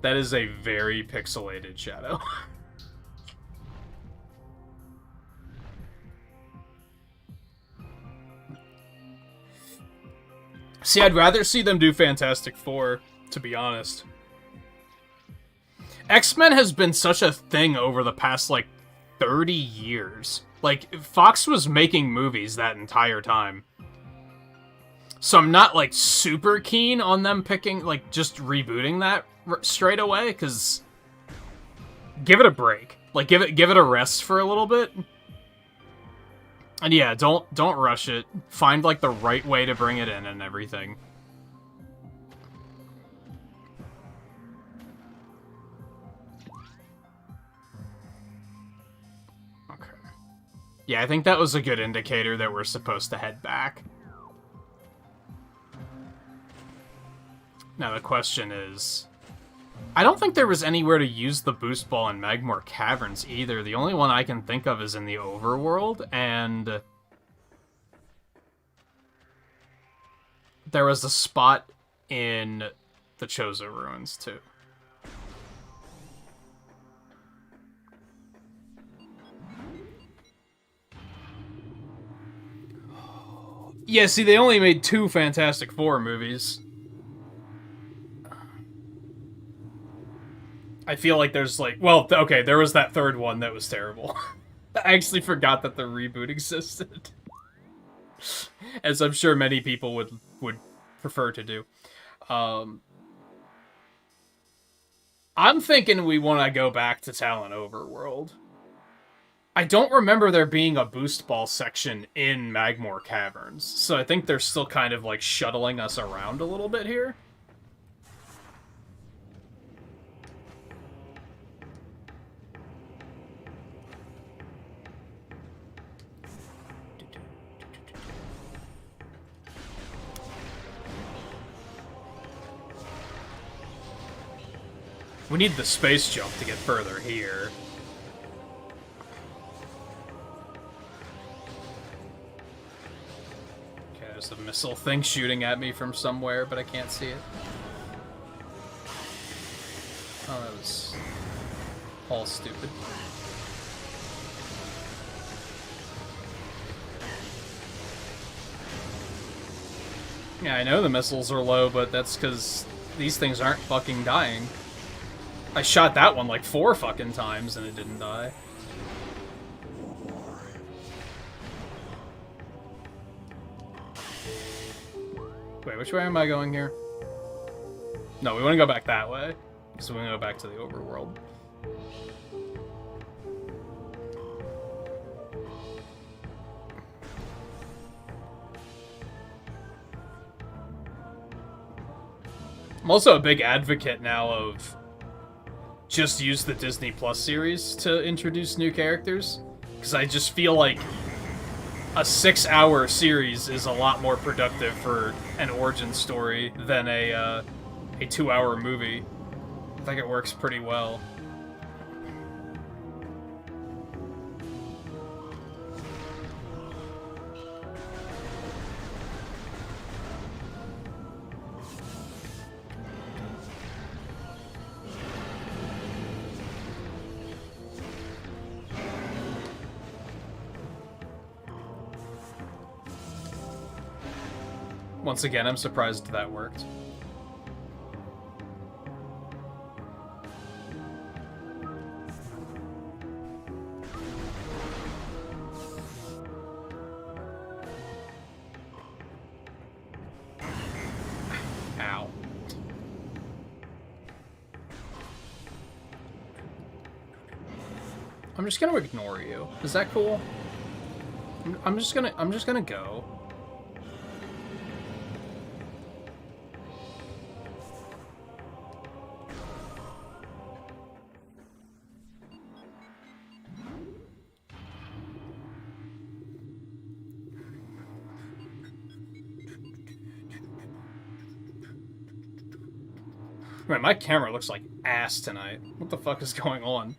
That is a very pixelated shadow. See, I'd rather see them do Fantastic Four, to be honest. X-Men has been such a thing over the past, like, 30 years. Like, Fox was making movies that entire time. So I'm not, like, super keen on them picking, like, just rebooting that straight away, because give it a break. Like, give it a rest for a little bit. And yeah, don't rush it. Find, like, the right way to bring it in and everything. Okay. Yeah, I think that was a good indicator that we're supposed to head back. Now the question is, I don't think there was anywhere to use the boost ball in Magmore Caverns either. The only one I can think of is in the overworld, and there was a spot in the Chozo Ruins too. Yeah, see, they only made 2 Fantastic Four movies. I feel like there's, like... Well, okay, there was that third one that was terrible. I actually forgot that the reboot existed. As I'm sure many people would prefer to do. I'm thinking we want to go back to Talon Overworld. I don't remember there being a boost ball section in Magmore Caverns, so I think they're still kind of, like, shuttling us around a little bit here. We need the space jump to get further here. Okay, there's a missile thing shooting at me from somewhere, but I can't see it. Oh, that was all stupid. Yeah, I know the missiles are low, but that's because these things aren't fucking dying. I shot that one like 4 fucking times and it didn't die. Wait, which way am I going here? No, we want to go back that way. Because we want to go back to the overworld. I'm also a big advocate now of just use the Disney Plus series to introduce new characters. Because I just feel like a 6-hour series is a lot more productive for an origin story than a 2-hour movie. I think it works pretty well. Once again, I'm surprised that worked. Ow. I'm just gonna ignore you. Is that cool? I'm just gonna go. Man, my camera looks like ass tonight. What the fuck is going on?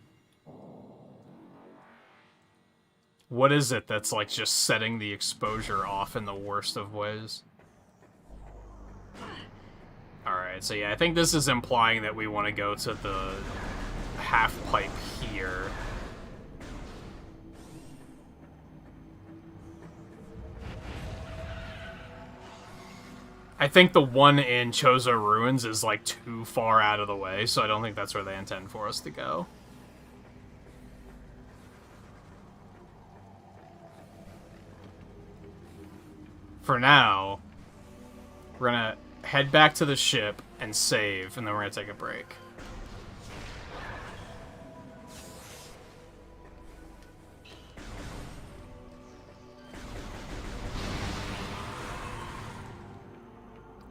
What is it that's like just setting the exposure off in the worst of ways? Alright, so yeah, I think this is implying that we want to go to the half pipe here. I think the one in Chozo Ruins is like too far out of the way, so I don't think that's where they intend for us to go. For now, we're gonna head back to the ship and save, and then we're gonna take a break.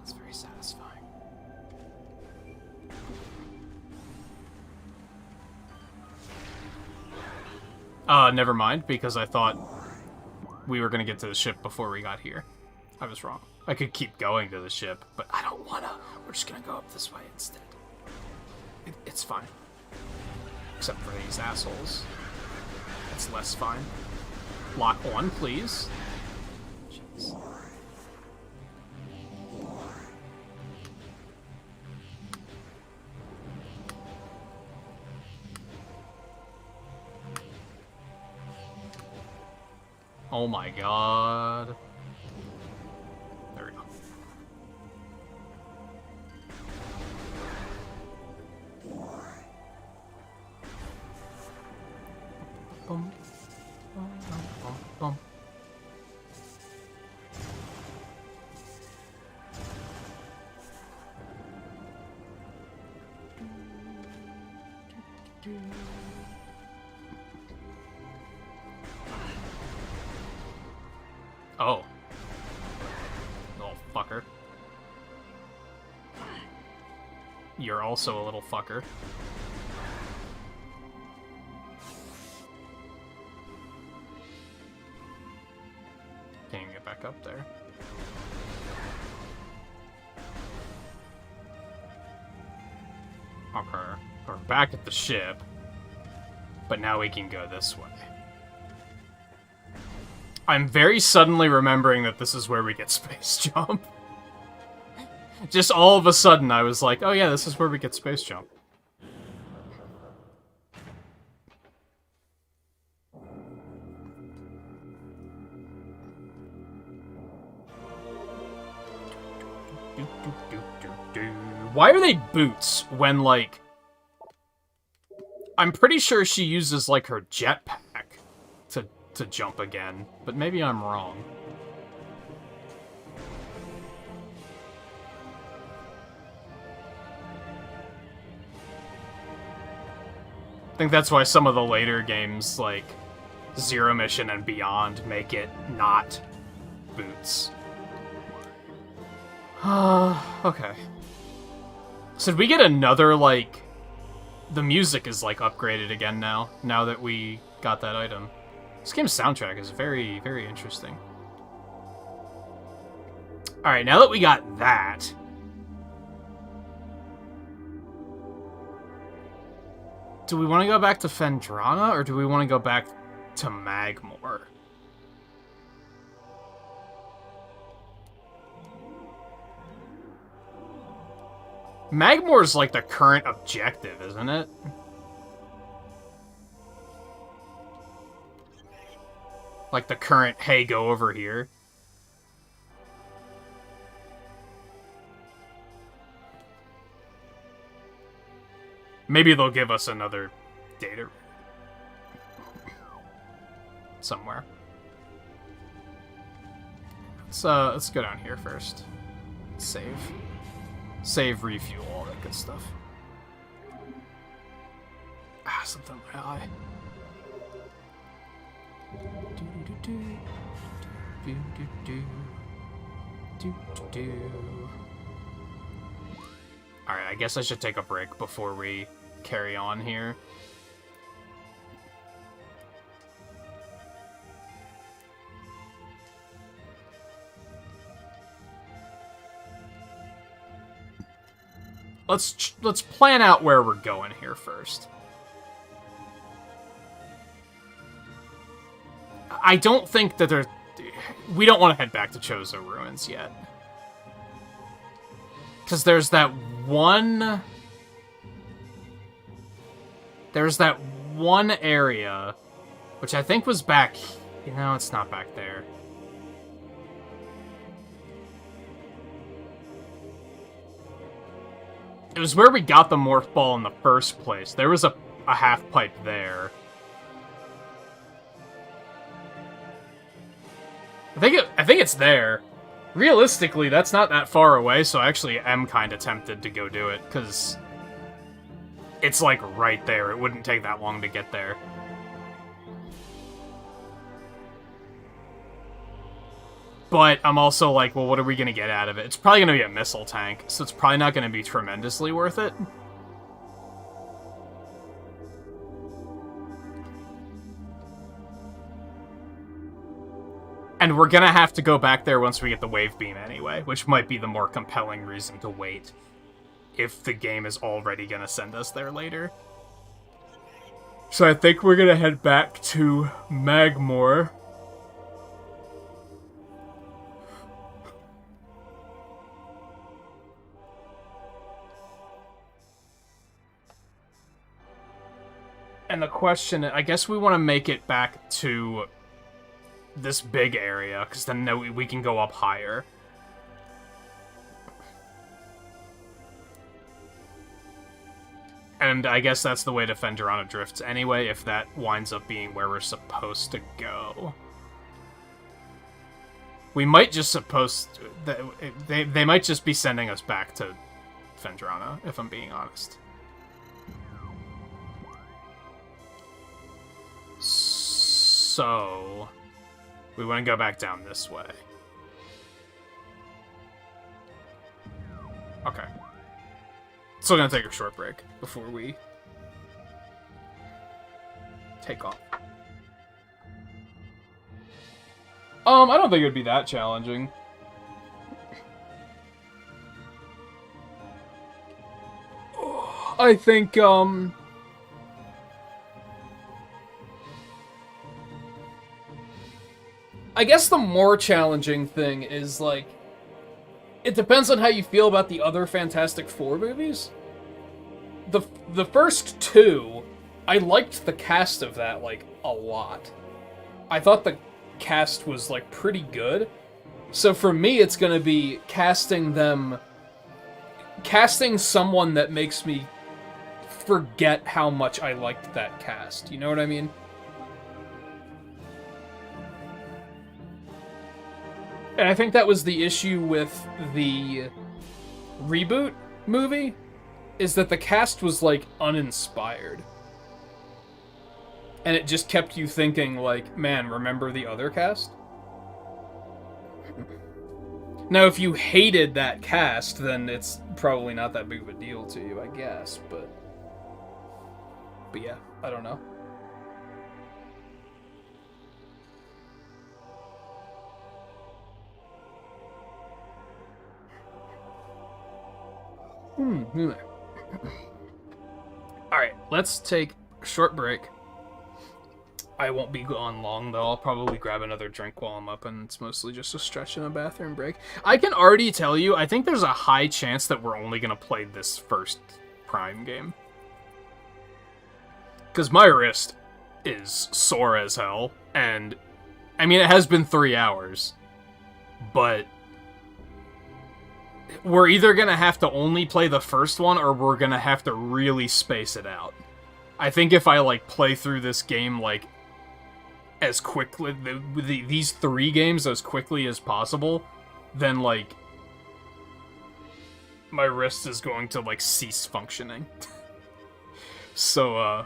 It's very satisfying. Never mind, because I thought we were gonna get to the ship before we got here. I was wrong. I could keep going to the ship, but I don't wanna. We're just gonna go up this way instead. It's fine. Except for these assholes. It's less fine. Lock on, please. Jeez. Oh my god. There we go. Boom. Boom, boom, boom, boom. Oh. Little fucker. You're also a little fucker. Can't even get back up there. Okay. We're back at the ship. But now we can go this way. I'm very suddenly remembering that this is where we get space jump. Just all of a sudden, I was like, oh yeah, this is where we get space jump. Why are they boots when, like... I'm pretty sure she uses, like, her jetpack to jump again, but maybe I'm wrong. I think that's why some of the later games, like Zero Mission and Beyond, make it not boots. Okay. So did we get another, like... The music is, like, upgraded again now that we got that item. This game's soundtrack is very, very interesting. Alright, now that we got that... Do we want to go back to Phendrana, or do we want to go back to Magmore? Magmore's like the current objective, isn't it? Like the current, hey, go over here. Maybe they'll give us another data somewhere. Let's go down here first. Save. Save, refuel, all that good stuff. Ah, something in my eye. Alright, I guess I should take a break before we carry on here. Let's plan out where we're going here first. I don't think that we don't want to head back to Chozo Ruins yet. Because there's that one area, which I think was back... You know, it's not back there. It was where we got the Morph Ball in the first place. There was a half pipe there. I think it's there. Realistically, that's not that far away, so I actually am kind of tempted to go do it, because it's, like, right there. It wouldn't take that long to get there. But I'm also like, well, what are we going to get out of it? It's probably going to be a missile tank, so it's probably not going to be tremendously worth it. And we're gonna have to go back there once we get the wave beam anyway, which might be the more compelling reason to wait if the game is already gonna send us there later. So I think we're gonna head back to Magmore. And the question, I guess we want to make it back to this big area, because then we can go up higher. And I guess that's the way to Phendrana Drifts anyway, if that winds up being where we're supposed to go. We might just they might just be sending us back to Phendrana, if I'm being honest. So we want to go back down this way. Okay. Still gonna take a short break before we take off. I don't think it would be that challenging. I think, I guess the more challenging thing is, like, it depends on how you feel about the other Fantastic Four movies. The first two, I liked the cast of that, like, a lot. I thought the cast was, like, pretty good. So for me, it's going to be casting someone that makes me forget how much I liked that cast. You know what I mean? And I think that was the issue with the reboot movie, is that the cast was, like, uninspired. And it just kept you thinking, like, man, remember the other cast? Now, if you hated that cast, then it's probably not that big of a deal to you, I guess, but yeah, I don't know. Alright, let's take a short break. I won't be gone long, though. I'll probably grab another drink while I'm up, and it's mostly just a stretch and a bathroom break. I can already tell you, I think there's a high chance that we're only going to play this first Prime game. Because my wrist is sore as hell, and, I mean, it has been 3 hours, but we're either going to have to only play the first one, or we're going to have to really space it out. I think if I, like, play through this game, like, as quickly, these 3 games as quickly as possible, then, like, my wrist is going to, like, cease functioning. So, I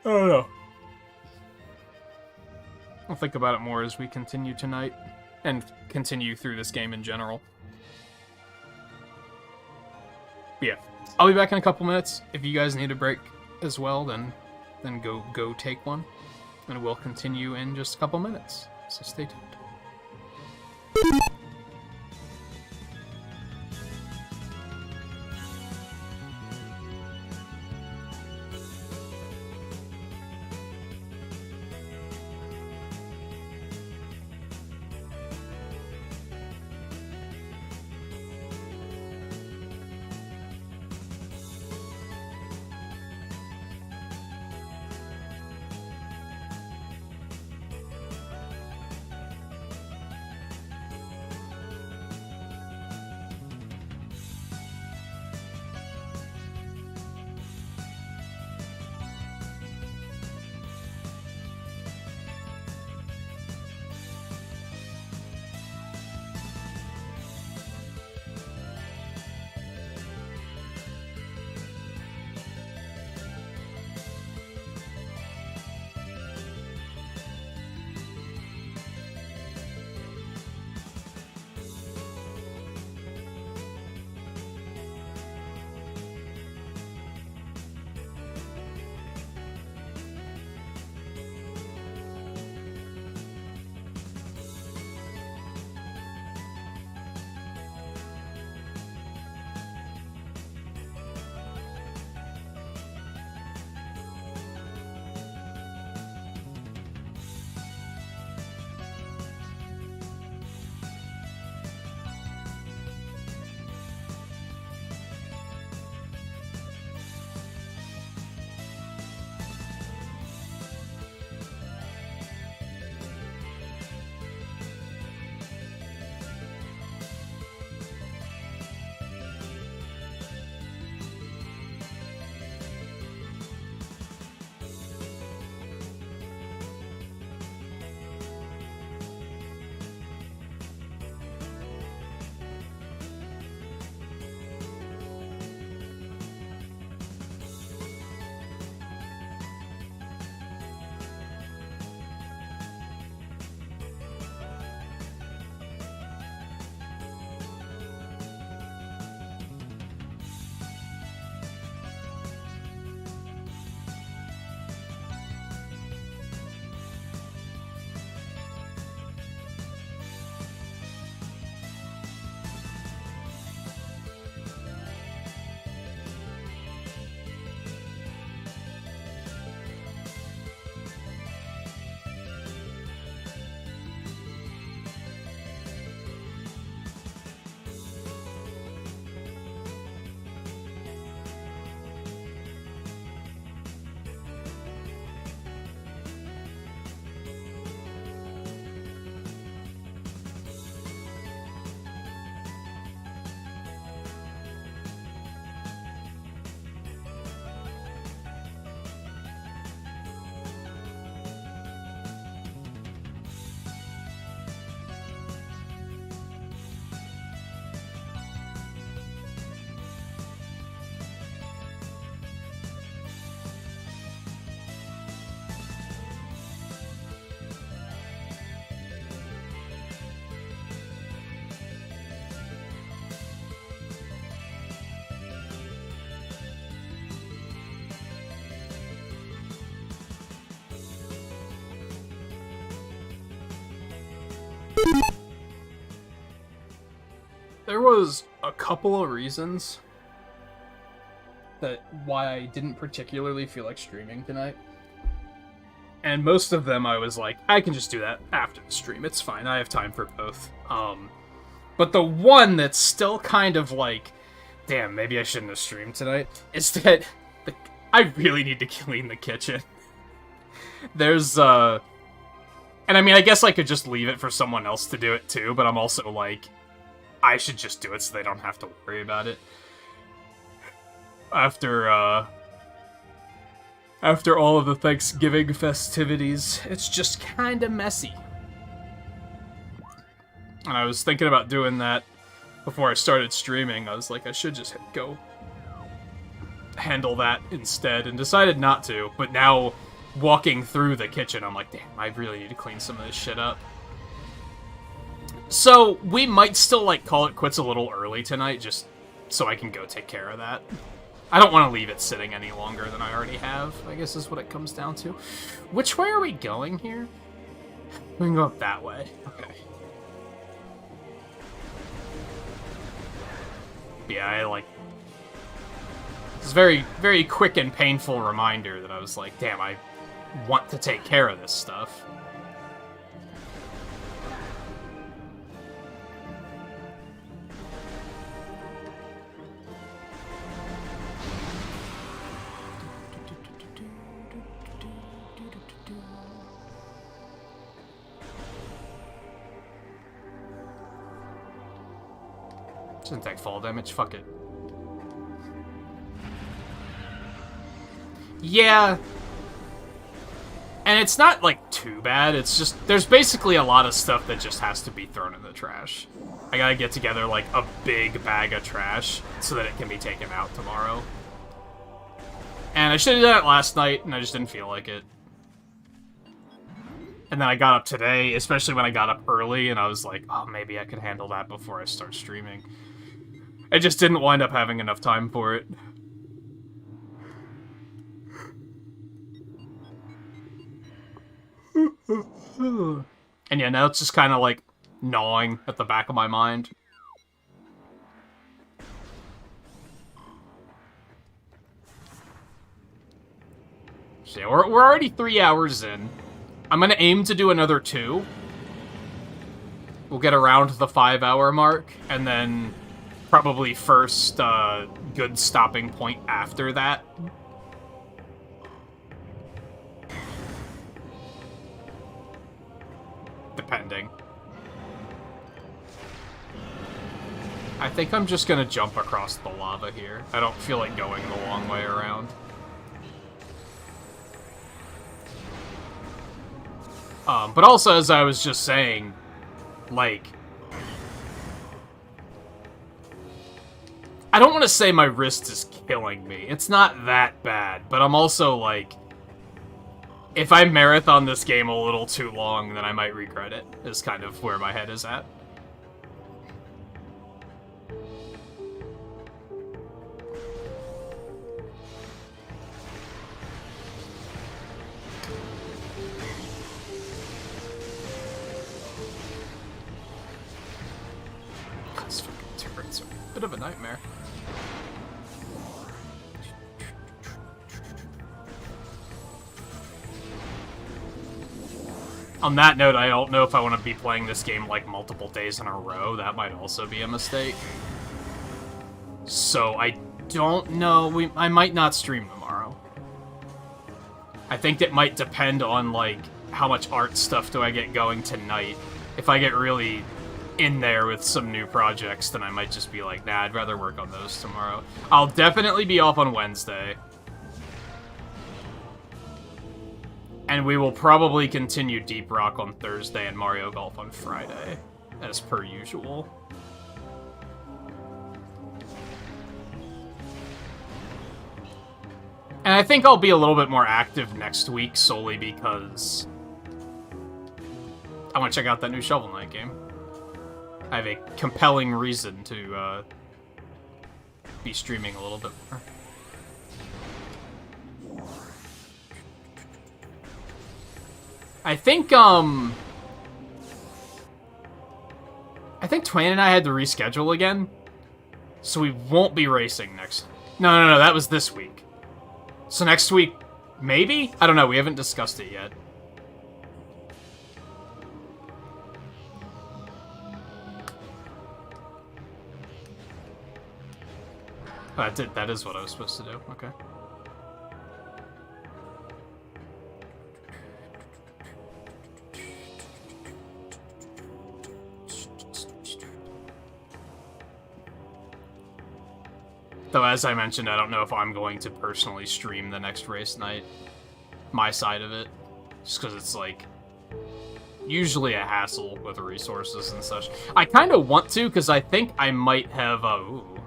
don't know. I'll think about it more as we continue tonight, and continue through this game in general. But yeah, I'll be back in a couple minutes. If you guys need a break as well, then go take one, and we'll continue in just a couple minutes. So stay tuned. There was a couple of reasons that why I didn't particularly feel like streaming tonight. And most of them I was like, I can just do that after the stream. It's fine. I have time for both. But the one that's still kind of like, damn, maybe I shouldn't have streamed tonight, is that I really need to clean the kitchen. There's, and I mean, I guess I could just leave it for someone else to do it too, but I'm also like, I should just do it so they don't have to worry about it. After all of the Thanksgiving festivities, it's just kinda messy. And I was thinking about doing that before I started streaming. I was like, I should just go handle that instead, and decided not to. But now, walking through the kitchen, I'm like, damn, I really need to clean some of this shit up. So, we might still, like, call it quits a little early tonight, just so I can go take care of that. I don't want to leave it sitting any longer than I already have, I guess is what it comes down to. Which way are we going here? We can go up that way. Okay. Yeah, I, like... It's a very, very quick and painful reminder that I was like, damn, I want to take care of this stuff. Doesn't take fall damage, fuck it. Yeah. And it's not, like, too bad, it's just, there's basically a lot of stuff that just has to be thrown in the trash. I gotta get together, like, a big bag of trash so that it can be taken out tomorrow. And I should've done it last night, and I just didn't feel like it. And then I got up today, especially when I got up early, and I was like, oh, maybe I could handle that before I start streaming. I just didn't wind up having enough time for it. And yeah, now it's just kind of like gnawing at the back of my mind. So yeah, we're already 3 hours in. I'm gonna aim to do another 2. We'll get around the 5-hour mark, and then probably first good stopping point after that. Depending. I think I'm just gonna jump across the lava here. I don't feel like going the long way around. But also, as I was just saying, like, I don't want to say my wrist is killing me. It's not that bad, but I'm also like, if I marathon this game a little too long, then I might regret it, is kind of where my head is at. This fucking turret's a bit of a nightmare. On that note, I don't know if I want to be playing this game like multiple days in a row. That might also be a mistake. So I don't know. I might not stream tomorrow. I think it might depend on like how much art stuff do I get going tonight. If I get really in there with some new projects, then I might just be like, nah, I'd rather work on those tomorrow. I'll definitely be off on Wednesday. And we will probably continue Deep Rock on Thursday and Mario Golf on Friday, as per usual. And I think I'll be a little bit more active next week, solely because I want to check out that new Shovel Knight game. I have a compelling reason to be streaming a little bit more. I think, I think Twain and I had to reschedule again, so we won't be racing next... No, that was this week. So next week, maybe? I don't know, we haven't discussed it yet. Oh, that is what I was supposed to do, okay. Though, as I mentioned, I don't know if I'm going to personally stream the next race night. My side of it. Just because it's, like, usually a hassle with resources and such. I kind of want to, because I think I might have, ooh.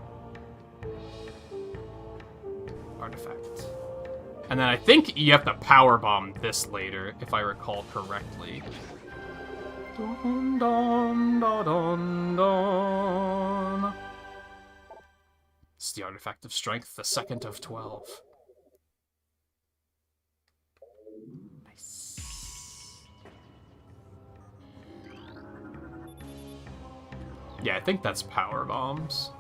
Artifact. And then I think you have to powerbomb this later, if I recall correctly. Dun, dun, dun, dun, dun. It's the Artifact of Strength, the second of 12. Nice. Yeah, I think that's power bombs.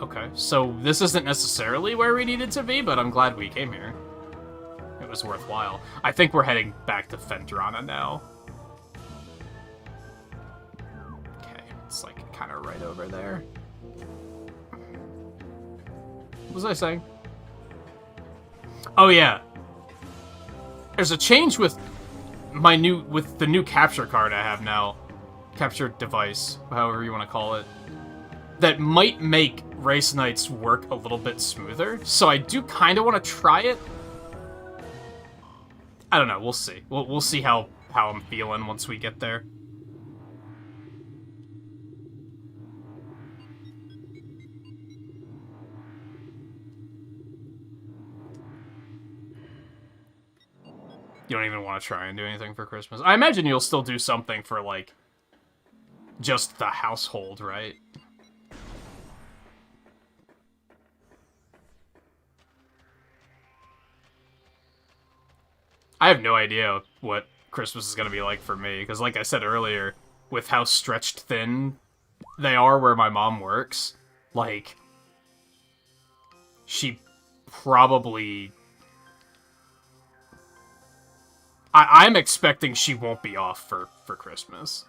Okay, so this isn't necessarily where we needed to be, but I'm glad we came here. It was worthwhile. I think we're heading back to Fendrana now. Okay, it's like kind of right over there. What was I saying? Oh yeah. There's a change with the new capture card I have now. Capture device, however you want to call it. That might make race nights work a little bit smoother. So I do kind of want to try it. I don't know, we'll see. We'll see how I'm feeling once we get there. You don't even want to try and do anything for Christmas. I imagine you'll still do something for, like, just the household, right? I have no idea what Christmas is going to be like for me, because like I said earlier, with how stretched thin they are where my mom works, like, she probably... I'm expecting she won't be off for Christmas.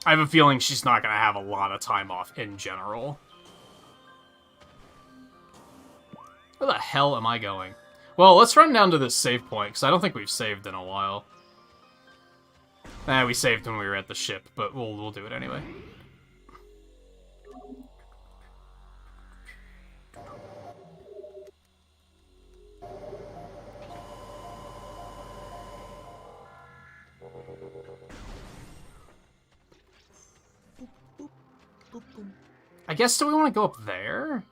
I have a feeling she's not going to have a lot of time off in general. Where the hell am I going? Well, let's run down to this save point, because I don't think we've saved in a while. We saved when we were at the ship, but we'll do it anyway. I guess, do we want to go up there?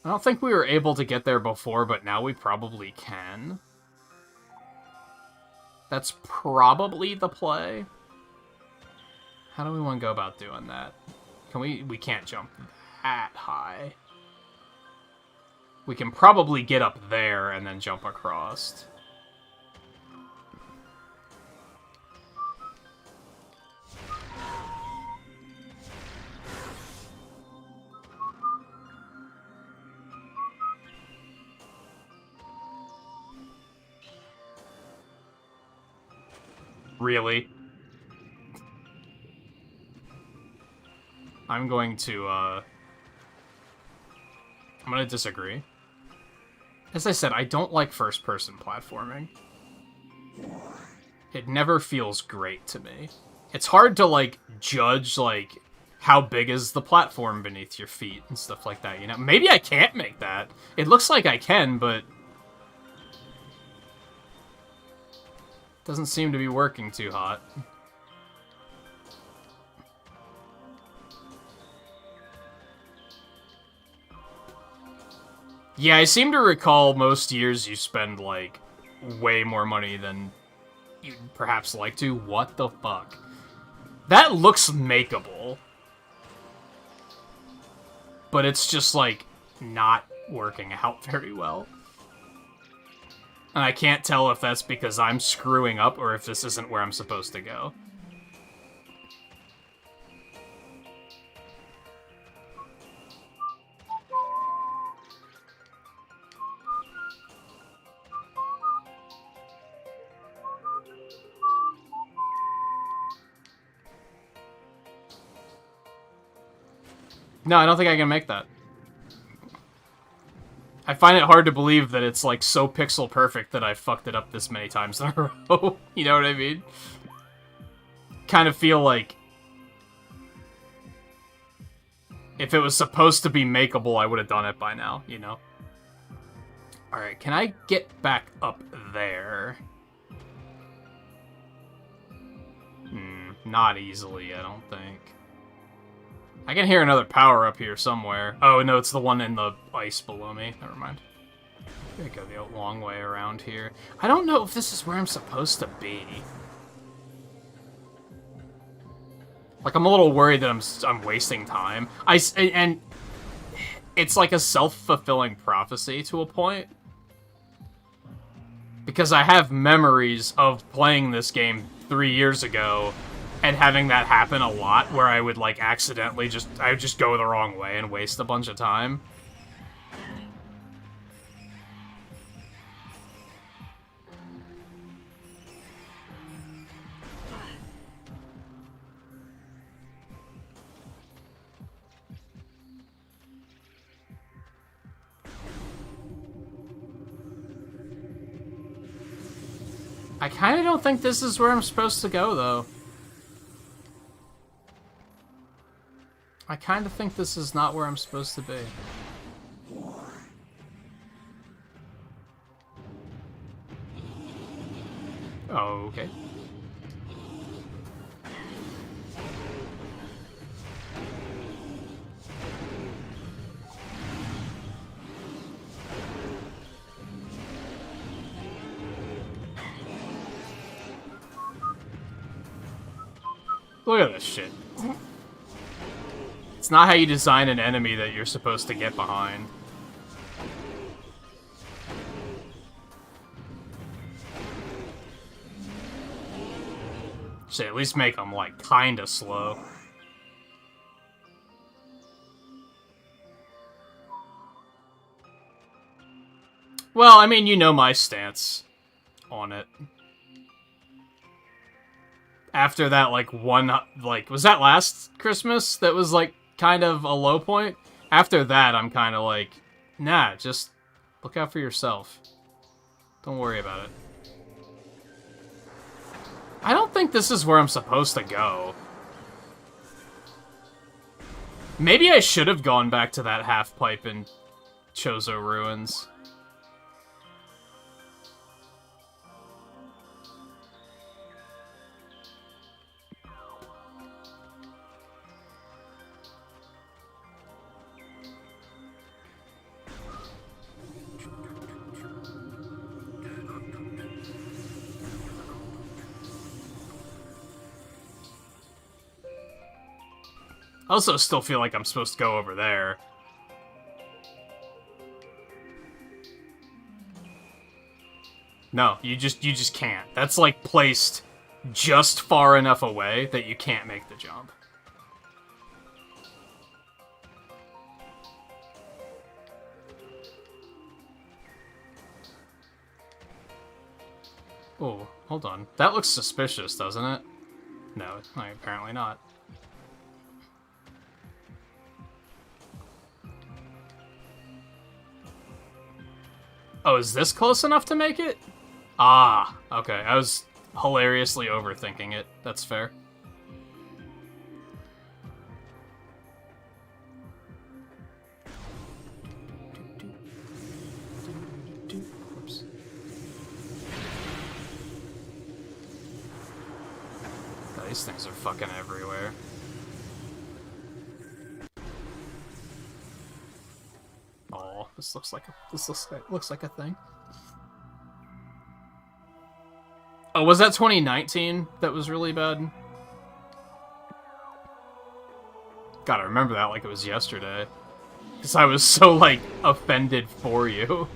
I don't think we were able to get there before, but now we probably can. That's probably the play. How do we want to go about doing that? Can we can't jump that high. We can probably get up there and then jump across. Really? I'm going to disagree. As I said, I don't like first-person platforming. It never feels great to me. It's hard to, like, judge, like, how big is the platform beneath your feet and stuff like that, you know? Maybe I can't make that. It looks like I can, but... doesn't seem to be working too hot. Yeah, I seem to recall most years you spend, like, way more money than you'd perhaps like to. What the fuck? That looks makeable. But it's just, like, not working out very well. And I can't tell if that's because I'm screwing up or if this isn't where I'm supposed to go. No, I don't think I can make that. I find it hard to believe that it's, like, so pixel perfect that I fucked it up this many times in a row. You know what I mean? Kind of feel like if it was supposed to be makeable, I would have done it by now, you know? Alright, can I get back up there? Not easily, I don't think. I can hear another power up here somewhere. Oh, no, it's the one in the ice below me. Never mind. I'm gonna go the long way around here. I don't know if this is where I'm supposed to be. Like, I'm a little worried that I'm wasting time. And it's like a self-fulfilling prophecy to a point. Because I have memories of playing this game 3 years ago and having that happen a lot, where I would, like, accidentally I would just go the wrong way and waste a bunch of time. I kind of don't think this is where I'm supposed to go, though. I kind of think this is not where I'm supposed to be. Oh, okay. Look at this shit. It's not how you design an enemy that you're supposed to get behind. Should at least make them, like, kinda slow. Well, I mean, you know my stance on it. After that, like, was that last Christmas that was, like, kind of a low point? After that, I'm kind of like, nah, just look out for yourself. Don't worry about it. I don't think this is where I'm supposed to go. Maybe I should have gone back to that half-pipe in Chozo Ruins. I also still feel like I'm supposed to go over there. No, you just can't. That's, like, placed just far enough away that you can't make the jump. Oh, hold on. That looks suspicious, doesn't it? No, apparently not. Oh, is this close enough to make it? Ah, okay. I was hilariously overthinking it. That's fair. Oops. God, these things are fucking everywhere. Oh, this looks like a thing. Oh, was that 2019 that was really bad? Gotta remember that like it was yesterday. Because I was so, like, offended for you.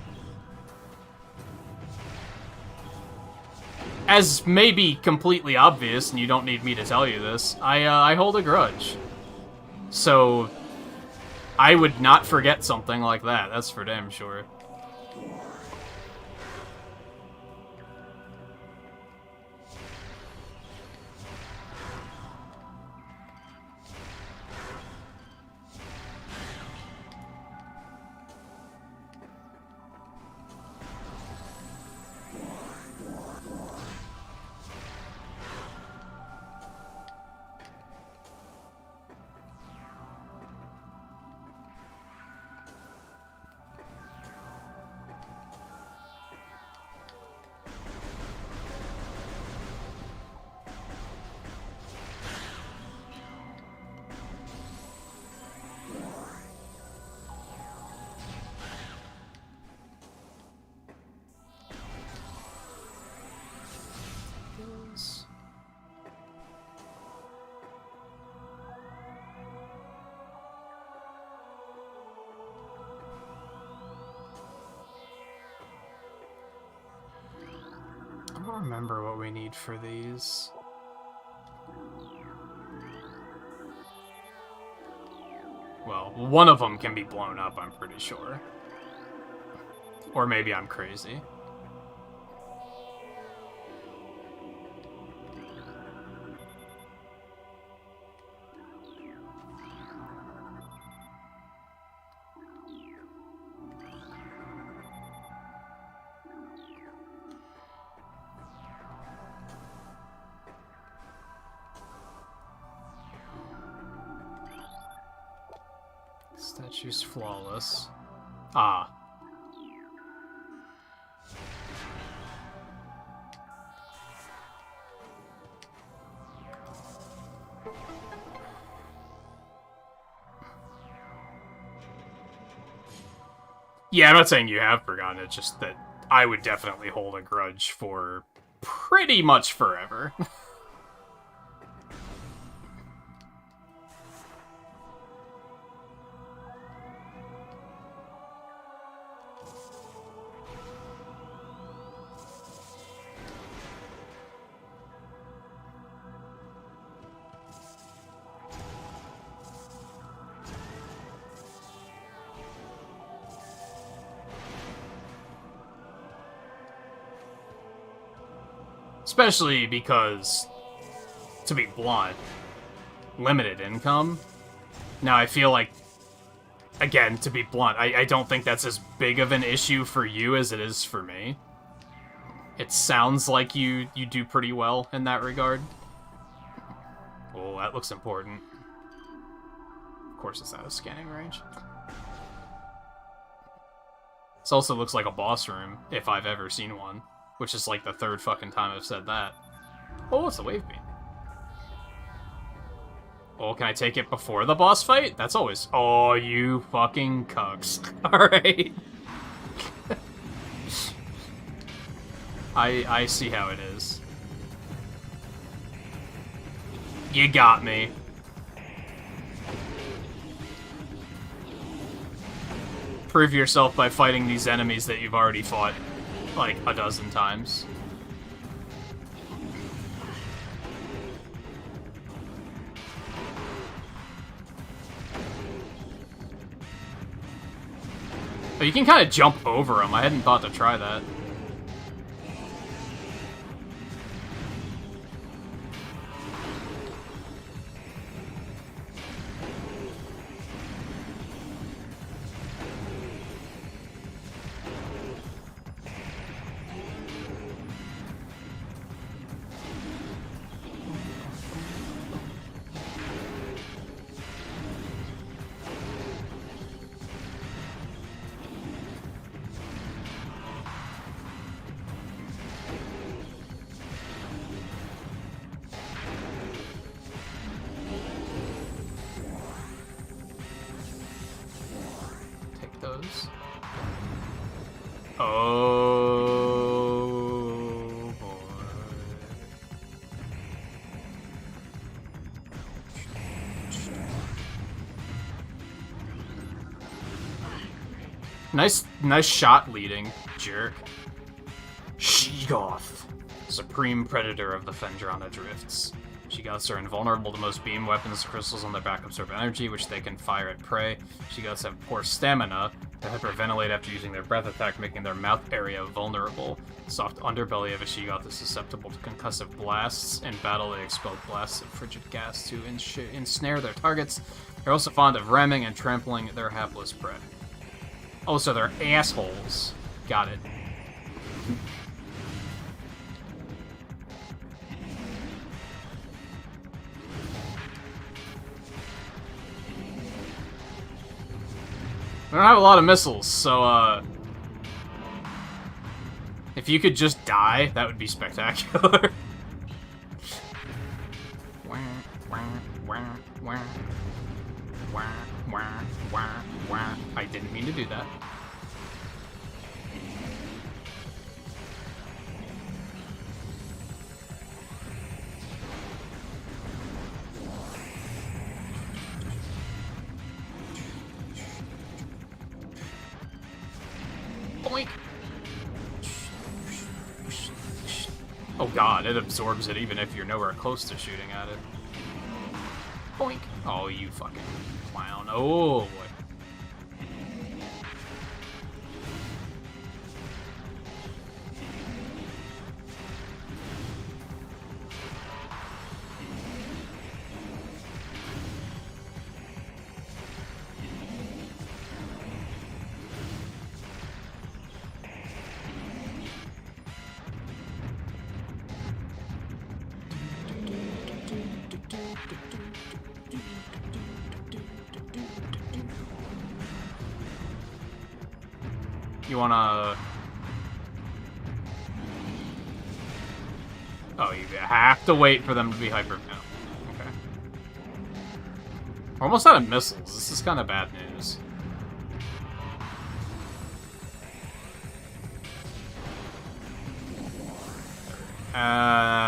as may be completely obvious, and you don't need me to tell you this, I hold a grudge. So, I would not forget something like that, that's for damn sure. I don't remember what we need for these. Well, one of them can be blown up, I'm pretty sure. Or maybe I'm crazy. Statue's flawless. Ah. Yeah, I'm not saying you have forgotten it, just that I would definitely hold a grudge for pretty much forever. Especially because, to be blunt, limited income. Now, I feel like, again, to be blunt, I don't think that's as big of an issue for you as it is for me. It sounds like you do pretty well in that regard. Oh, that looks important. Of course it's out of scanning range. This also looks like a boss room, if I've ever seen one. Which is like the third fucking time I've said that. Oh, it's a wave beam. Oh, can I take it before the boss fight? That's always... Oh, you fucking cucks. Alright. I see how it is. You got me. Prove yourself by fighting these enemies that you've already fought like a dozen times. But you can kind of jump over them. I hadn't thought to try that. Those. Oh boy. Nice shot leading, jerk. Sheegoth. Supreme predator of the Fendrana Drifts. Shigots are invulnerable to most beam weapons. Crystals on their back absorb energy, which they can fire at prey. Shigots have poor stamina. They hyperventilate after using their breath attack, making their mouth area vulnerable. The soft underbelly of a Shigot is susceptible to concussive blasts. In battle, they expel blasts of frigid gas to ensnare their targets. They're also fond of ramming and trampling their hapless prey. Oh, so they're assholes. Got it. We don't have a lot of missiles, so, if you could just die, that would be spectacular. I didn't mean to do that. Boink. Oh god, it absorbs it even if you're nowhere close to shooting at it. Boink. Oh, you fucking clown. Oh, boy. You wanna... Oh, you have to wait for them to be hyper... No. Okay. We're almost out of missiles. This is kind of bad news.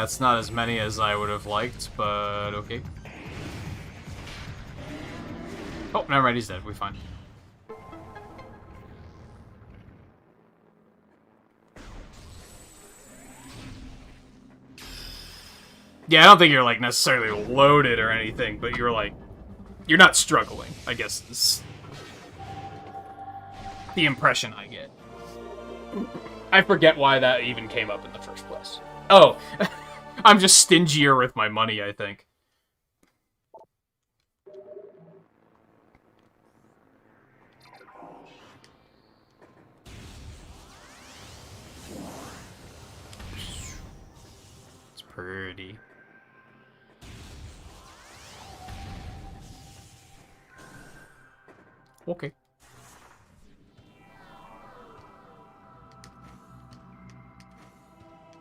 It's not as many as I would have liked, but okay. Oh, never mind, he's dead. We're fine. Yeah, I don't think you're, like, necessarily loaded or anything, but you're, like... You're not struggling, I guess is the impression I get. I forget why that even came up in the first place. Oh, I'm just stingier with my money, I think. It's pretty. Okay.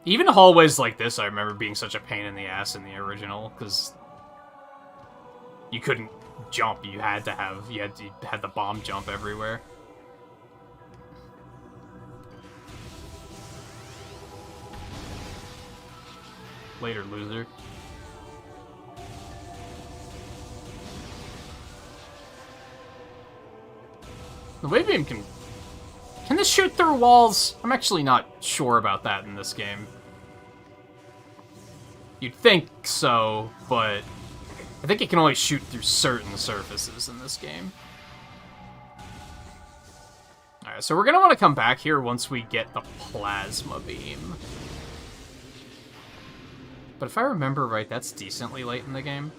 Even hallways like this, I remember being such a pain in the ass in the original, because you couldn't jump. You had the bomb jump everywhere. Later, loser. The wave beam can this shoot through walls? I'm actually not sure about that in this game. You'd think so, but I think it can only shoot through certain surfaces in this game. Alright, so we're gonna want to come back here once we get the plasma beam. But if I remember right, that's decently late in the game.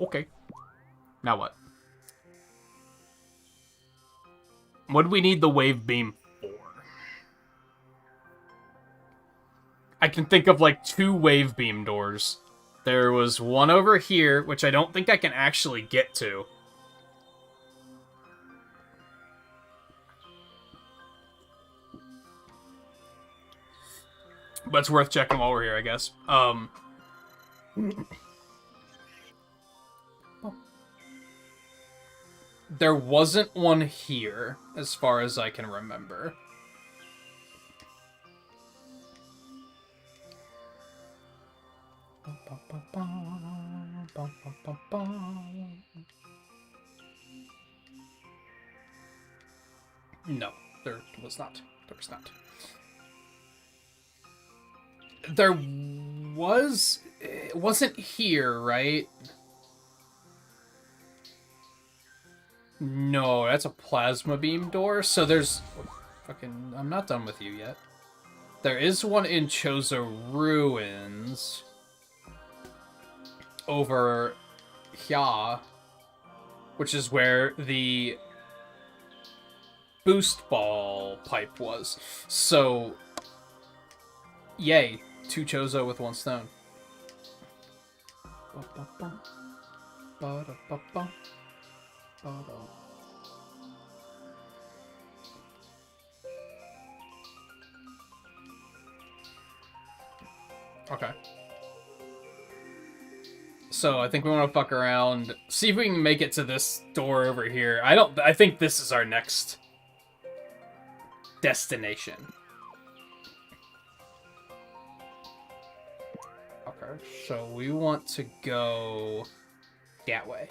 Okay. Now what? What do we need the wave beam for? I can think of like 2 wave beam doors. There was one over here, which I don't think I can actually get to. But it's worth checking while we're here, I guess. There wasn't one here, as far as I can remember. No, there was not. There was not. There was... It wasn't here, right? No, that's a plasma beam door. So there's... Fucking... I'm not done with you yet. There is one in Chozo Ruins. Over here. Which is where the boost ball pipe was. So... Yay. 2 Chozo with 1 stone. Okay. So I think we want to fuck around, see if we can make it to this door over here. I think this is our next destination. Okay, so we want to go that way.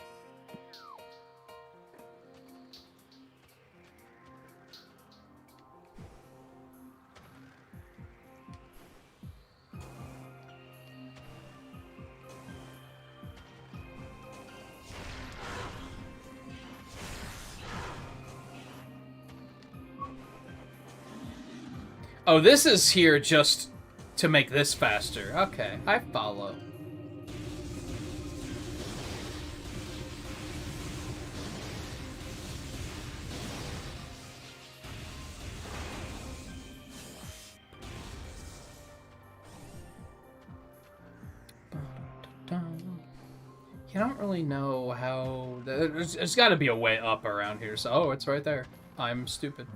Oh, this is here just to make this faster. Okay, I follow. You don't really know how... There's got to be a way up around here. So, oh, it's right there. I'm stupid.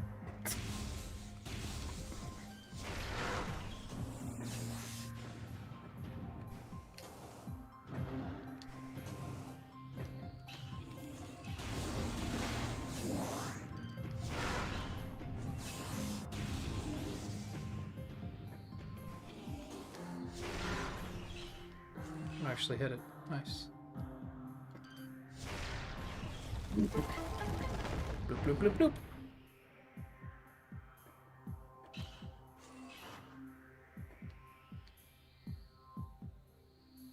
Actually hit it. Nice. Bloop, bloop, bloop, bloop.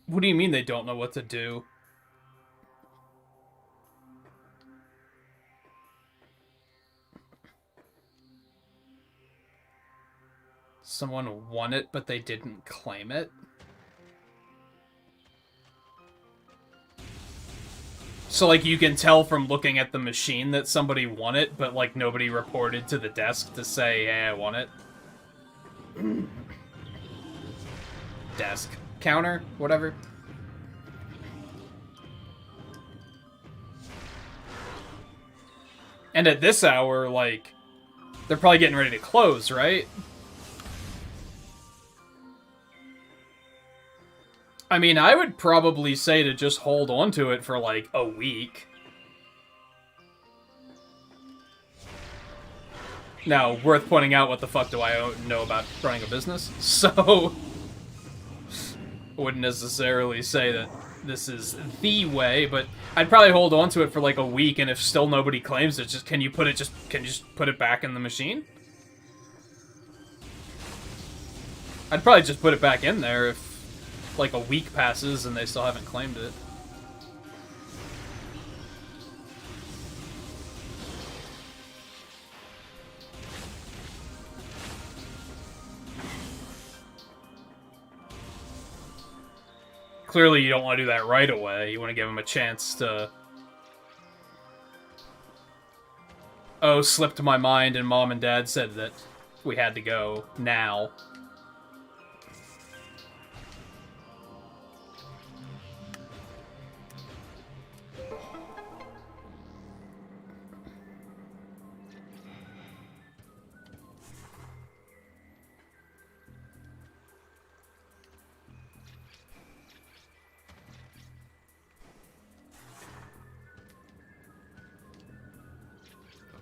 What do you mean they don't know what to do? Someone won it, but they didn't claim it? So, like, you can tell from looking at the machine that somebody won it, but, like, nobody reported to the desk to say, hey, I won it. Desk. Counter? Whatever. And at this hour, like, they're probably getting ready to close, right? I mean, I would probably say to just hold on to it for, like, a week. Now, worth pointing out, what the fuck do I know about running a business? So, I wouldn't necessarily say that this is the way, but I'd probably hold on to it for, like, a week, and if still nobody claims it, can you just put it back in the machine? I'd probably just put it back in there if, like, a week passes and they still haven't claimed it. Clearly you don't want to do that right away. You want to give them a chance to... Oh, slipped my mind and Mom and Dad said that we had to go now.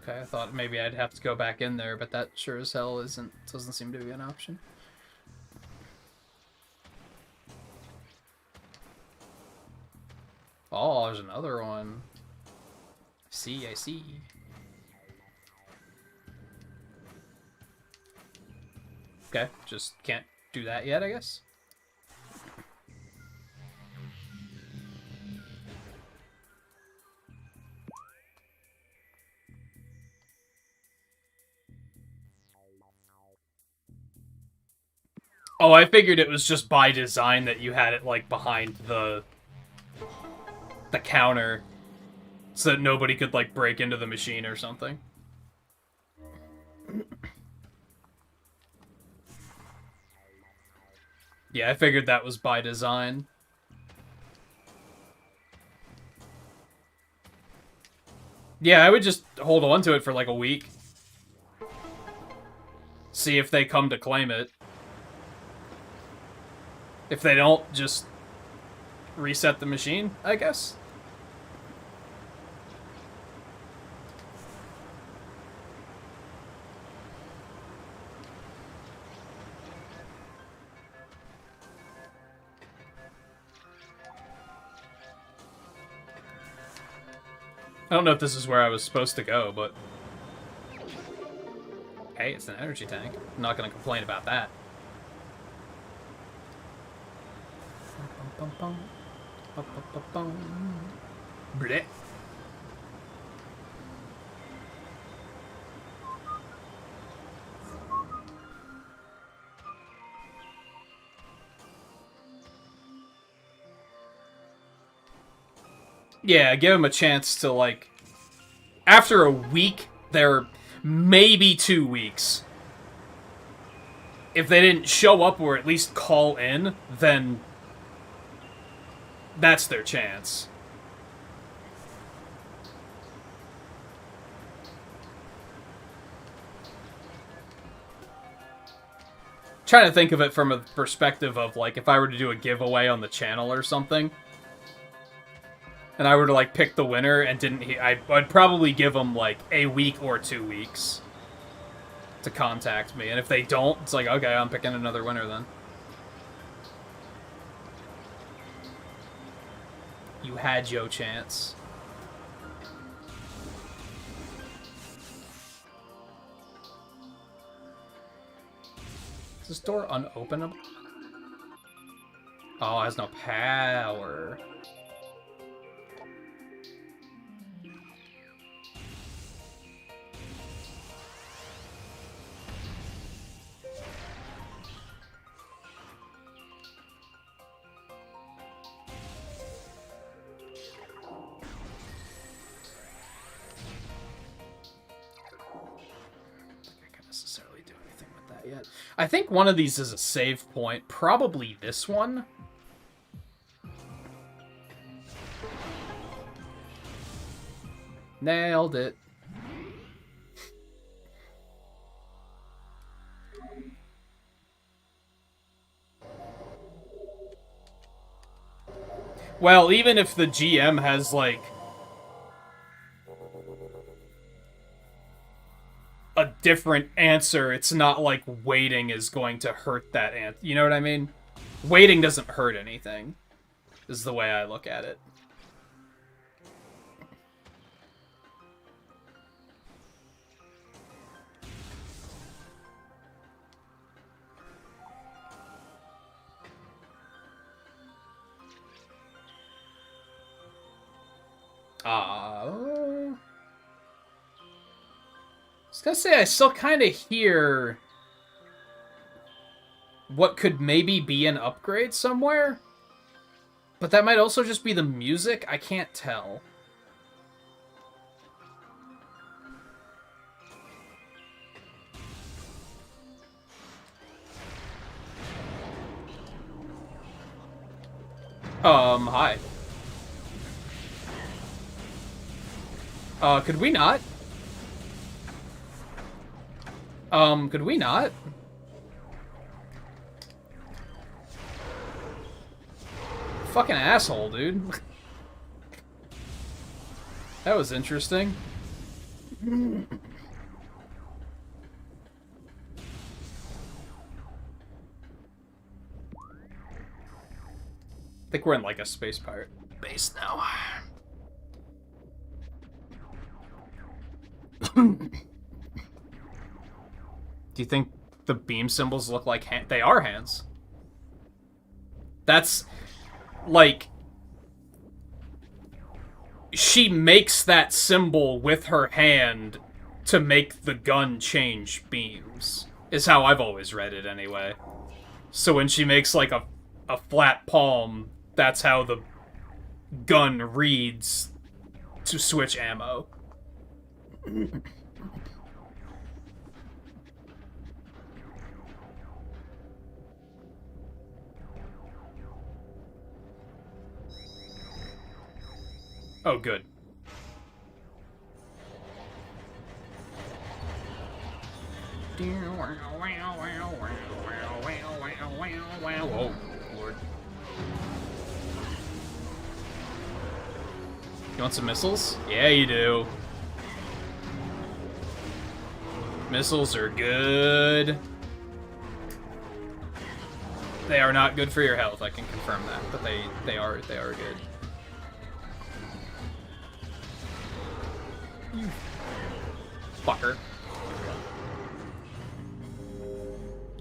Okay, I thought maybe I'd have to go back in there, but that sure as hell doesn't seem to be an option. Oh, there's another one. See, I see. Okay, just can't do that yet, I guess. Oh, I figured it was just by design that you had it, like, behind the counter so that nobody could, like, break into the machine or something. Yeah, I figured that was by design. Yeah, I would just hold on to it for, like, a week. See if they come to claim it. If they don't, just reset the machine, I guess. I don't know if this is where I was supposed to go, but... Hey, it's an energy tank. I'm not gonna complain about that. Blech. Yeah, give them a chance to, like... After a week, they're maybe 2 weeks. If they didn't show up or at least call in, then... that's their chance. Trying to think of it from a perspective of, like, if I were to do a giveaway on the channel or something, and I were to, like, pick the winner and I'd probably give them, like, a week or 2 weeks to contact me. And if they don't, it's like, okay, I'm picking another winner then. You had your chance. Is this door unopenable? Oh, it has no power. Yet. I think one of these is a save point. Probably this one. Nailed it. Well, even if the GM has, like, a different answer, it's not like waiting is going to hurt that answer. You know what I mean? Waiting doesn't hurt anything, is the way I look at it. I was gonna say, I still kind of hear what could maybe be an upgrade somewhere. But that might also just be the music? I can't tell. Hi. Could we not? Could we not? Fucking asshole, dude. That was interesting. I think we're in, like, a space pirate. base now. Do you think the beam symbols look like they are hands? That's like she makes that symbol with her hand to make the gun change beams. Is how I've always read it anyway. So when she makes like a flat palm, that's how the gun reads to switch ammo. Oh, good. Whoa, Lord. You want some missiles? Yeah, you do. Missiles are good. They are not good for your health, I can confirm that, but they are good. You fucker.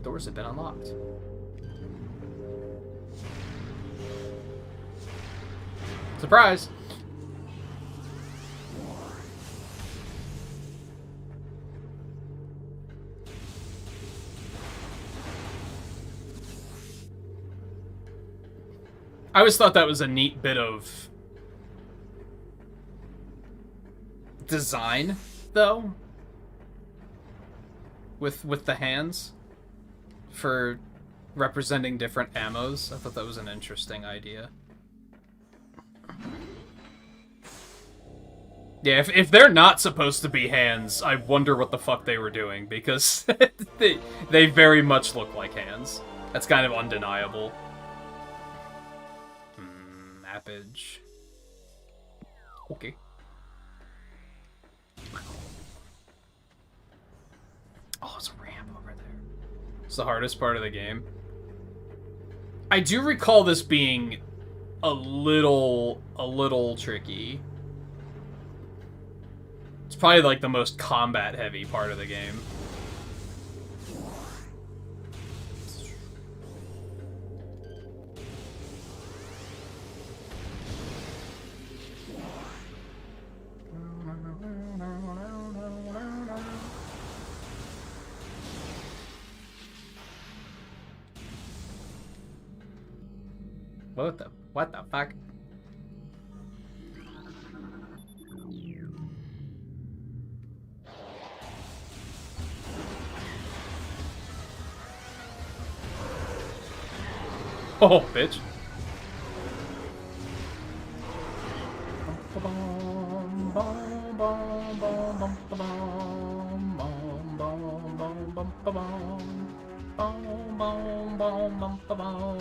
Doors have been unlocked. Surprise! I always thought that was a neat bit of design, though, with the hands for representing different ammos. I thought that was an interesting idea. Yeah, if they're not supposed to be hands, I wonder what the fuck they were doing, because they very much look like hands. That's kind of undeniable. Mappage. Okay. Oh, it's a ramp over there. It's the hardest part of the game. I do recall this being a little tricky. It's probably like the most combat heavy part of the game. What the fuck? Oh, bitch.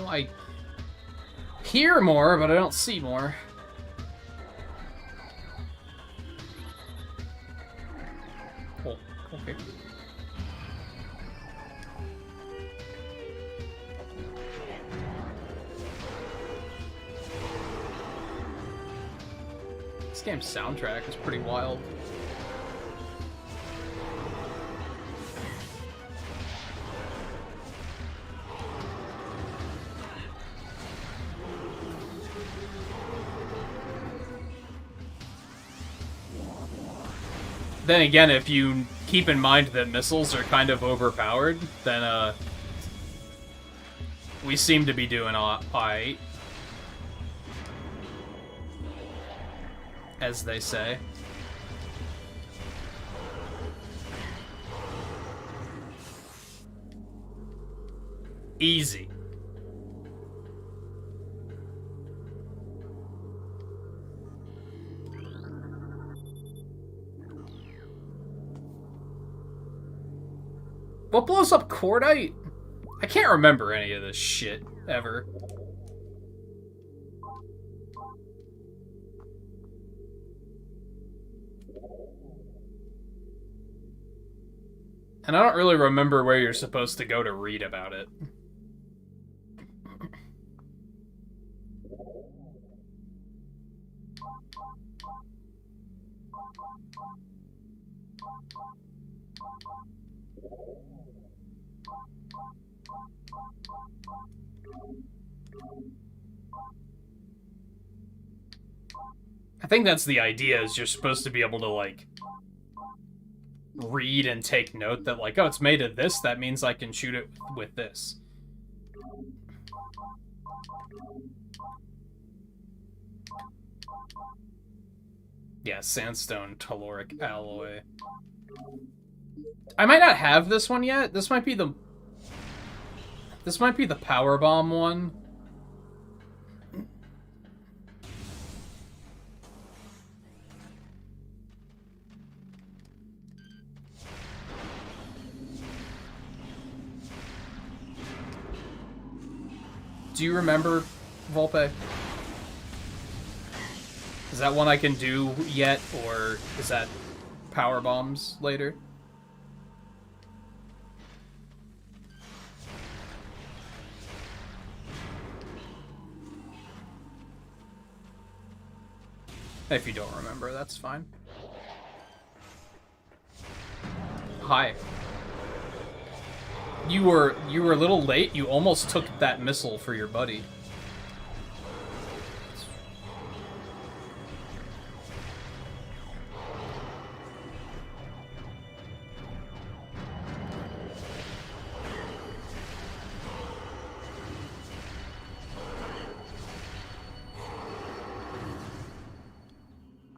I hear more, but I don't see more. Oh, okay. This game's soundtrack is pretty wild. Then again, if you keep in mind that missiles are kind of overpowered, then we seem to be doing alright. As they say. Easy. What blows up cordite? I can't remember any of this shit, ever. And I don't really remember where you're supposed to go to read about it. think that's the idea, is you're supposed to be able to, like, read and take note that, like, oh, it's made of this, that means I can shoot it with this. Yeah, sandstone telluric alloy. I might not have this one yet. This might be the power bomb one. Do you remember, Volpe? Is that one I can do yet, or is that power bombs later? If you don't remember, that's fine. Hi. You were a little late. You almost took that missile for your buddy.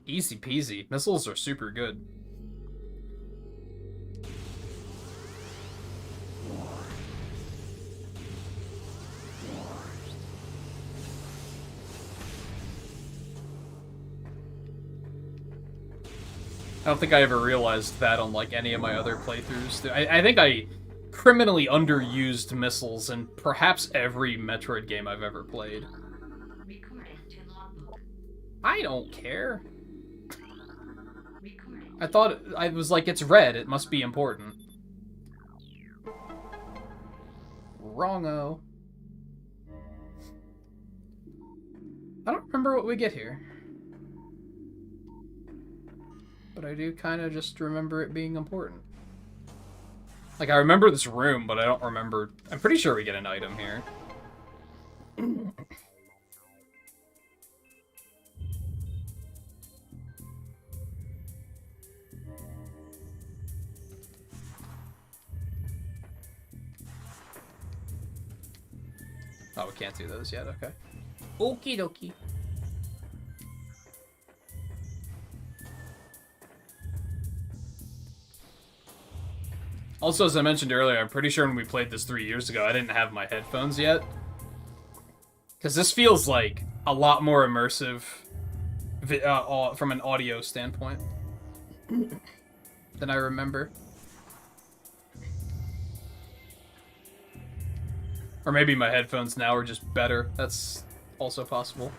Easy peasy. Missiles are super good. I don't think I ever realized that on, like, any of my other playthroughs. I think I criminally underused missiles in perhaps every Metroid game I've ever played. Recorded to logbook. I don't care. Recorded. I thought, I was like, it's red, it must be important. Wrong-o. I don't remember what we get here. But I do kind of just remember it being important. Like, I remember this room, but I don't remember... I'm pretty sure we get an item here. Oh, we can't do those yet, okay. Okie dokie. Also, as I mentioned earlier, I'm pretty sure when we played this 3 years ago, I didn't have my headphones yet. Because this feels like a lot more immersive from an audio standpoint than I remember. Or maybe my headphones now are just better. That's also possible.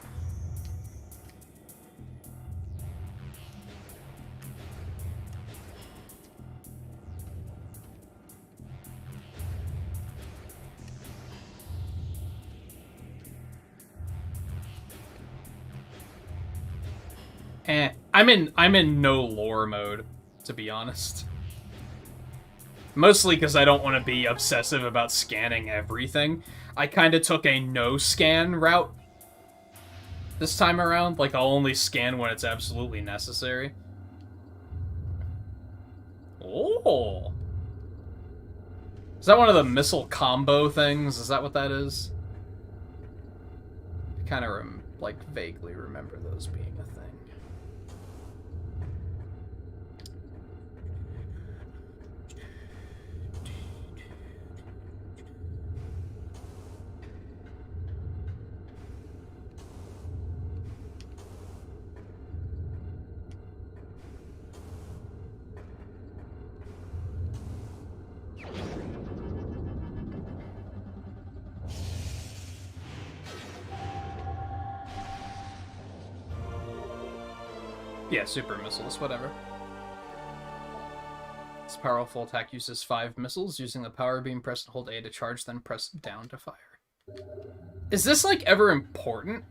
I'm in no lore mode, to be honest. Mostly because I don't want to be obsessive about scanning everything. I kind of took a no-scan route this time around. Like, I'll only scan when it's absolutely necessary. Oh! Is that one of the missile combo things? Is that what that is? I kind of, like, vaguely remember those being a thing. Yeah, super missiles, whatever. This powerful attack uses 5 missiles. Using the power beam, press and hold A to charge, then press down to fire. Is this, like, ever important?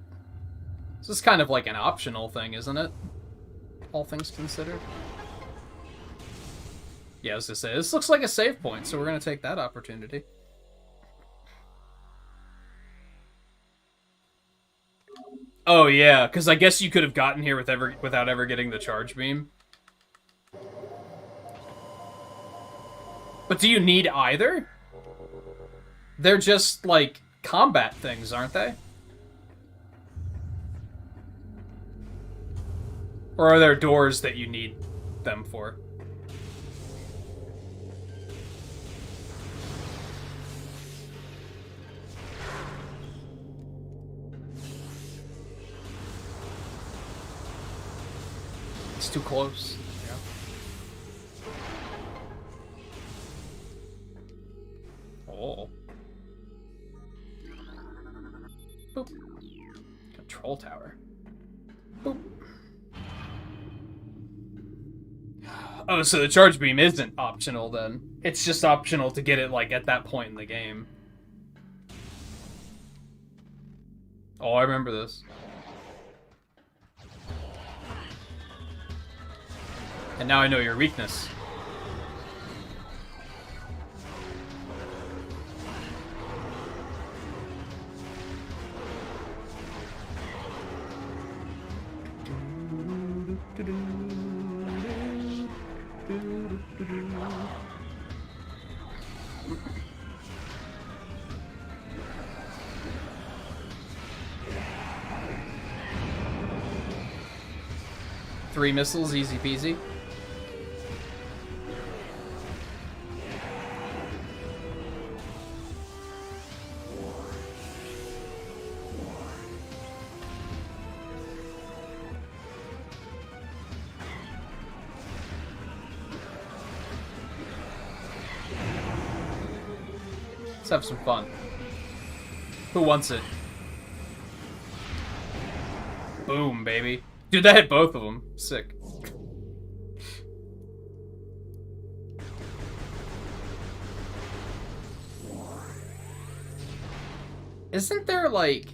This is kind of like an optional thing, isn't it? All things considered. Yeah, I was gonna say, this looks like a save point, so we're gonna take that opportunity. Oh yeah, because I guess you could have gotten here without ever getting the charge beam. But do you need either? They're just, like, combat things, aren't they? Or are there doors that you need them for? It's too close. Yeah. Oh. Boop. Control tower. Boop. Oh, so the charge beam isn't optional then. It's just optional to get it, like, at that point in the game. Oh, I remember this. And now I know your weakness. Three missiles, easy peasy. Let's have some fun. Who wants it? Boom, baby. Dude, that hit both of them. Sick. Isn't there, like...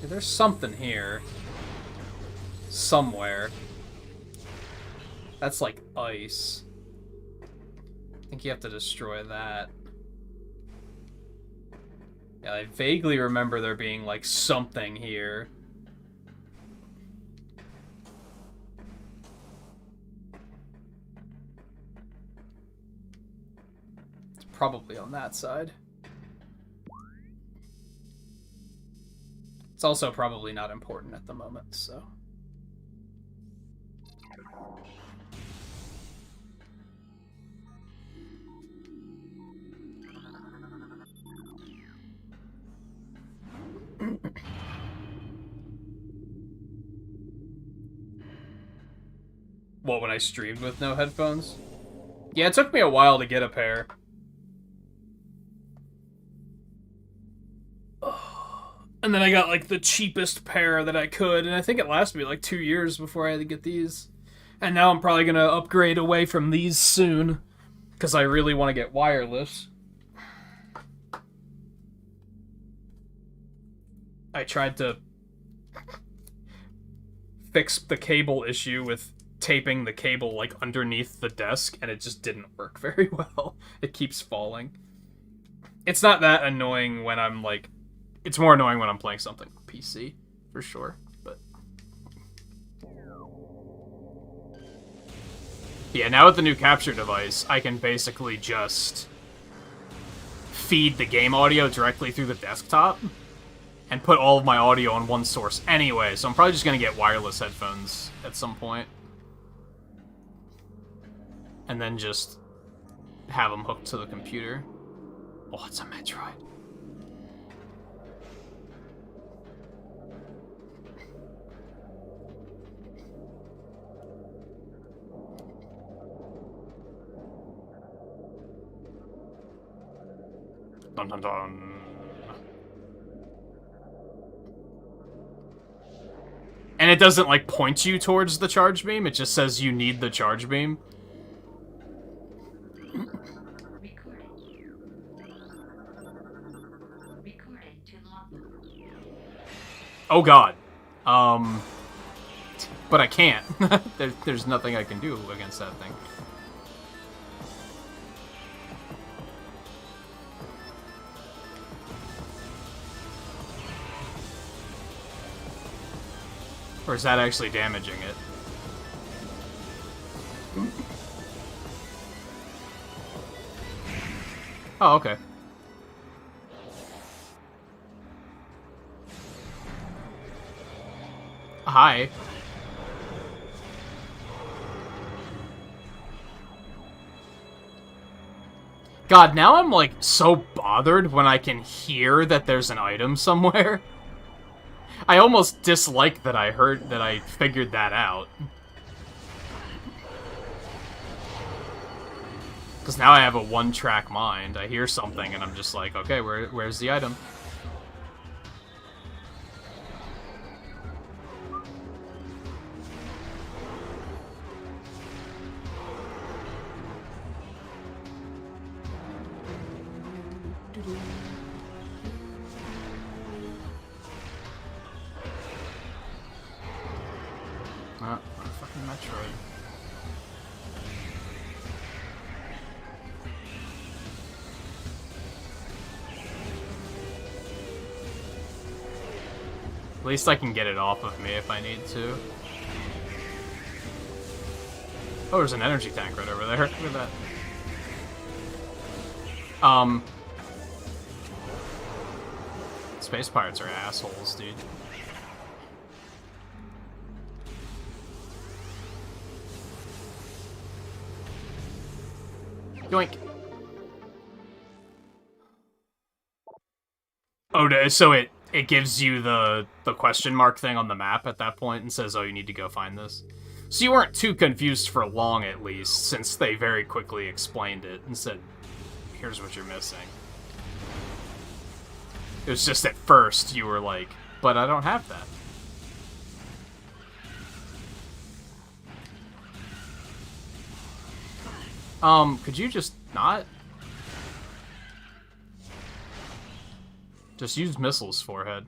Yeah, there's something here. Somewhere. That's like ice. I think you have to destroy that. Yeah, I vaguely remember there being, like, something here. It's probably on that side. It's also probably not important at the moment, so... What, when I streamed with no headphones? Yeah, it took me a while to get a pair. And then I got, like, the cheapest pair that I could, and I think it lasted me, like, 2 years before I had to get these. And now I'm probably gonna upgrade away from these soon, because I really want to get wireless. I tried to fix the cable issue with taping the cable, like, underneath the desk, and it just didn't work very well. It keeps falling. It's not that annoying when I'm, like... It's more annoying when I'm playing something on PC, for sure, but... Yeah, now with the new capture device, I can basically just feed the game audio directly through the desktop and put all of my audio on one source anyway, so I'm probably just gonna get wireless headphones at some point. And then just have them hooked to the computer. Oh, it's a Metroid. Dun dun dun. And it doesn't, like, point you towards the charge beam, it just says you need the charge beam. Oh god. But I can't. There's nothing I can do against that thing. Or is that actually damaging it? Oh, okay. Hi. God, now I'm, like, so bothered when I can hear that there's an item somewhere. I almost dislike that I figured that out. Because now I have a one-track mind. I hear something and I'm just like, okay, where's the item? Fucking Metroid. At least I can get it off of me if I need to. Oh, there's an energy tank right over there. Look at that. Space pirates are assholes, dude. Yoink. Oh, so it gives you the question mark thing on the map at that point and says, oh, you need to go find this. So you weren't too confused for long, at least, since they very quickly explained it and said, here's what you're missing. It was just at first you were like, but I don't have that. Could you just not? Just use missiles, forehead.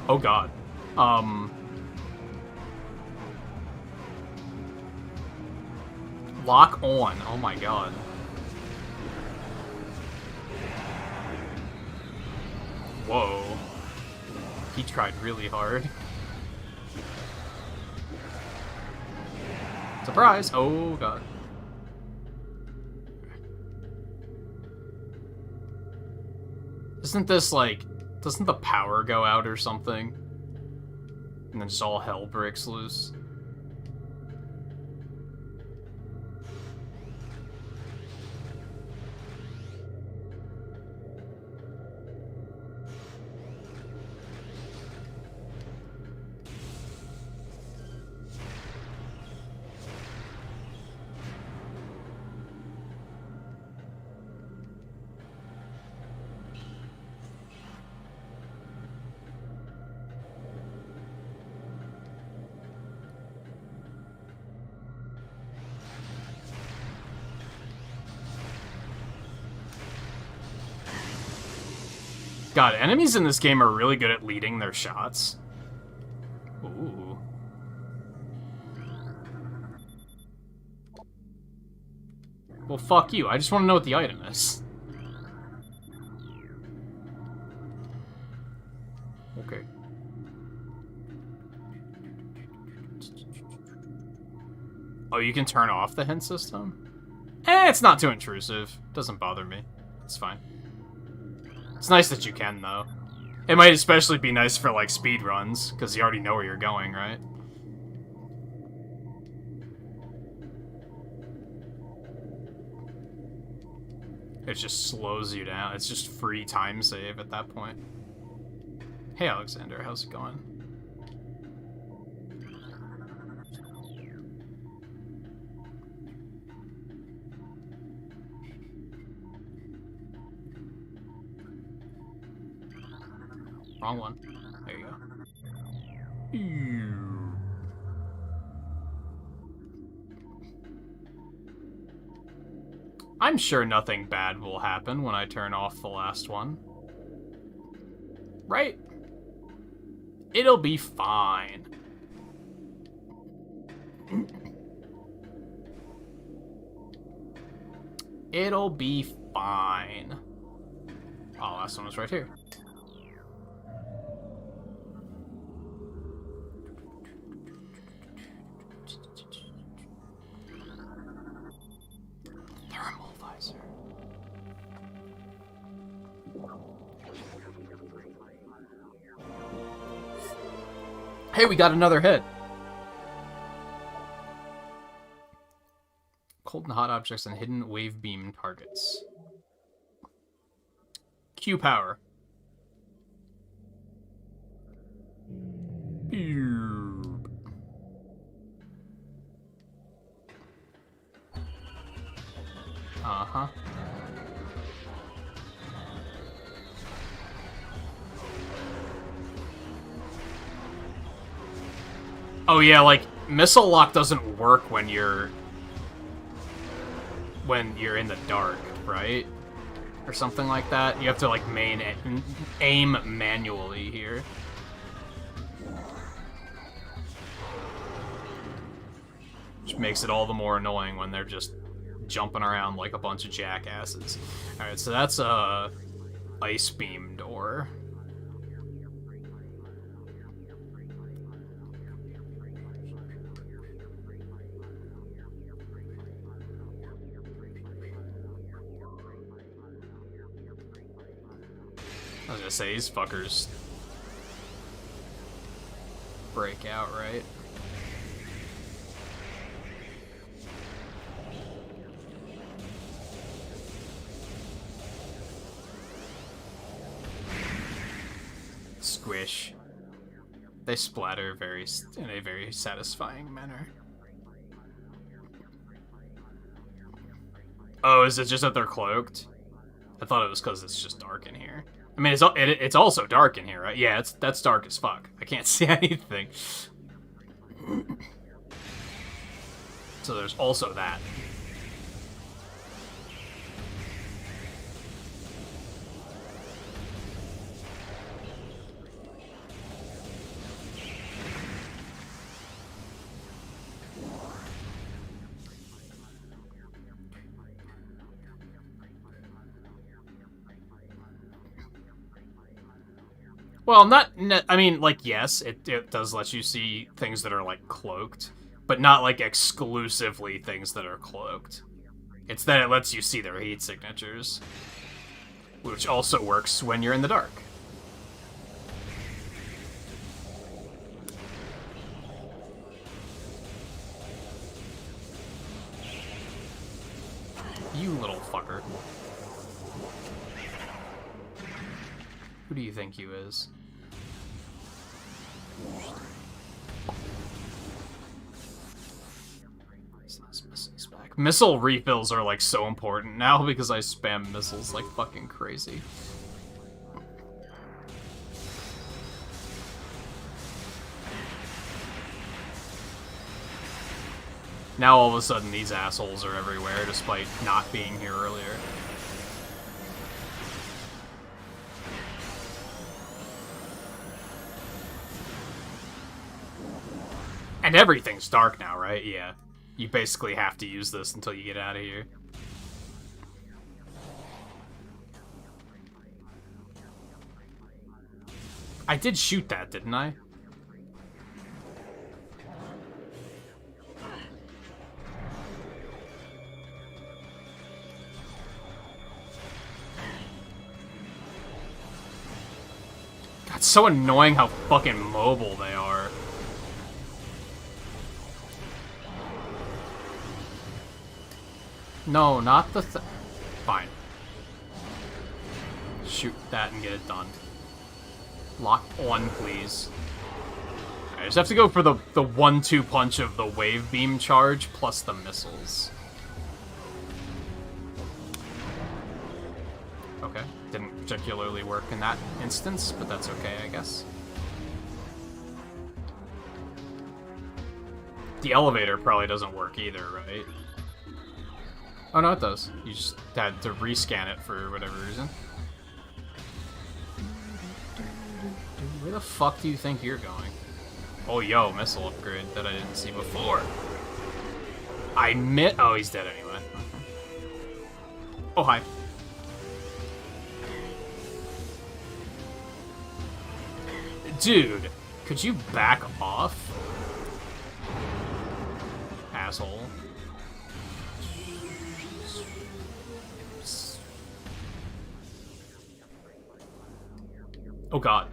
Oh god. Lock on. Oh my god. Whoa. He tried really hard. Surprise! Oh god. Isn't this like... Doesn't the power go out or something? And then just all hell breaks loose? God, enemies in this game are really good at leading their shots. Ooh. Well, fuck you. I just want to know what the item is. Okay. Oh, you can turn off the hint system? It's not too intrusive. Doesn't bother me. It's fine. It's nice that you can, though. It might especially be nice for, like, speed runs, because you already know where you're going, right? It just slows you down. It's just free time save at that point. Hey, Alexander, how's it going? Wrong one. There you go. I'm sure nothing bad will happen when I turn off the last one. Right? It'll be fine. It'll be fine. Oh, last one was right here. Thermal visor. Hey, we got another hit. Cold and hot objects and hidden wave beam targets. Q power. Uh-huh. Oh yeah, like, missile lock doesn't work when you're in the dark, right? Or something like that. You have to, like, aim manually here. Which makes it all the more annoying when they're just jumping around like a bunch of jackasses. Alright, so that's a ice beam door. I was gonna say, these fuckers break out, right? Squish. They splatter in a very satisfying manner. Oh, is it just that they're cloaked? I thought it was because it's just dark in here. I mean, it's also dark in here, right? Yeah, that's dark as fuck. I can't see anything. So there's also that. Well, I mean, like, yes, it does let you see things that are, like, cloaked, but not, like, exclusively things that are cloaked. It's that it lets you see their heat signatures, which also works when you're in the dark. You little fucker. Who do you think you is? Back. Missile refills are like so important now because I spam missiles like fucking crazy. Now all of a sudden these assholes are everywhere despite not being here earlier. And everything's dark now, right? Yeah. You basically have to use this until you get out of here. I did shoot that, didn't I? God, it's so annoying how fucking mobile they are. No, not the Fine. Shoot that and get it done. Lock on, please. I just have to go for the 1-2 punch of the wave beam charge plus the missiles. Okay. Didn't particularly work in that instance, but that's okay, I guess. The elevator probably doesn't work either, right? Oh, no, it does. You just had to rescan it for whatever reason. Where the fuck do you think you're going? Oh, yo, missile upgrade that I didn't see before. Oh, he's dead anyway. Oh, hi. Dude, could you back off? Asshole. Oh god.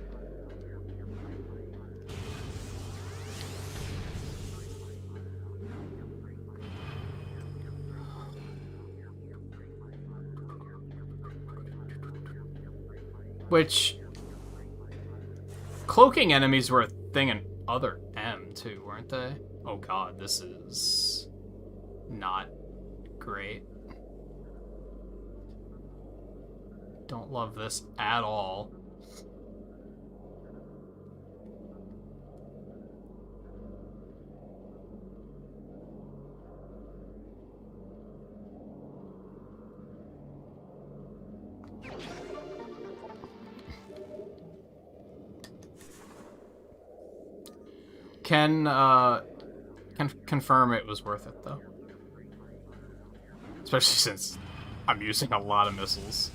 Which... Cloaking enemies were a thing in other M, too, weren't they? Oh god, this is... not great. Don't love this at all. Can confirm it was worth it, though. Especially since I'm using a lot of missiles.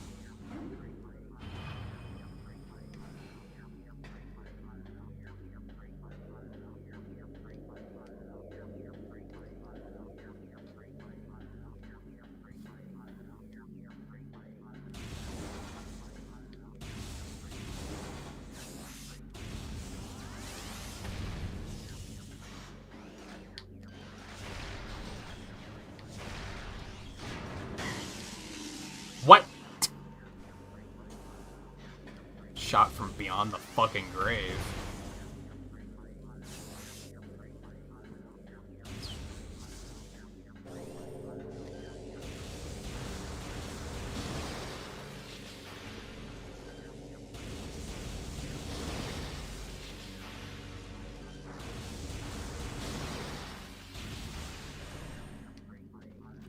What? Shot from beyond the fucking grave.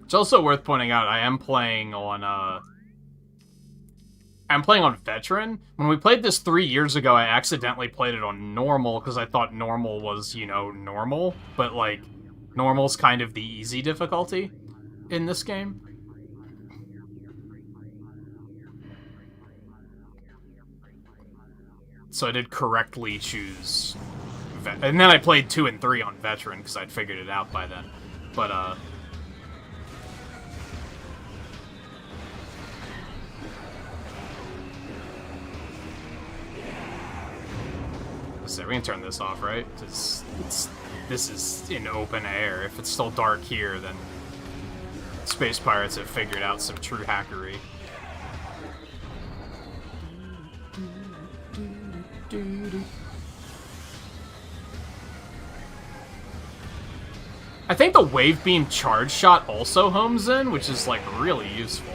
It's also worth pointing out I am playing on Veteran. When we played this 3 years ago, I accidentally played it on normal because I thought normal was, you know, normal. But, like, normal's kind of the easy difficulty in this game. So I did correctly choose... And then I played 2 and 3 on Veteran because I'd figured it out by then. But, So we can turn this off, right? This is in open air. If it's still dark here, then Space Pirates have figured out some true hackery. I think the Wave Beam Charge Shot also homes in, which is, like, really useful.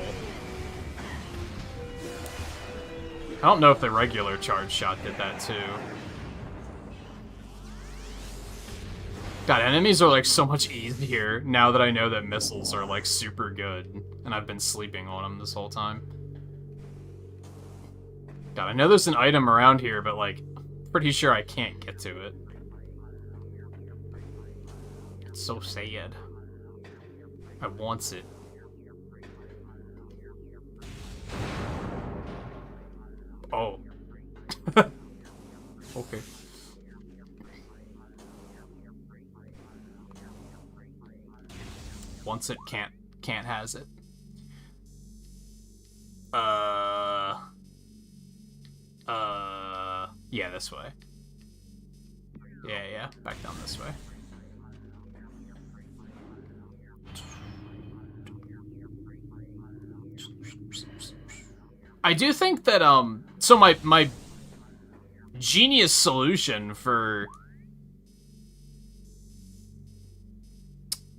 I don't know if the regular Charge Shot did that, too. God, enemies are, like, so much easier now that I know that missiles are, like, super good. And I've been sleeping on them this whole time. God, I know there's an item around here, but, like, pretty sure I can't get to it. It's so sad. I wants it. Oh. Okay. Once it can't has it. Yeah, this way. Yeah, back down this way. I do think that, so my genius solution for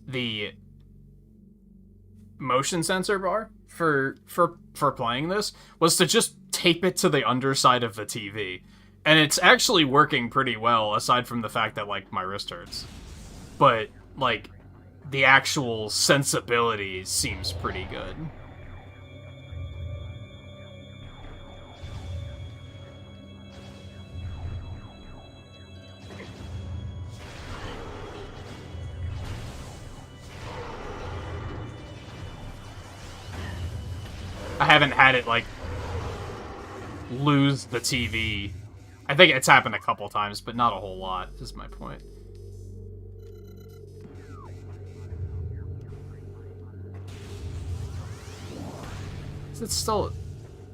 the motion sensor bar for playing this was to just tape it to the underside of the TV. And it's actually working pretty well, aside from the fact that, like, my wrist hurts. But, like, the actual sensibility seems pretty good. I haven't had it, like, lose the TV. I think it's happened a couple times, but not a whole lot, is my point. It's still...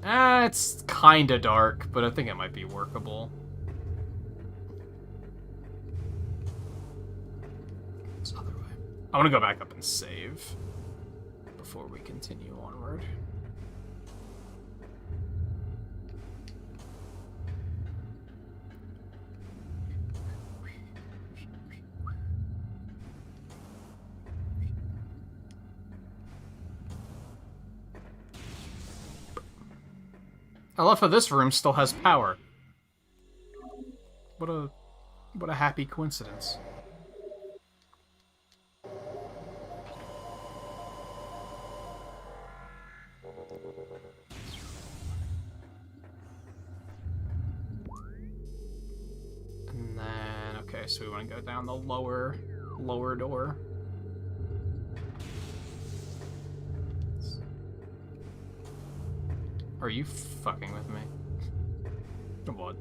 it's kinda dark, but I think it might be workable. This other way. I want to go back up and save before we continue onward. I love how this room still has power. What a happy coincidence. And then, okay, so we want to go down the lower door. Are you fucking with me? Come on.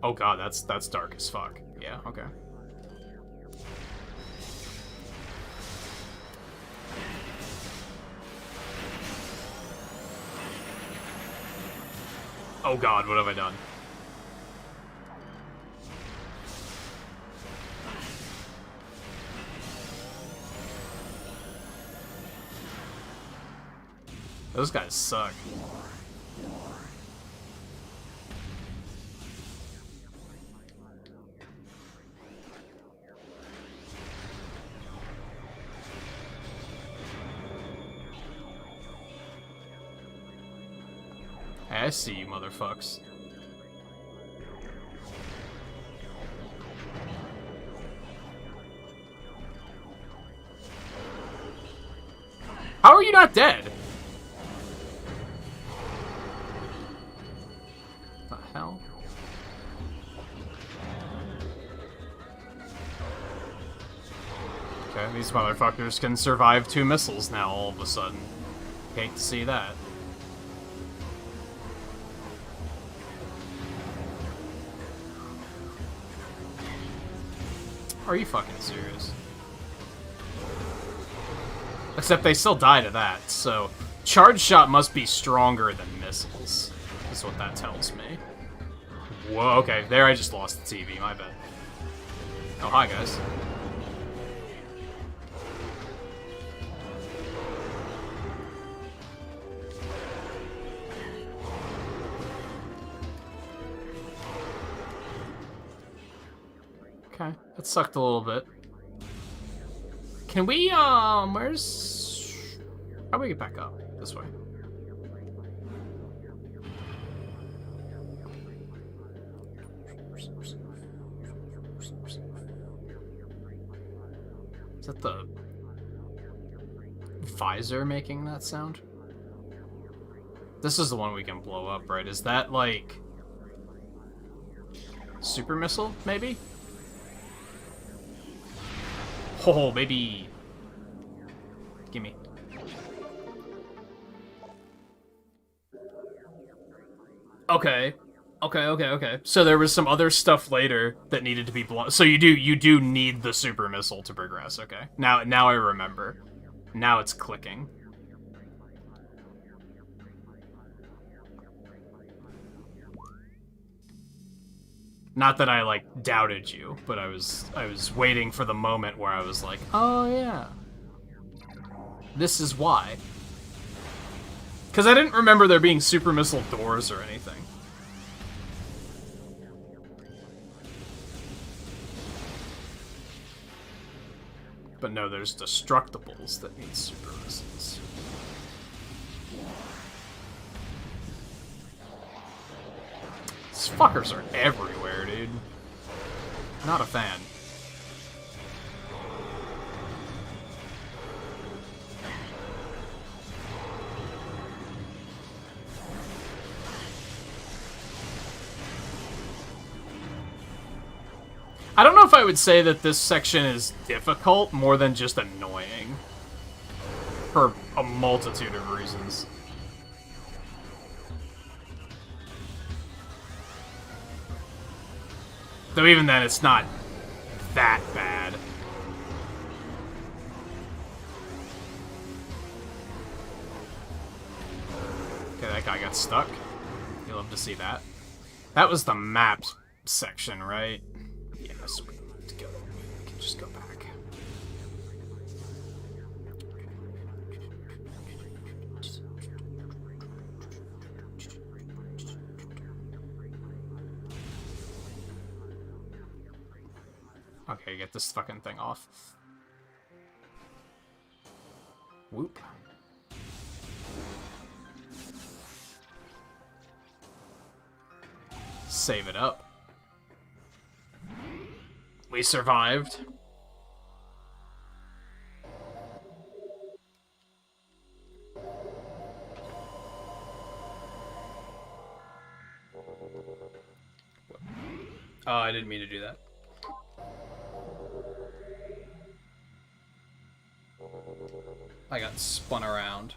Oh god, that's dark as fuck. Yeah, okay. Oh god, what have I done? Those guys suck. Hey, I see you, motherfucks. How are you not dead? Hell? Okay, these motherfuckers can survive 2 missiles now all of a sudden. Hate to see that. Are you fucking serious? Except they still die to that, so... Charge shot must be stronger than missiles, is what that tells me. Whoa, okay, there I just lost the TV, my bad. Oh, hi, guys. Okay, that sucked a little bit. Can we, where's... How do we get back up? This way. Is that the visor making that sound? This is the one we can blow up, right? Is that, like... super missile, maybe? Oh, baby. Gimme. Okay. Okay. So there was some other stuff later that needed to be blown. So you do need the super missile to progress. Okay. Now I remember. Now it's clicking. Not that I like doubted you, but I was waiting for the moment where I was like, "Oh yeah. This is why." Cuz I didn't remember there being super missile doors or anything. But no, there's destructibles that need super missiles. These fuckers are everywhere, dude. Not a fan. I don't know if I would say that this section is difficult more than just annoying. For a multitude of reasons. Though even then, it's not that bad. Okay, that guy got stuck. You love to see that. That was the map section, right? Yes, we can just go back. Okay, get this fucking thing off. Whoop. Save it up. We survived. Oh, I didn't mean to do that. I got spun around.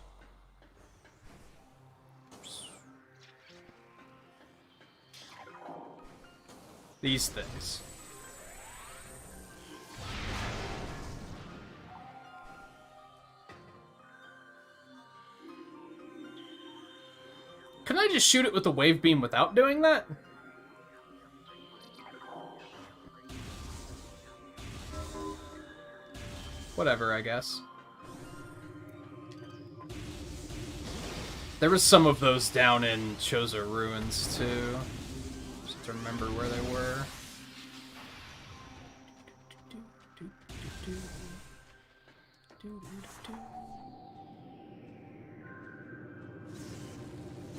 These things. Can I just shoot it with the wave beam without doing that? Whatever, I guess. There was some of those down in Choza Ruins, too. Just to remember where they were.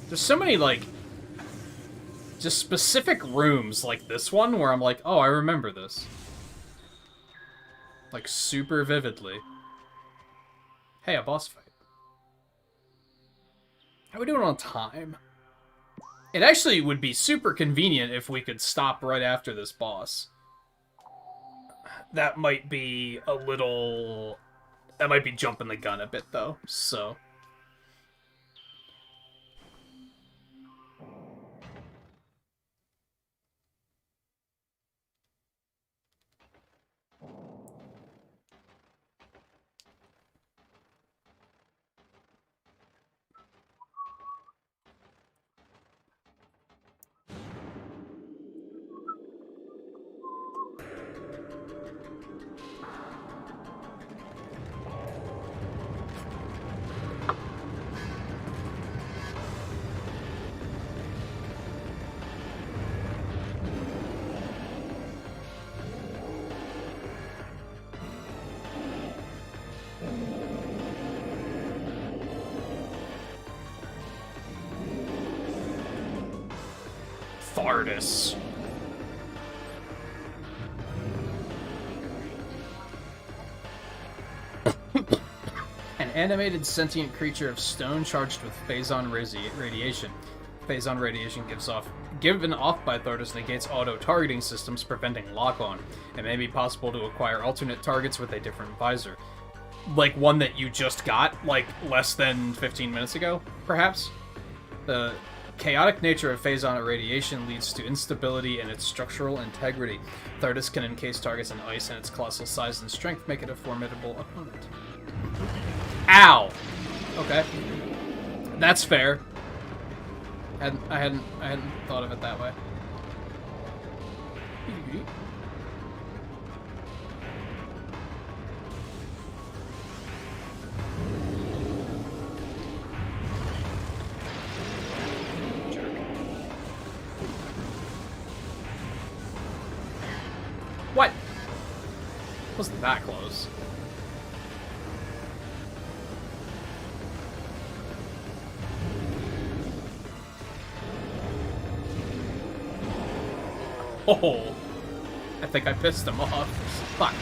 There's so many, like, just specific rooms like this one where I'm like, oh, I remember this. Like, super vividly. Hey, a boss fight. How are we doing on time? It actually would be super convenient if we could stop right after this boss. That might be a little... That might be jumping the gun a bit, though, so... Thardus. An animated sentient creature of stone charged with phazon radiation. Phazon radiation given off by Thardus negates auto-targeting systems, preventing lock-on. It may be possible to acquire alternate targets with a different visor. Like one that you just got, like, less than 15 minutes ago, perhaps? The chaotic nature of phazon radiation leads to instability in its structural integrity. Thardus can encase targets in ice, and its colossal size and strength make it a formidable opponent. Ow! Okay. That's fair. I hadn't thought of it that way. What? Wasn't that close? Oh, I think I pissed him off. Fuck.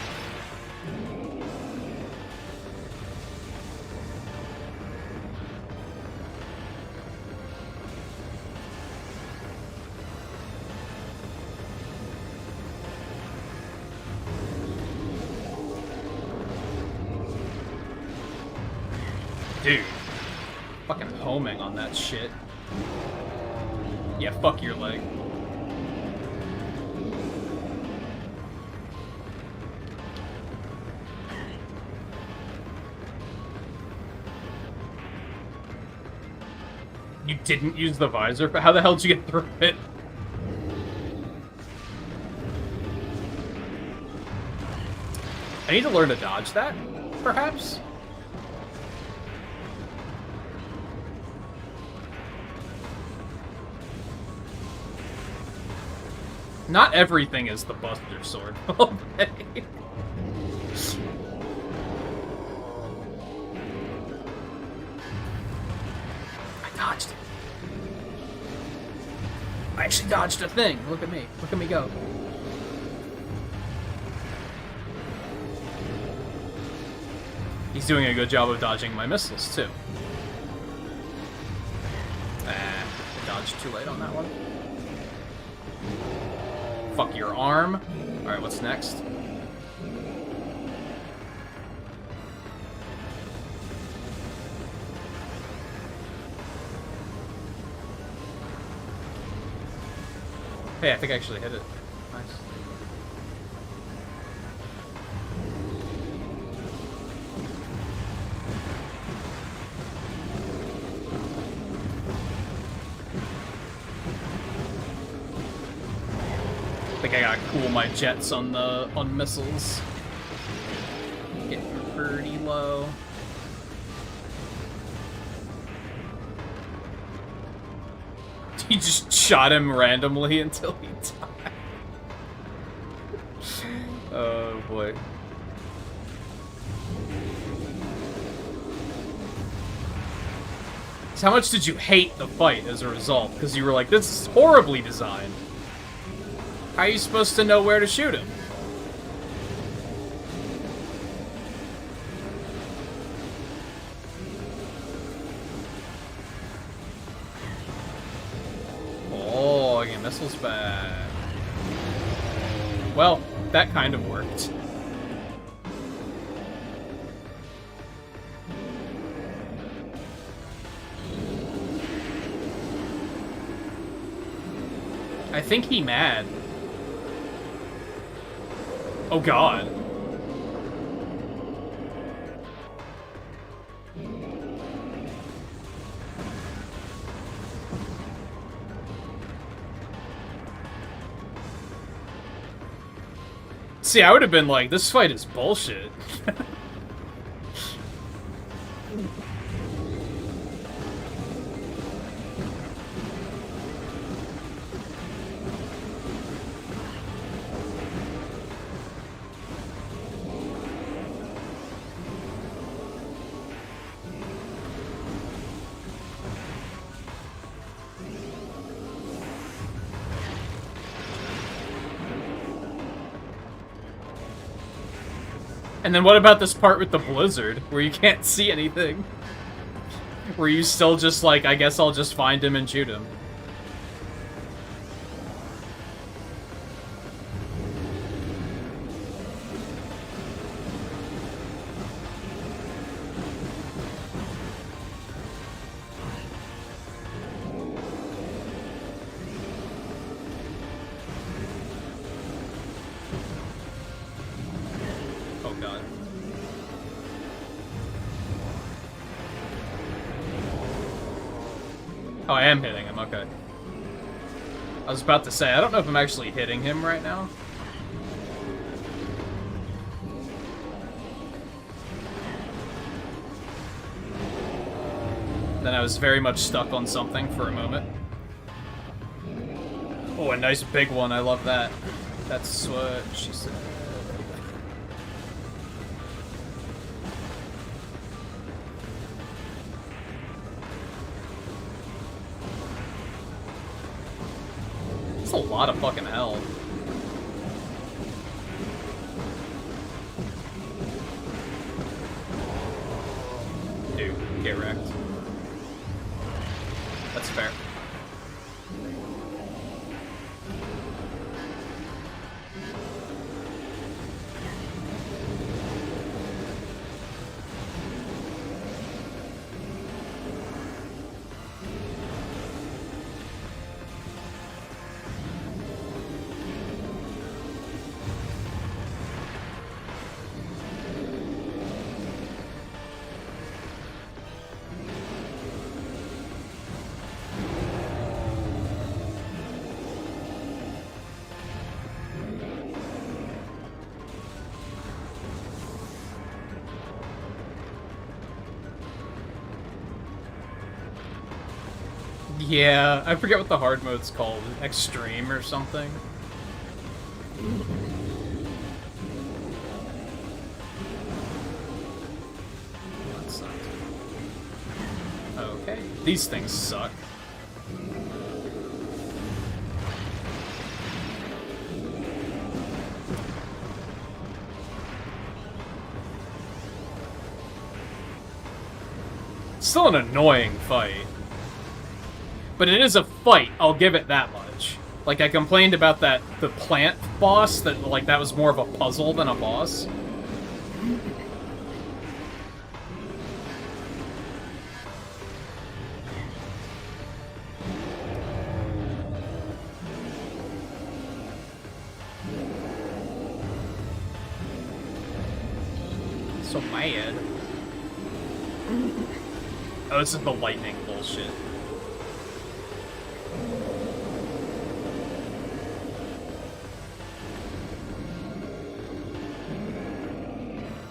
Dude. Fucking homing on that shit. Yeah, fuck your leg. You didn't use the visor? But how the hell did you get through it? I need to learn to dodge that, perhaps? Not everything is the Buster Sword. Okay. I dodged it. I actually dodged a thing. Look at me. Look at me go. He's doing a good job of dodging my missiles, too. I dodged too late on that one. Fuck your arm. Alright, what's next? Hey, I think I actually hit it. Nice. I think I gotta cool my jets on missiles. Getting pretty low. He just shot him randomly until he died. Oh boy. So how much did you hate the fight as a result? Because you were like, this is horribly designed. How are you supposed to know where to shoot him? Oh, I get missiles back. Well, that kind of worked. I think he mad. Oh god. See, I would have been like, this fight is bullshit. And then what about this part with the blizzard, where you can't see anything? Where you still just like, I guess I'll just find him and shoot him. Oh, I am hitting him, okay. I was about to say, I don't know if I'm actually hitting him right now. Then I was very much stuck on something for a moment. Oh, a nice big one, I love that. That's what she said. A lot of fucking hell. Dude, get wrecked. That's fair. Yeah, I forget what the hard mode's called. Extreme or something. That sucked. Okay, these things suck. Still an annoying fight. But it is a fight, I'll give it that much. Like, I complained about the plant boss, that, like, that was more of a puzzle than a boss. So mad. Oh, this is the lightning bullshit.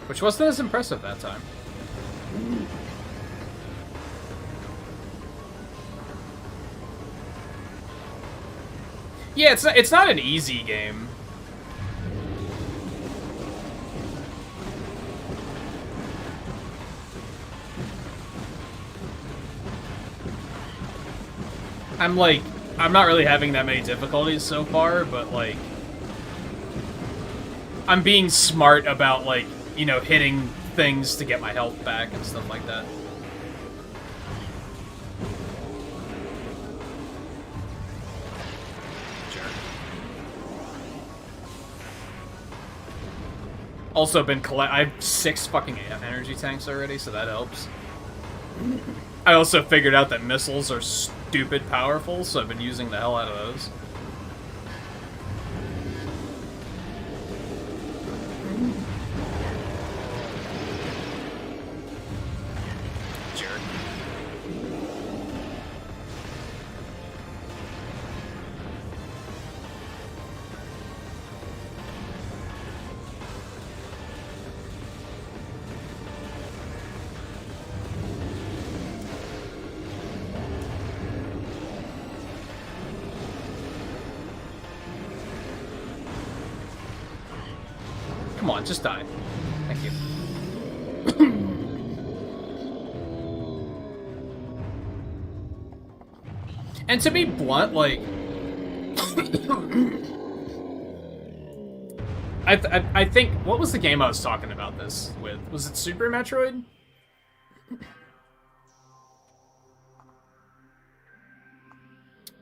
Which wasn't as impressive that time. Yeah, it's not an easy game. I'm not really having that many difficulties so far, but, like, I'm being smart about, like, you know, hitting things to get my health back and stuff like that. Sure. Also been I have 6 fucking energy tanks already, so that helps. I also figured out that missiles are stupid powerful, so I've been using the hell out of those. Jerk. Come on, just die. Thank you. And to be blunt, like... I think... What was the game I was talking about this with? Was it Super Metroid?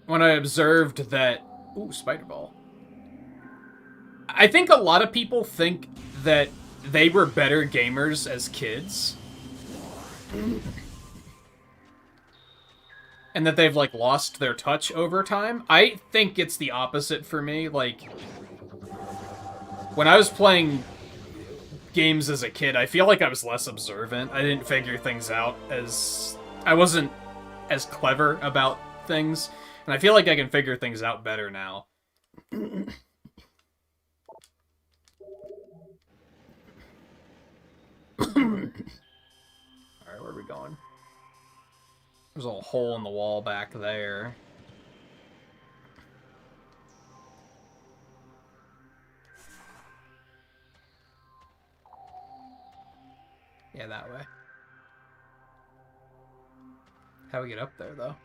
When I observed that... Ooh, Spider Ball. I think a lot of people think that they were better gamers as kids. And that they've, like, lost their touch over time. I think it's the opposite for me. Like, when I was playing games as a kid, I feel like I was less observant. I didn't figure things out as... I wasn't as clever about things. And I feel like I can figure things out better now. Alright, where are we going? There's a little hole in the wall back there. Yeah, that way. How do we get up there, though?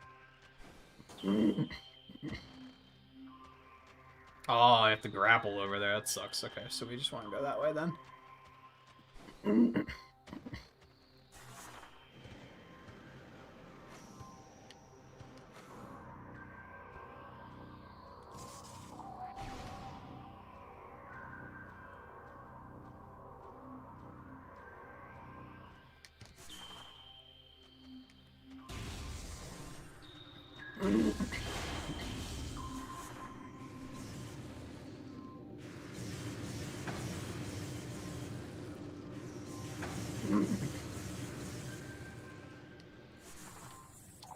Oh, I have to grapple over there. That sucks. Okay, so we just want to go that way, then.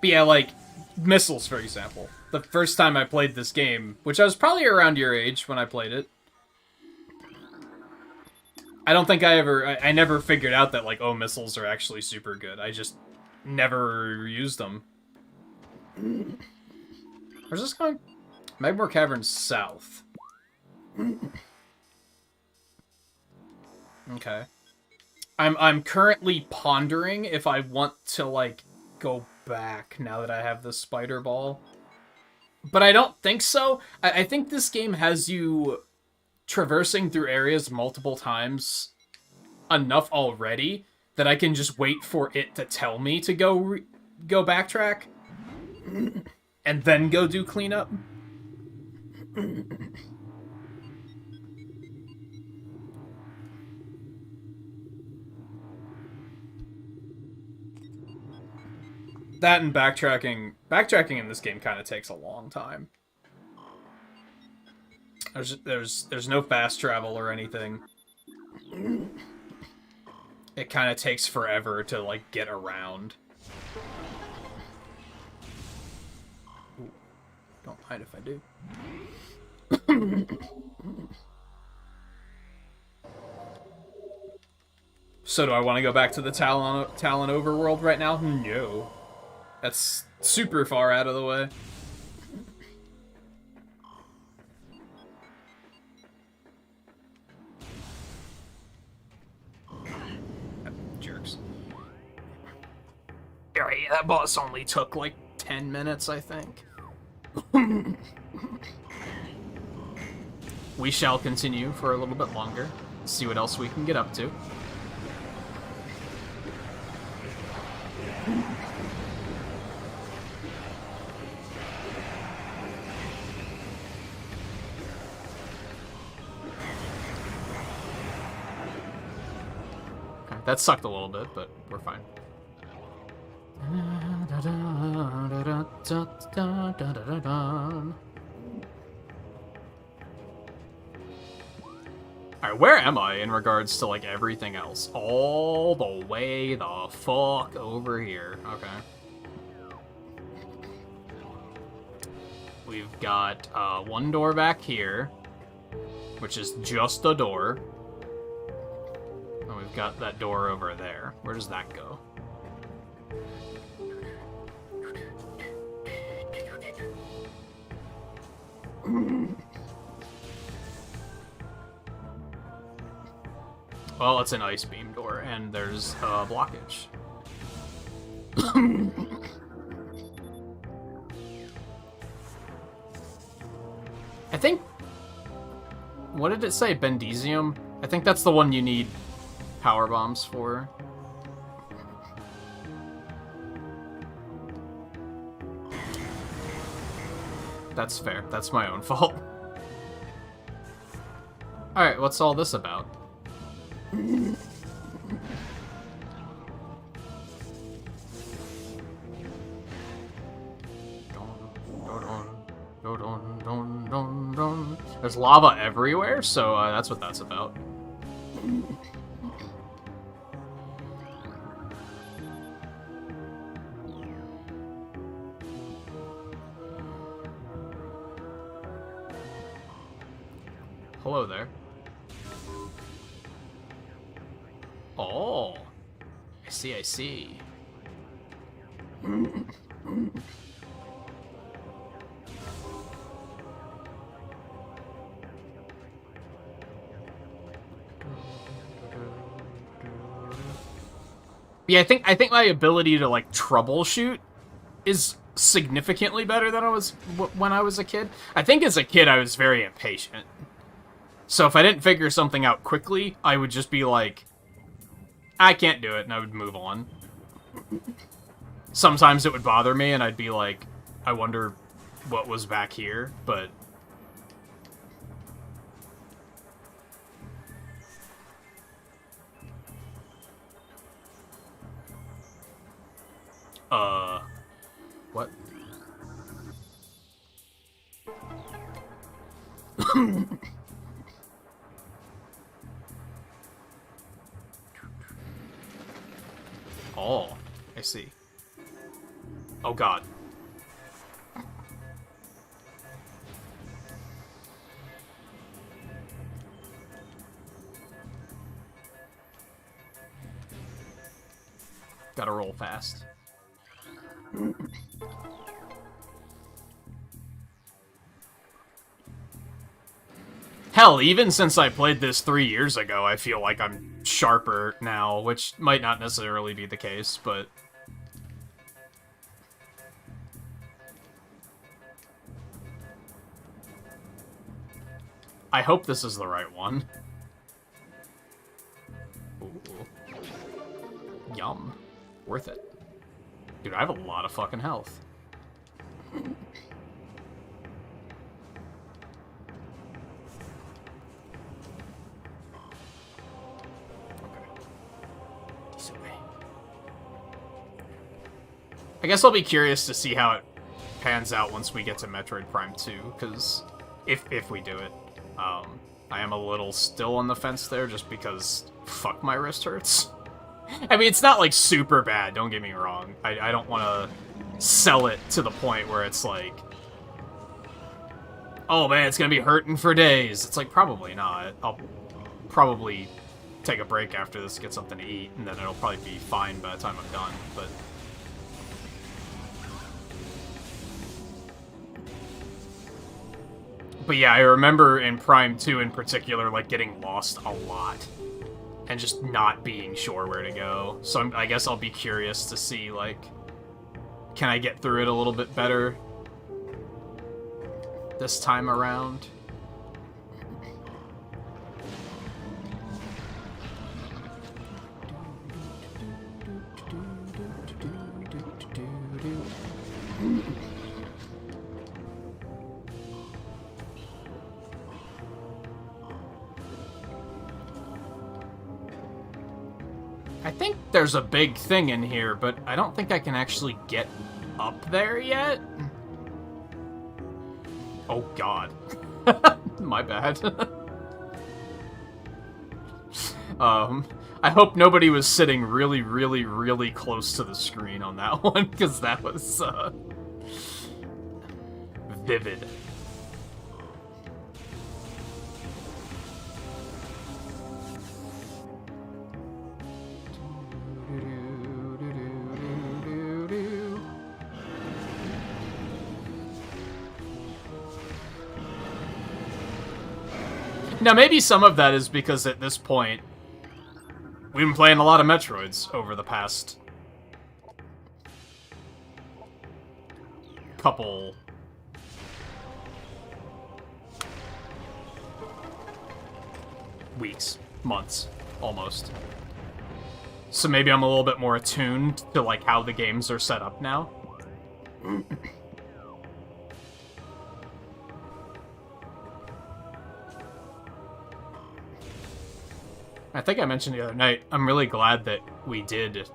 But yeah, like, missiles, for example. The first time I played this game, which I was probably around your age when I played it, I don't think I never figured out that, like, oh, missiles are actually super good. I just never used them. Where's this going? Magmore Caverns south. Okay. I'm currently pondering if I want to, like, go back now that I have the spider ball. But I don't think so. I think this game has you traversing through areas multiple times enough already that I can just wait for it to tell me to go backtrack and then go do cleanup. That and backtracking in this game kind of takes a long time. There's no fast travel or anything. It kind of takes forever to, like, get around. Ooh, don't mind if I do. So do I want to go back to the Talon overworld right now? No. That's super far out of the way. Jerks. Yeah, that boss only took like 10 minutes, I think. We shall continue for a little bit longer. See what else we can get up to. That sucked a little bit, but we're fine. Alright, where am I in regards to, like, everything else? All the way the fuck over here. Okay. We've got one door back here, which is just a door. And we've got that door over there. Where does that go? Well, it's an ice beam door, and there's a blockage. I think... What did it say? Bendezium? I think that's the one you need power bombs for. That's fair. That's my own fault. Alright, what's all this about? There's lava everywhere, so that's what that's about. Hello there. Oh, I see, I see. Yeah, I think my ability to, like, troubleshoot is significantly better than when I was a kid. I think as a kid I was very impatient. So if I didn't figure something out quickly, I would just be like, I can't do it, and I would move on. Sometimes it would bother me, and I'd be like, I wonder what was back here, but... What? Oh, I see. Oh god. Gotta roll fast. Hell, even since I played this 3 years ago, I feel like I'm sharper now, which might not necessarily be the case, but... I hope this is the right one. Ooh. Yum. Worth it. Dude, I have a lot of fucking health. I guess I'll be curious to see how it pans out once we get to Metroid Prime 2, because if we do it, I am a little still on the fence there, just because fuck, my wrist hurts. I mean, it's not like super bad, don't get me wrong. I don't want to sell it to the point where it's like, oh man, it's gonna be hurting for days. It's like, probably not. I'll probably take a break after this, get something to eat, and then it'll probably be fine by the time I'm done, but... But yeah, I remember in Prime 2 in particular, like, getting lost a lot. And just not being sure where to go. So I guess I'll be curious to see, like, can I get through it a little bit better this time around? I think there's a big thing in here, but I don't think I can actually get up there yet. Oh god. My bad. I hope nobody was sitting really, really, really close to the screen on that one, because that was, vivid. Now, maybe some of that is because at this point, we've been playing a lot of Metroids over the past couple weeks, months, almost. So maybe I'm a little bit more attuned to, like, how the games are set up now. I think I mentioned the other night, I'm really glad that we did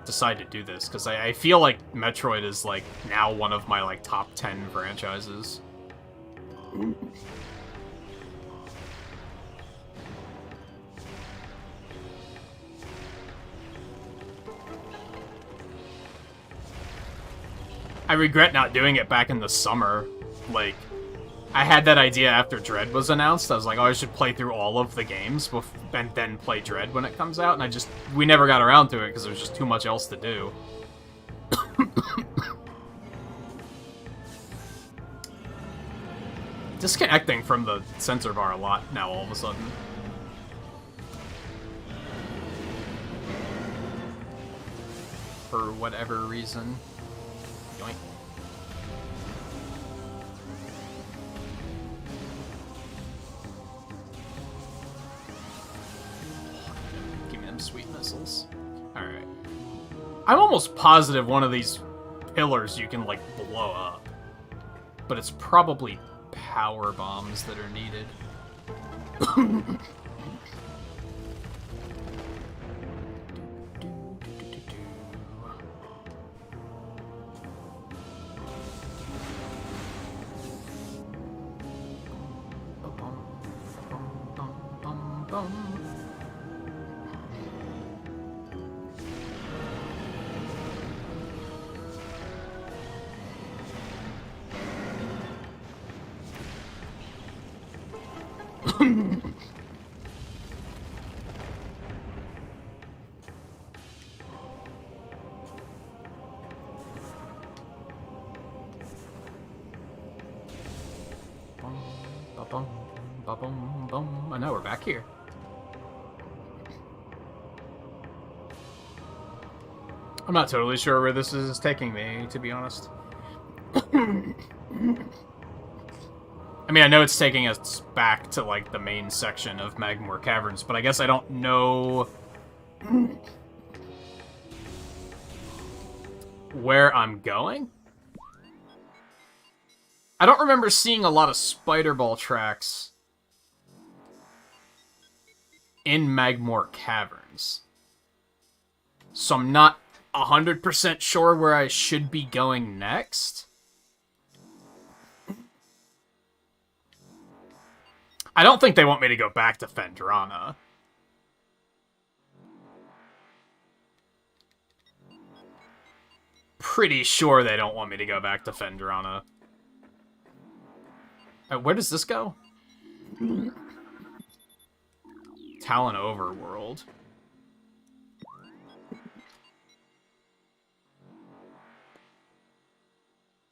decide to do this, because I feel like Metroid is, like, now one of my, like, top 10 franchises. I regret not doing it back in the summer. Like, I had that idea after Dread was announced. I was like, oh, I should play through all of the games and then play Dread when it comes out. And we never got around to it because there was just too much else to do. Disconnecting from the sensor bar a lot now all of a sudden. For whatever reason. Yoink. Sweet missiles. Alright. I'm almost positive one of these pillars you can, like, blow up. But it's probably power bombs that are needed. here. I'm not totally sure where this is taking me, to be honest. I mean, I know it's taking us back to, like, the main section of Magmore Caverns, but I guess I don't know where I'm going. I don't remember seeing a lot of spider ball tracks in Magmore Caverns. So I'm not 100% sure where I should be going next. I don't think they want me to go back to Phendrana. Pretty sure they don't want me to go back to Phendrana. Where does this go? Talon Overworld.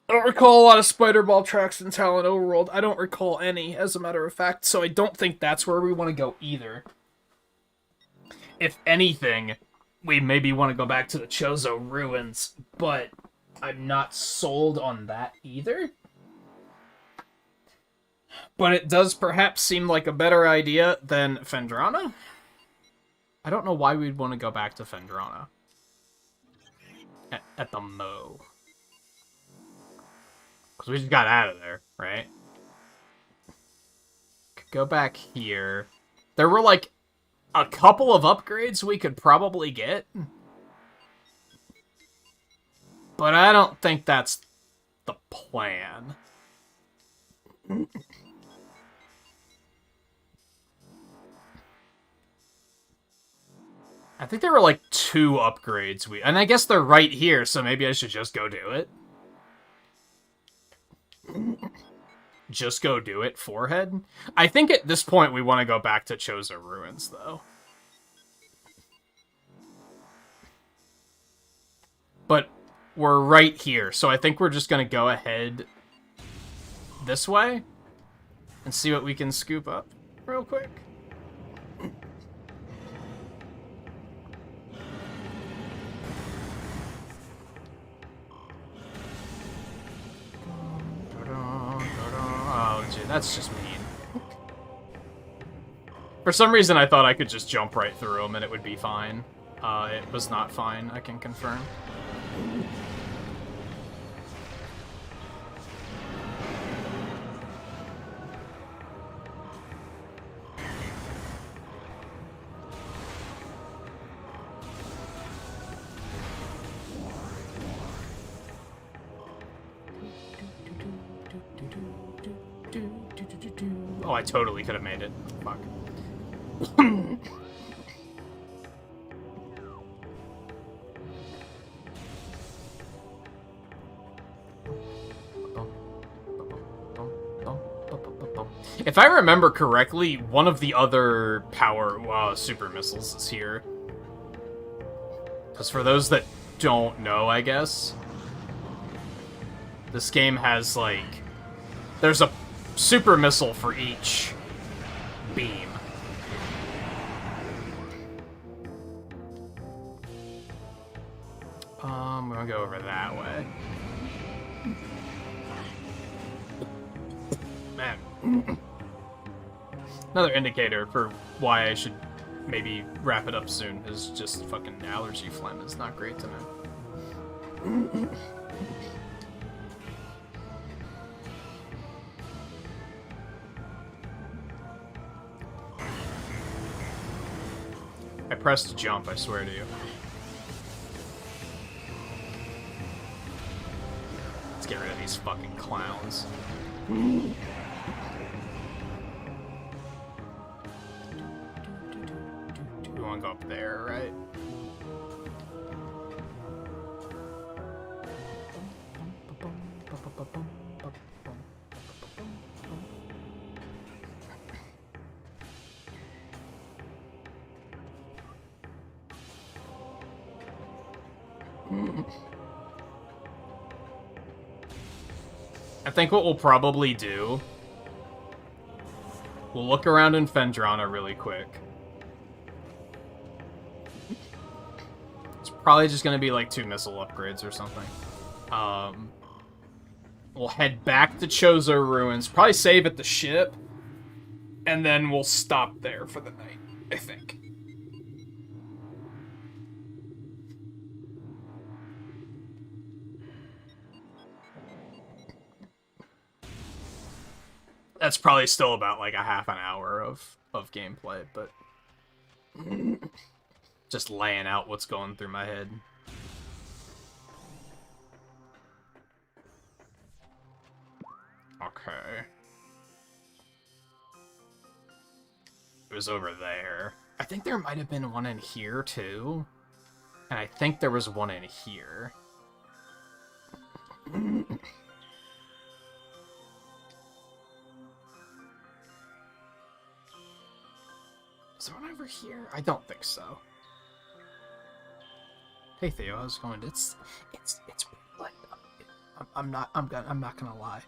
I don't recall a lot of spider ball tracks in Talon Overworld. I don't recall any, as a matter of fact, so I don't think that's where we want to go either. If anything, we maybe want to go back to the Chozo Ruins, but I'm not sold on that either. But it does perhaps seem like a better idea than Phendrana. I don't know why we'd want to go back to Phendrana. At the Mo. Because we just got out of there, right? Could go back here. There were, like, a couple of upgrades we could probably get. But I don't think that's the plan. I think there were, like, 2 upgrades and I guess they're right here, so maybe I should just go do it. Just go do it, forehead? I think at this point we want to go back to Chozo Ruins, though. But we're right here, so I think we're just going to go ahead this way and see what we can scoop up real quick. Oh, gee, that's just mean. For some reason, I thought I could just jump right through them and it would be fine. It was not fine, I can confirm. Oh, I totally could have made it. Fuck. If I remember correctly, one of the other power super missiles is here. Because for those that don't know, I guess, this game has, like, there's a super missile for each beam. I'm gonna go over that way. Man. Another indicator for why I should maybe wrap it up soon is just fucking allergy phlegm. It's not great to know. I pressed jump, I swear to you. Let's get rid of these fucking clowns. We want to go up there, right? I think what we'll probably do We'll look around in Fendrana really quick. It's probably just gonna be like 2 missile upgrades or something. We'll head back to Chozo Ruins, probably save at the ship, and then we'll stop there for the night, I think. That's probably still about like a half an hour of gameplay, but just laying out what's going through my head. Okay. It was over there. I think there might have been one in here too. And I think there was one in here. Is there one over here? I don't think so. Hey Theo, how's it going? It's like I'm not gonna lie.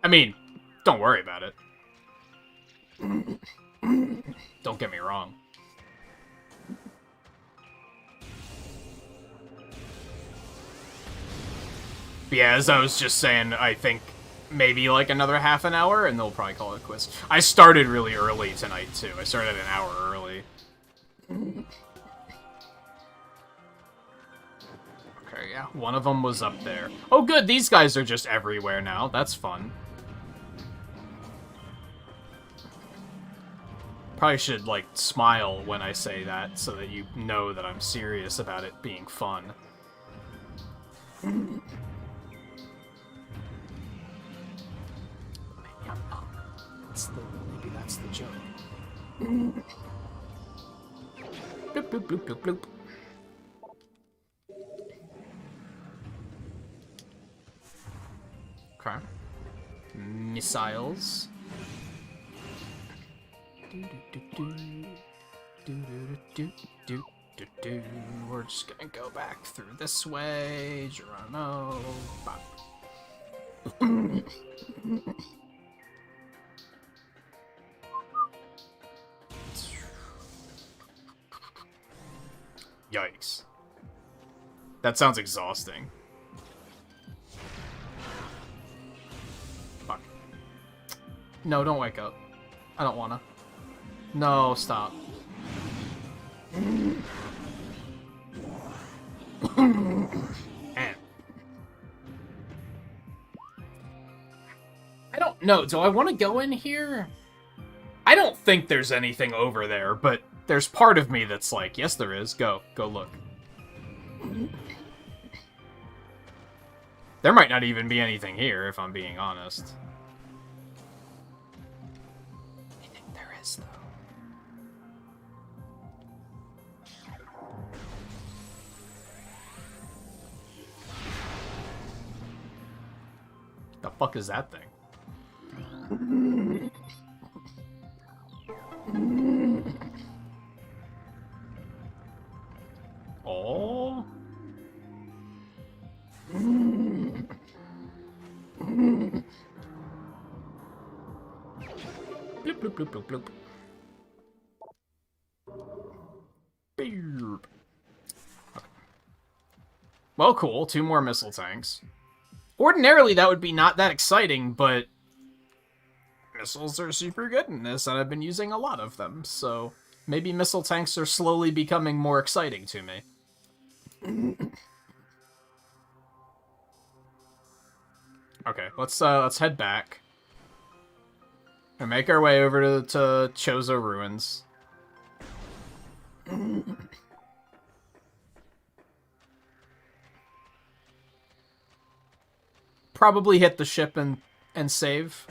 I mean, don't worry about it. Don't get me wrong. But yeah, as I was just saying, I think maybe like another half an hour, and they'll probably call it quits. I started really early tonight, too. I started an hour early. Okay, yeah, one of them was up there. Oh, good, these guys are just everywhere now. That's fun. Probably should, like, smile when I say that, so that you know that I'm serious about it being fun. Maybe that's the joke. Bloop, bloop, bloop, bloop, bloop. Okay. Missiles. We're just gonna go back through this way. Geronimo. Yikes. That sounds exhausting. Fuck. No, don't wake up. I don't wanna. No, stop. Man. I don't know. Do I want to go in here? I don't think there's anything over there, but there's part of me that's like, yes, there is. Go look. There might not even be anything here, if I'm being honest. I think there is, though. The fuck is that thing? Oh. Bloop, bloop, bloop, bloop, bloop. Beep. Okay. Well, cool. 2 more missile tanks. Ordinarily, that would be not that exciting, but missiles are super good in this, and I've been using a lot of them, so maybe missile tanks are slowly becoming more exciting to me. Okay, let's head back and make our way over to Chozo Ruins. Probably hit the ship and save.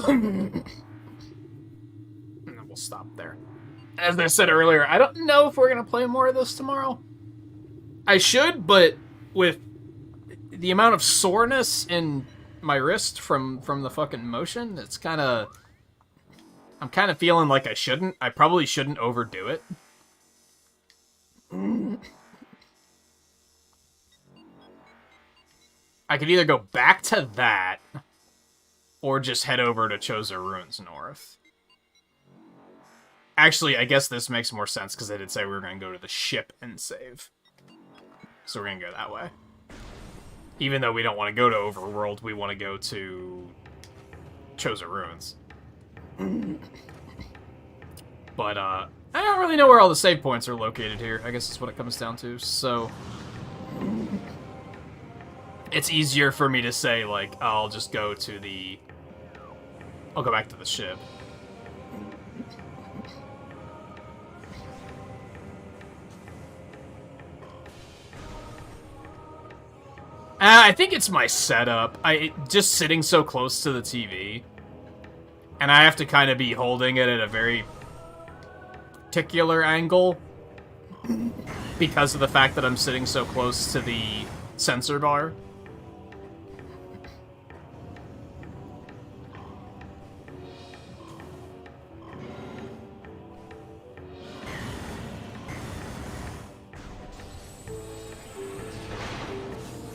And then we'll stop there. As I said earlier, I don't know if we're going to play more of this tomorrow. I should, but with the amount of soreness in my wrist from the fucking motion. It's kind of... I'm kind of feeling like I shouldn't. I probably shouldn't overdo it. I could either go back to that, or just head over to Choza Ruins North. Actually, I guess this makes more sense, because they did say we were going to go to the ship and save. So we're going to go that way. Even though we don't want to go to Overworld, we want to go to Choza Ruins. But, I don't really know where all the save points are located here. I guess that's what it comes down to, so... It's easier for me to say, like, I'll just go to the... I'll go back to the ship. I think it's my setup. Just sitting so close to the TV. And I have to kind of be holding it at a very particular angle. Because of the fact that I'm sitting so close to the sensor bar.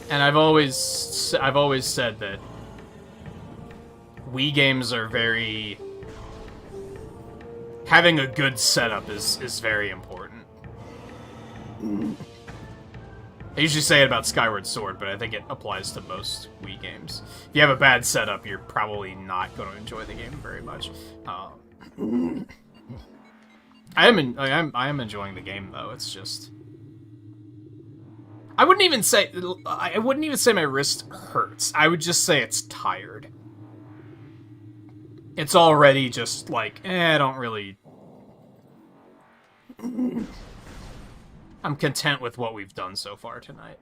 And I've always said that Wii games are very... Having a good setup is very important. I usually say it about Skyward Sword, but I think it applies to most Wii games. If you have a bad setup, you're probably not going to enjoy the game very much. I am enjoying the game, though. It's just... I wouldn't even say my wrist hurts. I would just say it's tired. It's already just like, I don't really... I'm content with what we've done so far tonight.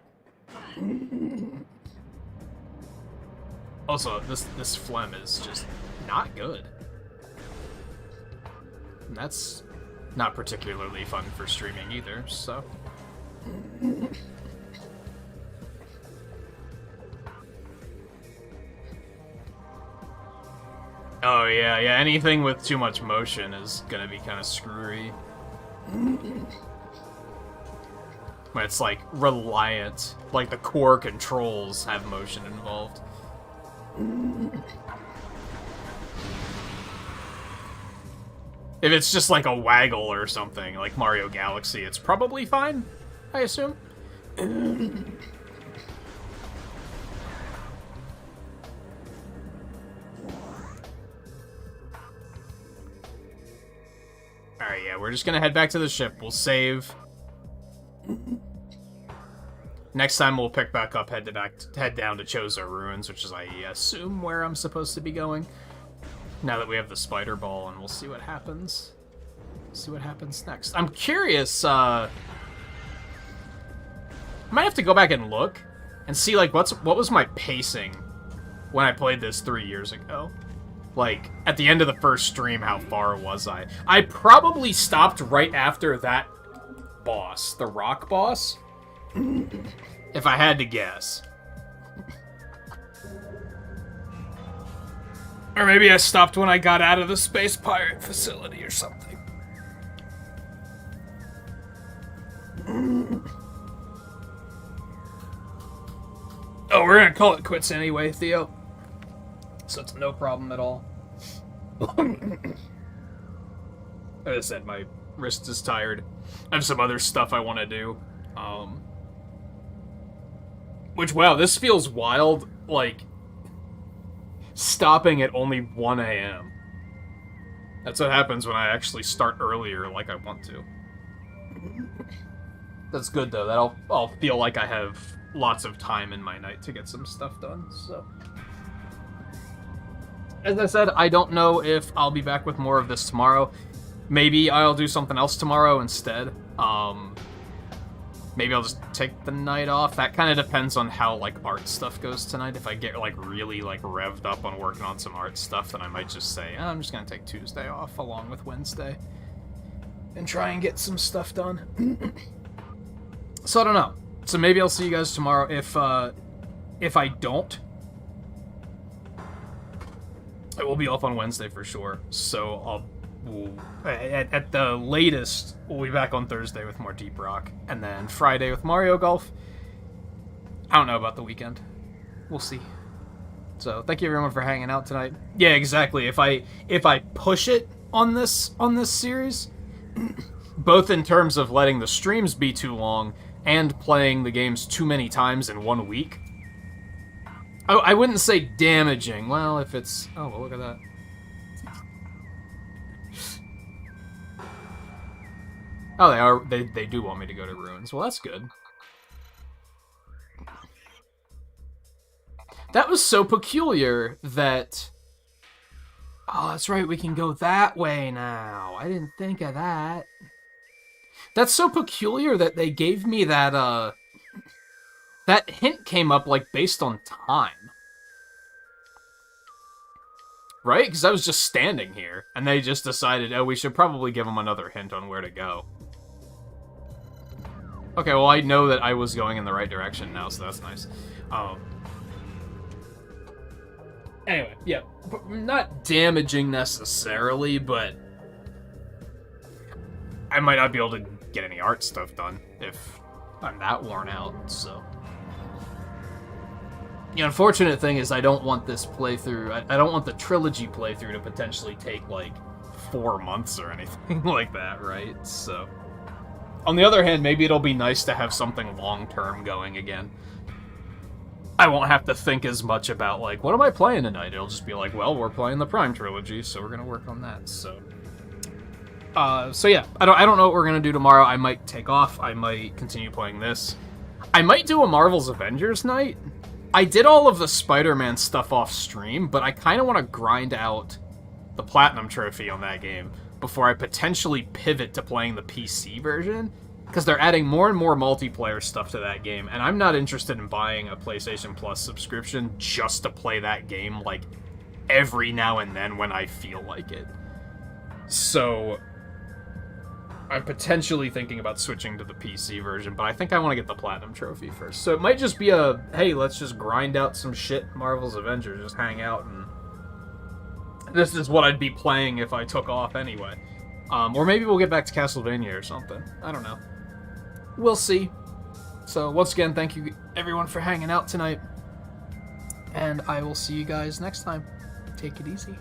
Also, this phlegm is just not good. And that's not particularly fun for streaming either, so... Oh, yeah, anything with too much motion is gonna be kind of screwy. When it's, like, reliant. Like, the core controls have motion involved. If it's just, like, a waggle or something, like Mario Galaxy, it's probably fine, I assume. Alright, yeah, we're just gonna head back to the ship. We'll save. Next time we'll pick back up, head down to Choza Ruins, which is, I assume, where I'm supposed to be going. Now that we have the spider ball, and we'll see what happens. See what happens next. I'm curious, I might have to go back and look and see, like, what was my pacing when I played this 3 years ago. Like, at the end of the first stream, how far was I? I probably stopped right after that boss, the rock boss, if I had to guess. Or maybe I stopped when I got out of the space pirate facility or something. Oh, we're gonna call it quits anyway, Theo. So it's no problem at all. Like I said, my wrist is tired. I have some other stuff I want to do. Which, wow, this feels wild, like, stopping at only 1 a.m. That's what happens when I actually start earlier like I want to. That's good, though. I'll feel like I have lots of time in my night to get some stuff done, so... As I said, I don't know if I'll be back with more of this tomorrow. Maybe I'll do something else tomorrow instead. Maybe I'll just take the night off. That kind of depends on how, like, art stuff goes tonight. If I get, like, really, like, revved up on working on some art stuff, then I might just say, I'm just gonna take Tuesday off along with Wednesday. And try and get some stuff done. So I don't know. So maybe I'll see you guys tomorrow. If I don't, I will be off on Wednesday for sure, so at the latest, we'll be back on Thursday with more Deep Rock, and then Friday with Mario Golf. I don't know about the weekend. We'll see. So thank you everyone for hanging out tonight. Yeah, exactly. If I push it on this series, both in terms of letting the streams be too long and playing the games too many times in 1 week. Oh, I wouldn't say damaging. Well, if it's... Oh, well, look at that. Oh, they are. They do want me to go to Ruins. Well, that's good. That was so peculiar that... Oh, that's right, we can go that way now. I didn't think of that. That's so peculiar that they gave me that, that hint came up, like, based on time. Right? Because I was just standing here, and they just decided, oh, we should probably give them another hint on where to go. Okay, well, I know that I was going in the right direction now, so that's nice. Anyway, yeah. Not damaging necessarily, but I might not be able to get any art stuff done if I'm that worn out, so... The unfortunate thing is I don't want this playthrough, I don't want the trilogy playthrough to potentially take, like, 4 months or anything like that, right? So... On the other hand, maybe it'll be nice to have something long-term going again. I won't have to think as much about, like, what am I playing tonight? It'll just be like, well, we're playing the Prime trilogy, so we're gonna work on that, so... So yeah, I don't know what we're gonna do tomorrow. I might take off, I might continue playing this. I might do a Marvel's Avengers night. I did all of the Spider-Man stuff off stream, but I kind of want to grind out the Platinum Trophy on that game before I potentially pivot to playing the PC version, because they're adding more and more multiplayer stuff to that game, and I'm not interested in buying a PlayStation Plus subscription just to play that game, like, every now and then when I feel like it. So... I'm potentially thinking about switching to the PC version, but I think I want to get the Platinum Trophy first. So it might just be a, hey, let's just grind out some shit Marvel's Avengers, just hang out, and this is what I'd be playing if I took off anyway. Or maybe we'll get back to Castlevania or something. I don't know. We'll see. So once again, thank you everyone for hanging out tonight, and I will see you guys next time. Take it easy.